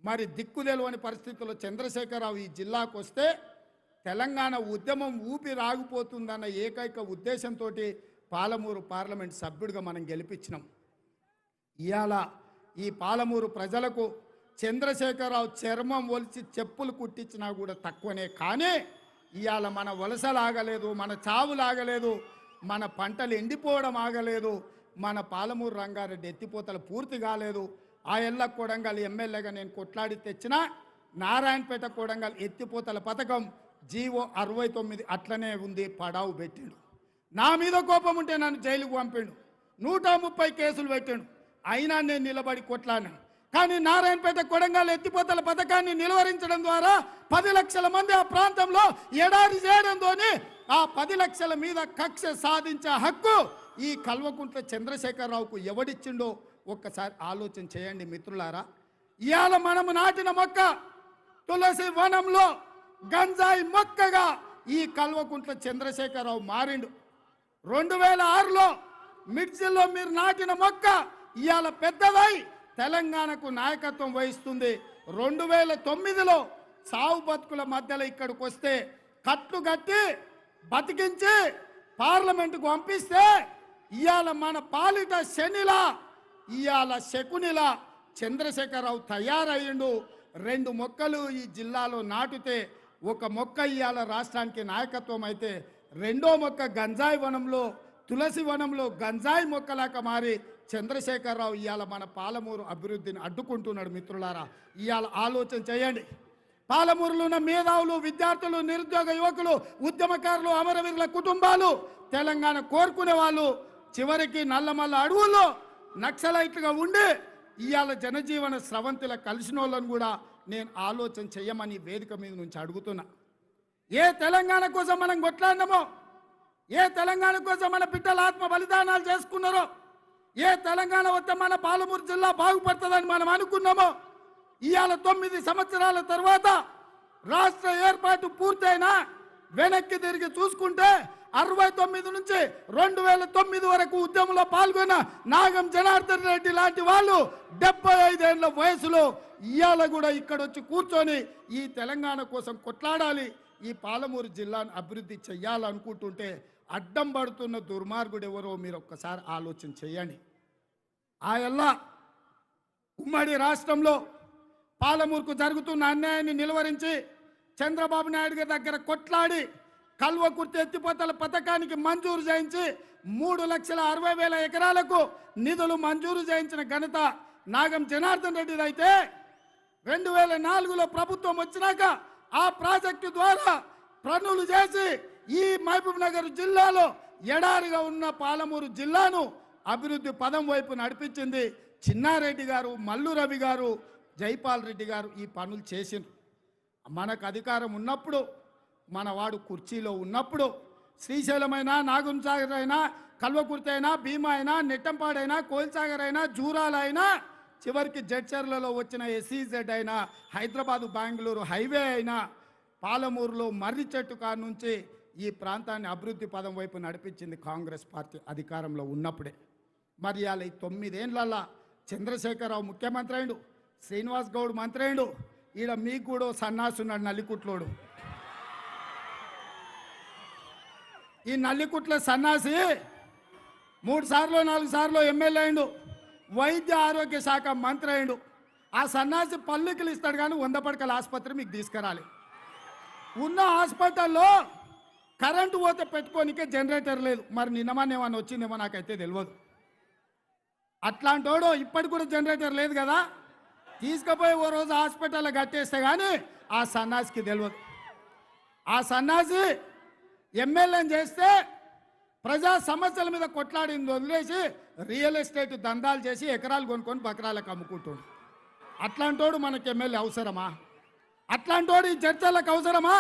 మరి దిక్కుదెలువని పరిస్థితుల్లో చంద్రశేఖరరావు ఈ జిల్లాకు వస్తే తెలంగాణ ఉద్యమం ఊపిరాగిపోతుందన్న ఏకైక ఉద్దేశంతో పాలమూరు పార్లమెంట్ సభ్యుడిగా మనం గెలిపించినాం. ఇవాళ ఈ పాలమూరు ప్రజలకు చంద్రశేఖరరావు చర్మం ఒలిచి చెప్పులు కుట్టించినా కూడా తక్కువనే. కానీ ఇవాళ మన వలసలు ఆగలేదు, మన చావులు ఆగలేదు, మన పంటలు ఎండిపోవడం ఆగలేదు, మన పాలమూరు రంగారెడ్డి ఎత్తిపోతలు పూర్తి కాలేదు. ఆ ఎల్ల కొడంగల్ ఎమ్మెల్యేగా నేను కొట్లాడి తెచ్చిన నారాయణపేట కొడంగల్ ఎత్తిపోతల పథకం జీవో 69 అట్లనే ఉంది, పడావు పెట్టిండు. నా మీద కోపం ఉంటే నన్ను జైలుకు పంపిండు, 130 కేసులు పెట్టిండు. అయినా నేను నిలబడి కొట్లాడినాను. కానీ నారాయణపేట కొడంగల్ ఎత్తిపోతల పథకాన్ని నిలువరించడం ద్వారా 10 లక్షల మంది ఆ ప్రాంతంలో ఎడారి చేయడంతో ఆ 10 లక్షల మీద కక్ష సాధించే హక్కు ఈ కల్వకుంట్ల చంద్రశేఖరరావుకు ఎవడిచ్చిండో ఒక్కసారి ఆలోచన చేయండి మిత్రులారా. ఇవాళ మనము నాటిన మొక్క తులసి వనంలో గంజాయి మొక్కగా ఈ కల్వకుంట్ల చంద్రశేఖరరావు మారిండు. 2006లో మిర్చిలో మీరు నాటిన మొక్క ఇవాళ పెద్దదై తెలంగాణకు నాయకత్వం వహిస్తుంది. 2009లో సావు బతుకుల మధ్యలో ఇక్కడికి వస్తే కట్లు కట్టి బతికించి పార్లమెంటుకు పంపిస్తే ఇవాళ మన పాలిట శనిలా, ఇవాళ శకునిలా చంద్రశేఖరరావు తయారయ్యిండు. 2 మొక్కలు ఈ జిల్లాలో నాటితే ఒక మొక్క ఇవాళ రాష్ట్రానికి నాయకత్వం అయితే, రెండో మొక్క గంజాయి వనంలో తులసి వనంలో గంజాయి మొక్కలాగా మారి చంద్రశేఖరరావు ఇవాళ మన పాలమూరు అభివృద్ధిని అడ్డుకుంటున్నాడు. మిత్రులారా, ఇవాళ ఆలోచన చేయండి. పాలమూరులో ఉన్న మేధావులు, విద్యార్థులు, నిరుద్యోగ యువకులు, ఉద్యమకారులు, అమరవీరుల కుటుంబాలు, తెలంగాణ కోరుకునే వాళ్ళు చివరికి నల్లమల్ల అడవుల్లో నక్సలైట్లుగా ఉండి ఇవాళ జనజీవన స్రవంతిలో కలిసిన వాళ్ళని కూడా నేను ఆలోచన చెయ్యమని వేదిక మీద నుంచి అడుగుతున్నా. ఏ తెలంగాణ కోసం మనం కొట్లాడినామో, ఏ తెలంగాణ కోసం మన బిడ్డల ఆత్మ బలిదానాలు చేసుకున్నారో, ఏ తెలంగాణ వస్తే మన పాలమూరు జిల్లా బాగుపడుతుందని మనం అనుకున్నామో, ఇవాళ 9 సంవత్సరాల తర్వాత రాష్ట్ర ఏర్పాటు పూర్తయినా వెనక్కి తిరిగి చూసుకుంటే 69 నుంచి 2009 వరకు ఉద్యమంలో పాల్గొన్న నాగం జనార్దన్ రెడ్డి లాంటి వాళ్ళు 75 ఏళ్ల వయసులో ఇవాళ కూడా ఇక్కడ వచ్చి కూర్చొని ఈ తెలంగాణ కోసం కొట్లాడాలి, ఈ పాలమూరు జిల్లాను అభివృద్ధి చెయ్యాలనుకుంటుంటే అడ్డం పడుతున్న దుర్మార్గుడు ఎవరో మీరు ఒక్కసారి ఆలోచన చేయండి. ఆయల్లా ఉమ్మడి రాష్ట్రంలో పాలమూరుకు జరుగుతున్న అన్యాయాన్ని నిలువరించి చంద్రబాబు నాయుడు గారి దగ్గర కొట్లాడి కల్వకుర్తి ఎత్తిపోతల పథకానికి మంజూరు చేయించి 3,60,000 ఎకరాలకు నిధులు మంజూరు చేయించిన ఘనత నాగం జనార్దన్ రెడ్డిది అయితే 2004లో ప్రభుత్వం వచ్చినాక ఆ ప్రాజెక్టు ద్వారా పనులు చేసి ఈ మహబూబ్ నగర్ జిల్లాలో ఎడారిగా ఉన్న పాలమూరు జిల్లాను అభివృద్ధి పదం వైపు నడిపించింది చిన్నారెడ్డి గారు, మల్లు రవి గారు, జైపాల్ రెడ్డి గారు ఈ పనులు చేసిండ్రు. మనకు అధికారం ఉన్నప్పుడు, మనవాడు కుర్చీలో ఉన్నప్పుడు శ్రీశైలమైనా, నాగుంసాగర్ అయినా, కల్వకుర్తి అయినా, భీమా అయినా, నెట్టంపాడైనా, కోల్సాగర్ అయినా, జూరాలైనా, చివరికి జడ్చర్లలో వచ్చిన ఎస్ఈజెడ్ అయినా, హైదరాబాదు బెంగళూరు హైవే అయినా, పాలమూరులో మర్రి చెట్టు కాడ నుంచి ఈ ప్రాంతాన్ని అభివృద్ధి పదం వైపు నడిపించింది కాంగ్రెస్ పార్టీ అధికారంలో ఉన్నప్పుడే. మరి ఇవాళ ఈ 9 ఏళ్ళల్లో చంద్రశేఖరరావు ముఖ్యమంత్రి అయిండు, శ్రీనివాస్ గౌడ్ మంత్రి అయిండు, ఈడ మీకు కూడా సన్నాసి ఉన్నాడు నల్లికుట్లోడు. ఈ నల్లికుట్ల సన్నాసి 3 సార్లు 4 సార్లు ఎమ్మెల్యే అయిండు, వైద్య ఆరోగ్య శాఖ మంత్రి అయిండు. ఆ సన్నాసి పల్లికలు ఇస్తాడు కానీ 100 పడకల ఆసుపత్రి మీకు తీసుకురాలి. ఉన్న హాస్పిటల్లో కరెంటు పోతే పెట్టుకోనికే జనరేటర్ లేదు. మరి నిన్నమనేమన్నా వచ్చిందేమో నాకైతే తెలియదు. అట్లాంటోడు ఇప్పటికి కూడా జనరేటర్ లేదు కదా, తీసుకుపోయి ఓ రోజు హాస్పిటల్లో కట్టేస్తే కానీ ఆ సన్నాసికి తెలియదు. ఆ సన్నాసి ఎమ్మెల్యేని చేస్తే ప్రజా సమస్యల మీద కొట్లాడింది వదిలేసి రియల్ ఎస్టేట్ దందాలు చేసి ఎకరాలు కొనుక్కొని బకరాలకు అమ్ముకుంటాడు. అట్లాంటోడు మనకి ఎమ్మెల్యే అవసరమా? అట్లాంటోడు ఈ చర్చలకు అవసరమా?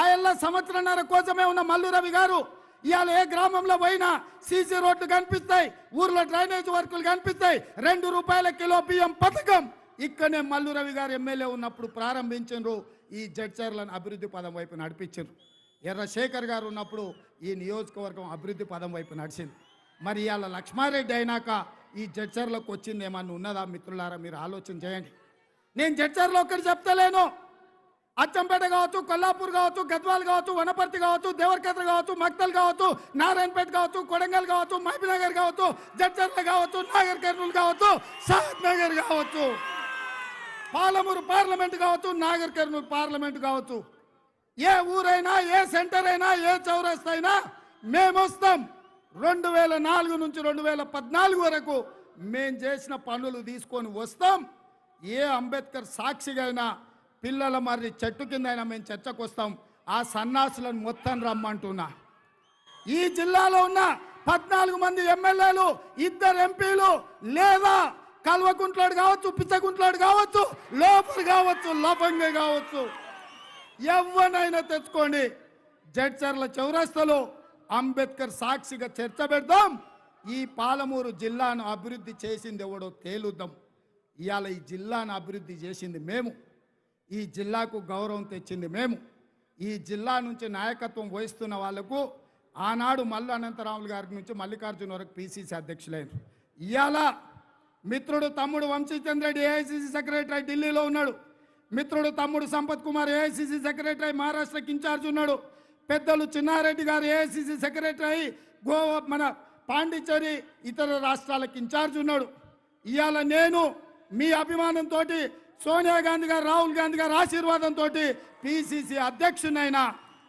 ఆయల్ల సంవత్సరంన్నర కోసమే ఉన్న మల్లు రవి గారు ఇవాళ ఏ గ్రామంలో పోయినా సీసీ రోడ్లు కనిపిస్తాయి, ఊర్లో డ్రైనేజ్ వర్కులు కనిపిస్తాయి, ₹2 కిలో బియ్యం పథకం ఇక్కడనే మల్లు రవి గారు ఎమ్మెల్యే ఉన్నప్పుడు ప్రారంభించారు. ఈ జడ్చర్లను అభివృద్ధి పదం వైపు నడిపించారు. ఎర్రశేఖర్ గారు ఉన్నప్పుడు ఈ నియోజకవర్గం అభివృద్ధి పదం వైపు నడిచింది. మరి ఇవాళ లక్ష్మారెడ్డి అయినాక ఈ జడ్చర్లకు వచ్చింది ఏమన్నా ఉన్నదా మిత్రులారా? మీరు ఆలోచన చేయండి. నేను జడ్చర్లో ఒక్కటి చెప్తలేను, అచ్చంపేట కావచ్చు, కొల్లాపూర్ కావచ్చు, గద్వాల్ కావచ్చు, వనపర్తి కావచ్చు, దేవరకద్ర కావచ్చు, మక్తల్ కావచ్చు, నారాయణపేట కావచ్చు, కొడంగల్ కావచ్చు, మహబూబ్నగర్ కావచ్చు, జడ్చర్ల కావచ్చు, నాగర్ కర్నూలు కావచ్చు, సాద్ నగర్ కావచ్చు, పాలమూరు పార్లమెంట్ కావచ్చు, నాగర్ కర్నూలు పార్లమెంట్ కావచ్చు, ఏ ఊరైనా, ఏ సెంటర్ అయినా, ఏ చౌరస్తా అయినా మేము వస్తాం. 2004 నుంచి 2014 వరకు మేము చేసిన పనులు తీసుకొని వస్తాం. ఏ అంబేద్కర్ సాక్షిగా అయినా, పిల్లల మరి చెట్టు కింద అయినా మేము చర్చకు వస్తాం. ఆ సన్నాసులను మొత్తం రమ్మంటున్నా. ఈ జిల్లాలో ఉన్న 14 మంది ఎమ్మెల్యేలు, 2 ఎంపీలు లేదా కల్వకుంట్లోడు కావచ్చు, పిచ్చకుంట్లోడు కావచ్చు, లోపల కావచ్చు, లోపంగా కావచ్చు, ఎవరినైనా తెచ్చుకోండి. జడ్చర్ల చౌరస్తలో అంబేద్కర్ సాక్షిగా చర్చ పెడదాం. ఈ పాలమూరు జిల్లాను అభివృద్ధి చేసింది ఎవడో తేలుద్దాం. ఇవాళ ఈ జిల్లాను అభివృద్ధి చేసింది మేము, ఈ జిల్లాకు గౌరవం తెచ్చింది మేము. ఈ జిల్లా నుంచి నాయకత్వం వహిస్తున్న వాళ్లకు ఆనాడు మల్లు అనంతరాములు గారి నుంచి మల్లికార్జున వరకు పిసిసి అధ్యక్షులైన ఇవాళ మిత్రుడు తమ్ముడు వంశీచంద్ర రెడ్డి ఏఐసిసి సెక్రటరీ ఢిల్లీలో ఉన్నాడు. మిత్రుడు తమ్ముడు సంపత్ కుమార్ ఏఐసిసి సెక్రటరీ మహారాష్ట్రకి ఇన్ఛార్జ్ ఉన్నాడు. పెద్దలు చిన్నారెడ్డి గారు ఏఐసిసి సెక్రటరీ గోవా, మన పాండిచ్చేరి, ఇతర రాష్ట్రాలకు ఇన్ఛార్జ్ ఉన్నాడు. ఇవాళ నేను మీ అభిమానంతో, సోనియా గాంధీ గారు, రాహుల్ గాంధీ గారు ఆశీర్వాదంతో పిసిసి అధ్యక్షునైన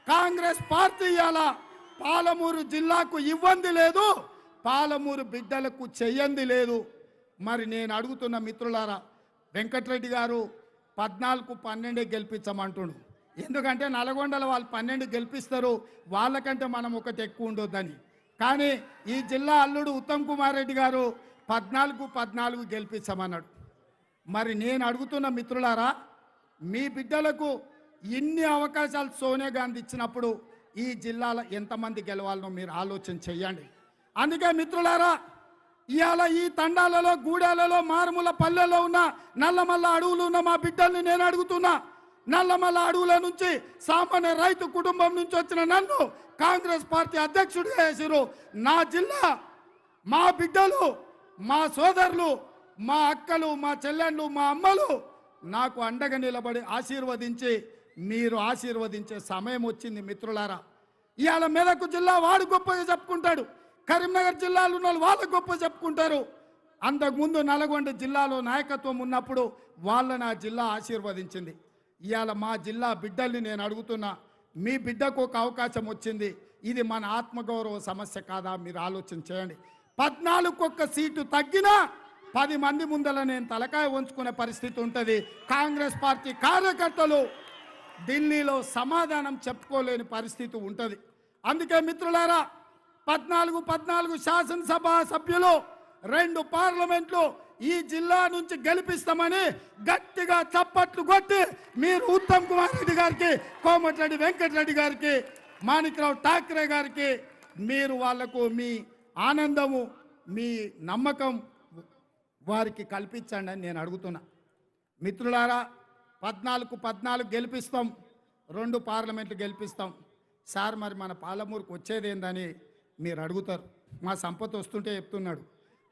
కాంగ్రెస్ పార్టీ ఇవాళ పాలమూరు జిల్లాకు ఇవ్వంది లేదు, పాలమూరు బిడ్డలకు చెయ్యంది లేదు. మరి నేను అడుగుతున్న మిత్రులారా, వెంకటరెడ్డి గారు 14-12 గెలిపించమంటుండు. ఎందుకంటే నల్గొండలో వాళ్ళు 12 గెలిపిస్తారు, వాళ్ళకంటే మనం ఒకటి ఎక్కువ ఉండొద్దని. కానీ ఈ జిల్లా అల్లుడు ఉత్తమ్ కుమార్ రెడ్డి గారు 14-14 గెలిపించమన్నాడు. మరి నేను అడుగుతున్న మిత్రులారా, మీ బిడ్డలకు ఇన్ని అవకాశాలు సోనియా గాంధీ ఇచ్చినప్పుడు ఈ జిల్లాలో ఎంతమంది గెలవాలనో మీరు ఆలోచన చెయ్యండి. అందుకే మిత్రులారా, ఇవాళ ఈ తండాలలో, గూడాలలో, మారుమూల పల్లెల్లో ఉన్న, నల్లమల్ల అడవులు ఉన్న మా బిడ్డల్ని నేను అడుగుతున్నా, నల్లమల్ల అడవుల నుంచి సామాన్య రైతు కుటుంబం నుంచి వచ్చిన నన్ను కాంగ్రెస్ పార్టీ అధ్యక్షుడిగా చేసిరు. నా జిల్లా, మా బిడ్డలు, మా సోదరులు, మా అక్కలు, మా చెల్లెళ్ళు, మా అమ్మలు నాకు అండగా నిలబడి ఆశీర్వదించి మీరు ఆశీర్వదించే సమయం వచ్చింది మిత్రులారా. ఇవాళ మెదక్ జిల్లా వాడు గొప్పగా చెప్పుకుంటాడు, కరీంనగర్ జిల్లాలో ఉన్న వాళ్ళు గొప్ప చెప్పుకుంటారు. అంతకుముందు నల్గొండ జిల్లాలో నాయకత్వం ఉన్నప్పుడు వాళ్ళని ఆ జిల్లా ఆశీర్వదించింది. ఇవాళ మా జిల్లా బిడ్డల్ని నేను అడుగుతున్నా, మీ బిడ్డకు ఒక అవకాశం వచ్చింది, ఇది మన ఆత్మగౌరవ సమస్య కాదా? మీరు ఆలోచన చేయండి. 14 సీటు తగ్గినా 10 మంది ముందల నేను తలకాయ ఉంచుకునే పరిస్థితి ఉంటుంది. కాంగ్రెస్ పార్టీ కార్యకర్తలు ఢిల్లీలో సమాధానం చెప్పుకోలేని పరిస్థితి ఉంటుంది. అందుకే మిత్రులారా, 14 శాసనసభ సభ్యులు, 2 పార్లమెంట్లు ఈ జిల్లా నుంచి గెలిపిస్తామని గట్టిగా చప్పట్లు కొట్టి మీరు ఉత్తమ్ కుమార్ రెడ్డి గారికి, కోమటిరెడ్డి వెంకటరెడ్డి గారికి, మాణిక్రావు ఠాక్రే గారికి మీరు వాళ్లకు మీ ఆనందము, మీ నమ్మకం వారికి కల్పించండి అని నేను అడుగుతున్నా. మిత్రులారా, 14 గెలిపిస్తాం, 2 పార్లమెంట్లు గెలిపిస్తాం. సార్ మరి మన పాలమూరుకు వచ్చేది ఏందని మీరు అడుగుతారు. మా సంపత్ వస్తుంటే చెప్తున్నాడు,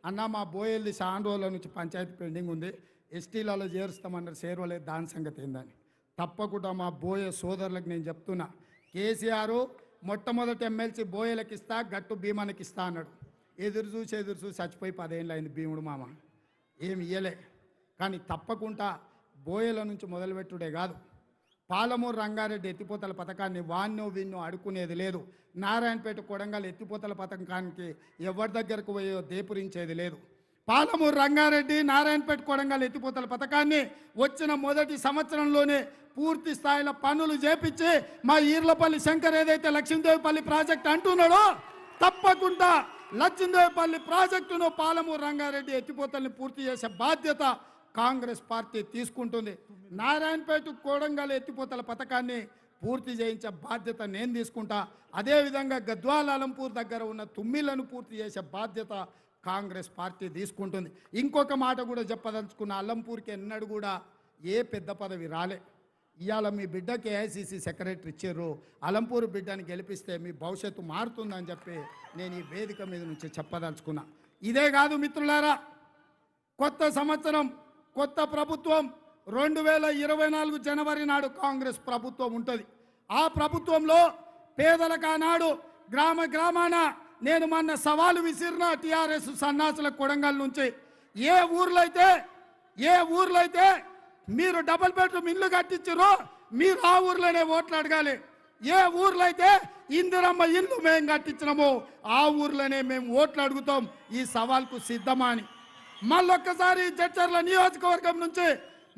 అన్న మా బోయల్ది చాలా రోజుల నుంచి పంచాయతీ పెండింగ్ ఉంది, ఎస్టీలలో చేరుస్తామన్నారు, చేరవలేదు, దాని సంగతి ఏందని. తప్పకుండా మా బోయ సోదరులకు నేను చెప్తున్నా, కేసీఆర్ మొట్టమొదటి ఎమ్మెల్సీ బోయలకు ఇస్తా, గట్టు భీమానికి ఇస్తా అన్నాడు. ఎదురు చూసి చచ్చిపోయి 10 ఏళ్ళు అయింది భీముడు మామ, ఏమి ఇయ్యలే. కానీ తప్పకుండా బోయల నుంచి మొదలుపెట్టుడే కాదు, పాలమూరు రంగారెడ్డి ఎత్తిపోతల పథకాన్ని వాన్నో విన్నో అడుకునేది లేదు. నారాయణపేట కొడంగల్ ఎత్తిపోతల పథకానికి ఎవరి దగ్గరకు పోయో దేపురించేది లేదు. పాలమూరు రంగారెడ్డి, నారాయణపేట కొడంగల్ ఎత్తిపోతల పథకాన్ని వచ్చిన మొదటి సంవత్సరంలోనే పూర్తి స్థాయిలో పనులు చేపించి మా ఈర్లపల్లి శంకర్ ఏదైతే లక్ష్మీదేవిపల్లి ప్రాజెక్ట్ అంటున్నాడో, తప్పకుండా లక్ష్మీదేవిపల్లి ప్రాజెక్టును పాలమూరు రంగారెడ్డి ఎత్తిపోతల్ని పూర్తి చేసే బాధ్యత కాంగ్రెస్ పార్టీ తీసుకుంటుంది. నారాయణపేట కోడంగల్ ఎత్తిపోతల పథకాన్ని పూర్తి చేయించే బాధ్యత నేను తీసుకుంటా. అదేవిధంగా గద్వాల అలంపూర్ దగ్గర ఉన్న తుమ్మిళ్లను పూర్తి చేసే బాధ్యత కాంగ్రెస్ పార్టీ తీసుకుంటుంది. ఇంకొక మాట కూడా చెప్పదలుచుకున్న, అలంపూర్కి ఎన్నడూ కూడా ఏ పెద్ద పదవి రాలే. ఇవాళ మీ బిడ్డకి ఏఐసిసి సెక్రటరీ ఇచ్చారు, అలంపూర్ బిడ్డని గెలిపిస్తే మీ భవిష్యత్తు మారుతుందని చెప్పి నేను ఈ వేదిక మీద నుంచి చెప్పదలుచుకున్నా. ఇదే కాదు మిత్రులారా, కొత్త సంవత్సరం, కొత్త ప్రభుత్వం 2024 జనవరి నాడు కాంగ్రెస్ ప్రభుత్వం ఉంటుంది. ఆ ప్రభుత్వంలో పేదలకు ఆనాడు గ్రామాన నేను మొన్న సవాలు విసిరిన టీఆర్ఎస్ సన్నాసుల కొడంగల్ నుంచి, ఏ ఊర్లో అయితే మీరు డబుల్ బెడ్రూమ్ ఇల్లు కట్టించారో మీరు ఆ ఊర్లోనే ఓట్లు అడగాలి. ఏ ఊర్లో అయితే ఇందిరమ్మ ఇల్లు మేము కట్టించినామో ఆ ఊర్లోనే మేము ఓట్లు అడుగుతాం. ఈ సవాల్కు సిద్ధమా అని మళ్ళొక్కసారి జడ్చర్ల నియోజకవర్గం నుంచి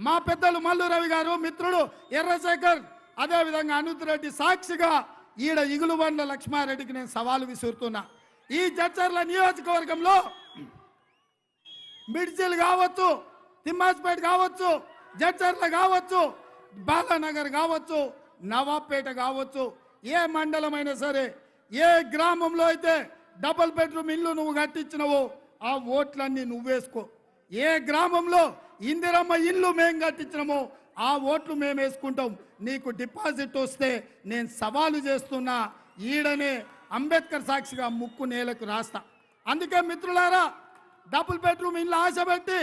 మా పెద్దలు మల్లు రవి గారు, మిత్రుడు ఎర్రశేఖర్, అదేవిధంగా అనంత్ రెడ్డి సాక్షిగా ఈడ ఇగులుబండ్ల లక్ష్మారెడ్డికి నేను సవాలు విసురుతున్నా. ఈ జడ్చర్ల నియోజకవర్గంలో మిడ్జిల్ కావచ్చు, తిమ్మాజ్పేట కావచ్చు, జడ్చర్ల కావచ్చు, బాలానగర్ కావచ్చు, నవాబ్పేట కావచ్చు, ఏ మండలమైనా సరే, ఏ గ్రామంలో అయితే డబుల్ బెడ్రూమ్ ఇల్లు నువ్వు కట్టించినవో ఆ ఓట్లన్నీ నువ్వేసుకో. ఏ గ్రామంలో ఇందిరమ్మ ఇల్లు మేము కట్టించినామో ఆ ఓట్లు మేము వేసుకుంటాం. నీకు డిపాజిట్ వస్తే నేను సవాలు చేస్తున్నా, ఈడనే అంబేద్కర్ సాక్షిగా ముక్కు నేలకు రాస్తా. అందుకే మిత్రులారా, డబుల్ బెడ్రూమ్ ఇల్లు ఆశ పెట్టి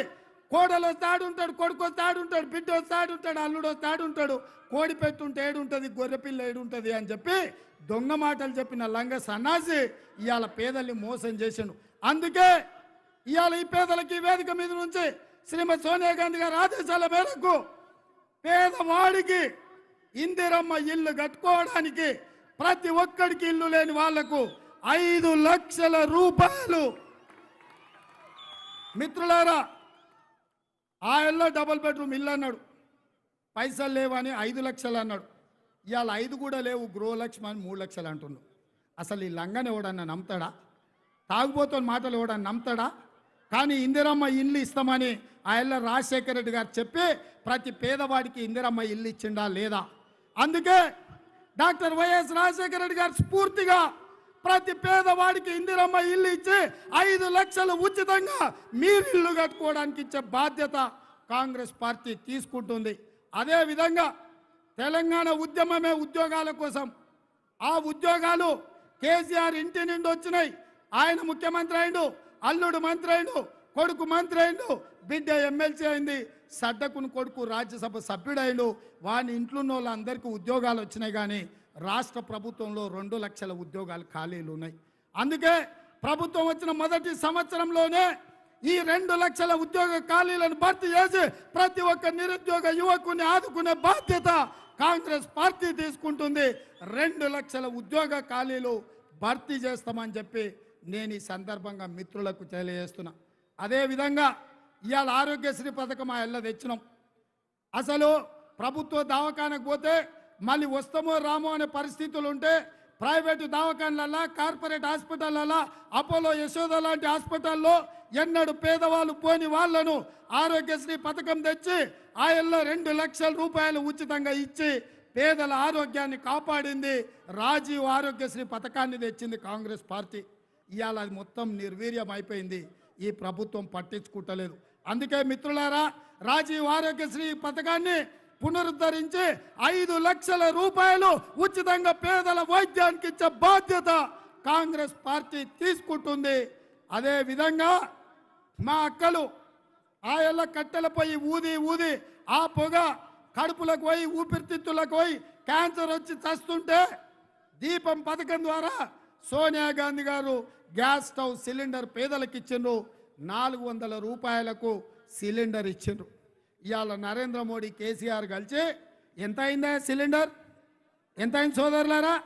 కోడలు వస్తాడు ఉంటాడు, కొడుకు వస్తాడు ఉంటాడు, బిడ్డ వస్తాడు ఉంటాడు, అల్లుడు వస్తాడు ఉంటాడు, కోడి పెట్టుంటే ఏడుంటుంది, గొర్రెపిల్ల ఏడుంటుంది అని చెప్పి దొంగ మాటలు చెప్పిన లంగ సన్నాసి ఇవాళ పేదల్ని మోసం చేసిండు. అందుకే ఇవాళ ఈ పేదలకి వేదిక మీద నుంచి శ్రీమతి సోనియా గాంధీ గారి ఆదేశాల మేరకు పేదవాడికి ఇందిరమ్మ ఇల్లు కట్టుకోవడానికి ప్రతి ఒక్కడికి ఇల్లు లేని వాళ్లకు 5 లక్షల రూపాయలు. మిత్రులారా, ఆ ఇల్లు డబుల్ బెడ్రూమ్ ఇల్లు అన్నాడు, పైసలు లేవని 5 లక్షలు అన్నాడు. ఇవాళ 5 కూడా లేవు, గృహలక్ష్మి అని 3 లక్షలు అంటున్నాడు. అసలు ఈ లంగని ఎవడన్నా నమ్ముతాడా? తాగుబోతున్న మాటలు ఎవడన్నా నమ్ముతాడా? కానీ ఇందిరమ్మ ఇల్లు ఇస్తామని ఆ ఇళ్ళ రాజశేఖర రెడ్డి గారు చెప్పి ప్రతి పేదవాడికి ఇందిరమ్మ ఇల్లు ఇచ్చిండా లేదా? అందుకే డాక్టర్ వైఎస్ రాజశేఖర రెడ్డి గారు స్ఫూర్తిగా ప్రతి పేదవాడికి ఇందిరమ్మ ఇల్లు ఇచ్చి 5 లక్షలు ఉచితంగా మీరు ఇల్లు కట్టుకోవడానికి ఇచ్చే బాధ్యత కాంగ్రెస్ పార్టీ తీసుకుంటుంది. అదేవిధంగా తెలంగాణ ఉద్యమమే ఉద్యోగాల కోసం. ఆ ఉద్యోగాలు కేసీఆర్ ఇంటి నుండి వచ్చినాయి. ఆయన ముఖ్యమంత్రి అయిండు, అల్లుడు మంత్రి అయిండు, కొడుకు మంత్రి అయిండు, బిడ్డ ఎమ్మెల్సీ అయింది, సడ్డకుని కొడుకు రాజ్యసభ సభ్యుడైండు. వాని ఇంట్లో ఉన్న వాళ్ళందరికీ ఉద్యోగాలు వచ్చినాయి. కానీ రాష్ట్ర ప్రభుత్వంలో 2 లక్షల ఉద్యోగాలు ఖాళీలు ఉన్నాయి. అందుకే ప్రభుత్వం వచ్చిన మొదటి సంవత్సరంలోనే ఈ 2 లక్షల ఉద్యోగ ఖాళీలను భర్తీ చేసి ప్రతి ఒక్క నిరుద్యోగ యువకుని ఆదుకునే బాధ్యత కాంగ్రెస్ పార్టీ తీసుకుంటుంది. 2 లక్షల ఉద్యోగ ఖాళీలు భర్తీ చేస్తామని చెప్పి నేను ఈ సందర్భంగా మిత్రులకు తెలియజేస్తున్నా. అదేవిధంగా ఇవాళ ఆరోగ్యశ్రీ పథకం ఆ ఎల్ల తెచ్చినాం. అసలు ప్రభుత్వ దవాఖానకు పోతే మళ్ళీ వస్తామో రామో అనే పరిస్థితులు ఉంటే ప్రైవేటు దవాఖానలలో, కార్పొరేట్ హాస్పిటళ్ళలో, అపోలో యశోద లాంటి హాస్పిటల్లో ఎన్నడూ పేదవాళ్ళు పోని వాళ్లను ఆరోగ్యశ్రీ పథకం తెచ్చి ఆయల్లో 2 లక్షల రూపాయలు ఉచితంగా ఇచ్చి పేదల ఆరోగ్యాన్ని కాపాడింది. రాజీవ్ ఆరోగ్యశ్రీ పథకాన్ని తెచ్చింది కాంగ్రెస్ పార్టీ. ఇవాళ అది మొత్తం నిర్వీర్యం అయిపోయింది. ఈ ప్రభుత్వం పట్టించుకుంటలేదు. అందుకే మిత్రులారా, రాజీవ్ ఆరోగ్యశ్రీ పథకాన్ని పునరుద్ధరించి 5 లక్షల రూపాయలు ఉచితంగా పేదల వైద్యానికి ఇచ్చే బాధ్యత కాంగ్రెస్ పార్టీ తీసుకుంటుంది. అదే విధంగా మా అక్కలు ఆయల్ల కట్టెల పోయి ఊది ఊది ఆ పొగ కడుపులకు పోయి ఊపిరితిత్తులకు పోయి క్యాన్సర్ వచ్చి చస్తుంటే దీపం పథకం ద్వారా సోనియా గాంధీ గారు గ్యాస్ స్టవ్ సిలిండర్ పేదలకు ఇచ్చిండ్రు. 400 రూపాయలకు సిలిండర్ ఇచ్చిండ్రు. ఇవాళ నరేంద్ర మోడీ కేసీఆర్ కలిసి ఎంత అయిందా సిలిండర్? ఎంత అయింది సోదరులారా?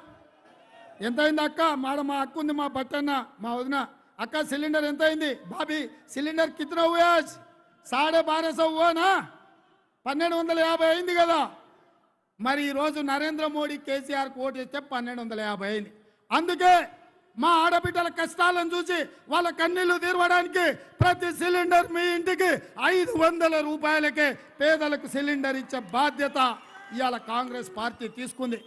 ఎంత అయింది అక్క? మా అక్క ఉంది, మా బట్టన్న, మా వదిన. అక్క సిలిండర్ ఎంత అయింది? బాబీ సిలిండర్ కిतना हुआ? 1250 हुआ ना? 1250 అయింది కదా. మరి ఈరోజు నరేంద్ర మోడీ కేసీఆర్ ఓటు ఇస్తే 1250 అయింది. అందుకే మా ఆడబిడ్డల కష్టాలను చూసి వాళ్ళ కన్నీళ్లు తీర్వడానికి ప్రతి సిలిండర్ మీ ఇంటికి 500 రూపాయలకే పేదలకు సిలిండర్ ఇచ్చే బాధ్యత ఇవాళ కాంగ్రెస్ పార్టీ తీసుకుంది.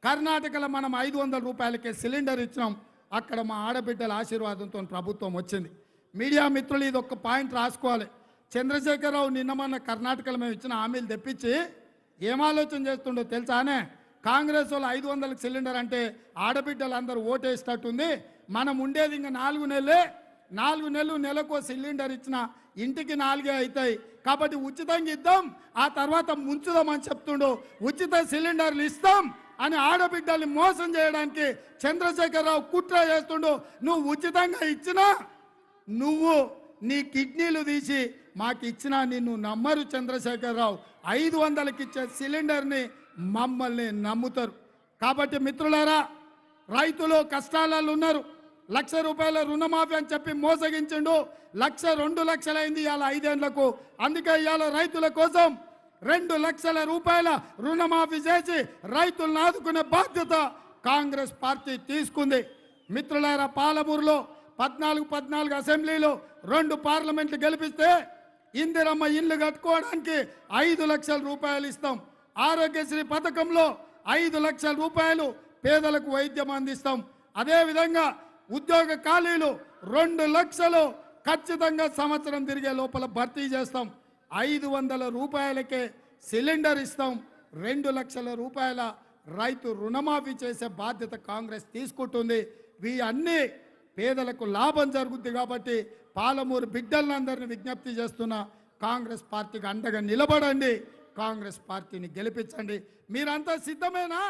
కర్ణాటకలో మనం 500 రూపాయలకే సిలిండర్ ఇచ్చినాం. అక్కడ మా ఆడబిడ్డల ఆశీర్వాదంతో ప్రభుత్వం వచ్చింది. మీడియా మిత్రులు ఇది ఒక్క పాయింట్ రాసుకోవాలి. చంద్రశేఖరరావు నిన్న మొన్న కర్ణాటకలో మేము ఇచ్చిన హామీలు తెప్పించి ఏం ఆలోచన చేస్తుండో తెలుసానే? కాంగ్రెస్ వాళ్ళు 500 సిలిండర్ అంటే ఆడబిడ్డలు అందరూ ఓటేసేటట్టుంది. మనం ఉండేది ఇంకా 4 నెలలే. 4 నెలలు నెలకు సిలిండర్ ఇచ్చిన ఇంటికి 4 అవుతాయి. కాబట్టి ఉచితంగా ఇద్దాం, ఆ తర్వాత ముంచుదామని చెప్తుండు. ఉచిత సిలిండర్లు ఇస్తాం అని ఆడబిడ్డల్ని మోసం చేయడానికి చంద్రశేఖరరావు కుట్ర చేస్తుండు. నువ్వు ఉచితంగా ఇచ్చినా నువ్వు నీ కిడ్నీలు తీసి మాకు ఇచ్చినా నిన్ను నమ్మరు చంద్రశేఖరరావు. 500కి ఇచ్చే సిలిండర్ని మమ్మల్ని నమ్ముతారు. కాబట్టి మిత్రులారా, రైతులు కష్టాలలో ఉన్నారు. 1,00,000 రూపాయల రుణమాఫీ అని చెప్పి మోసగించిండు. 1,00,000 2 లక్షలైంది ఇవాళ 5 ఏళ్లకు. అందుకే ఇవాళ రైతుల కోసం 2 లక్షల రూపాయల రుణమాఫీ చేసి రైతులను ఆదుకునే బాధ్యత కాంగ్రెస్ పార్టీ తీసుకుంది. మిత్రులారా, పాలమూరులో 14 అసెంబ్లీలో 2 పార్లమెంట్లు గెలిపిస్తే ఇందిరమ్మ ఇల్లు కట్టుకోవడానికి 5 లక్షల రూపాయలు ఇస్తాం. ఆరోగ్యశ్రీ పథకంలో 5 లక్షల రూపాయలు పేదలకు వైద్యం అందిస్తాం. అదేవిధంగా ఉద్యోగ ఖాళీలు 2 లక్షలు ఖచ్చితంగా సంవత్సరం తిరిగే లోపల భర్తీ చేస్తాం. 500 రూపాయలకే సిలిండర్ ఇస్తాం. 2 లక్షల రూపాయల రైతు రుణమాఫీ చేసే బాధ్యత కాంగ్రెస్ తీసుకుంటుంది. ఇవి అన్నీ పేదలకు లాభం జరుగుద్ది. కాబట్టి పాలమూరు బిడ్డలందరినీ విజ్ఞప్తి చేస్తున్న కాంగ్రెస్ పార్టీకి అండగా నిలబడండి, కాంగ్రెస్ పార్టీని గెలిపించండి. మీరంతా సిద్ధమేనా?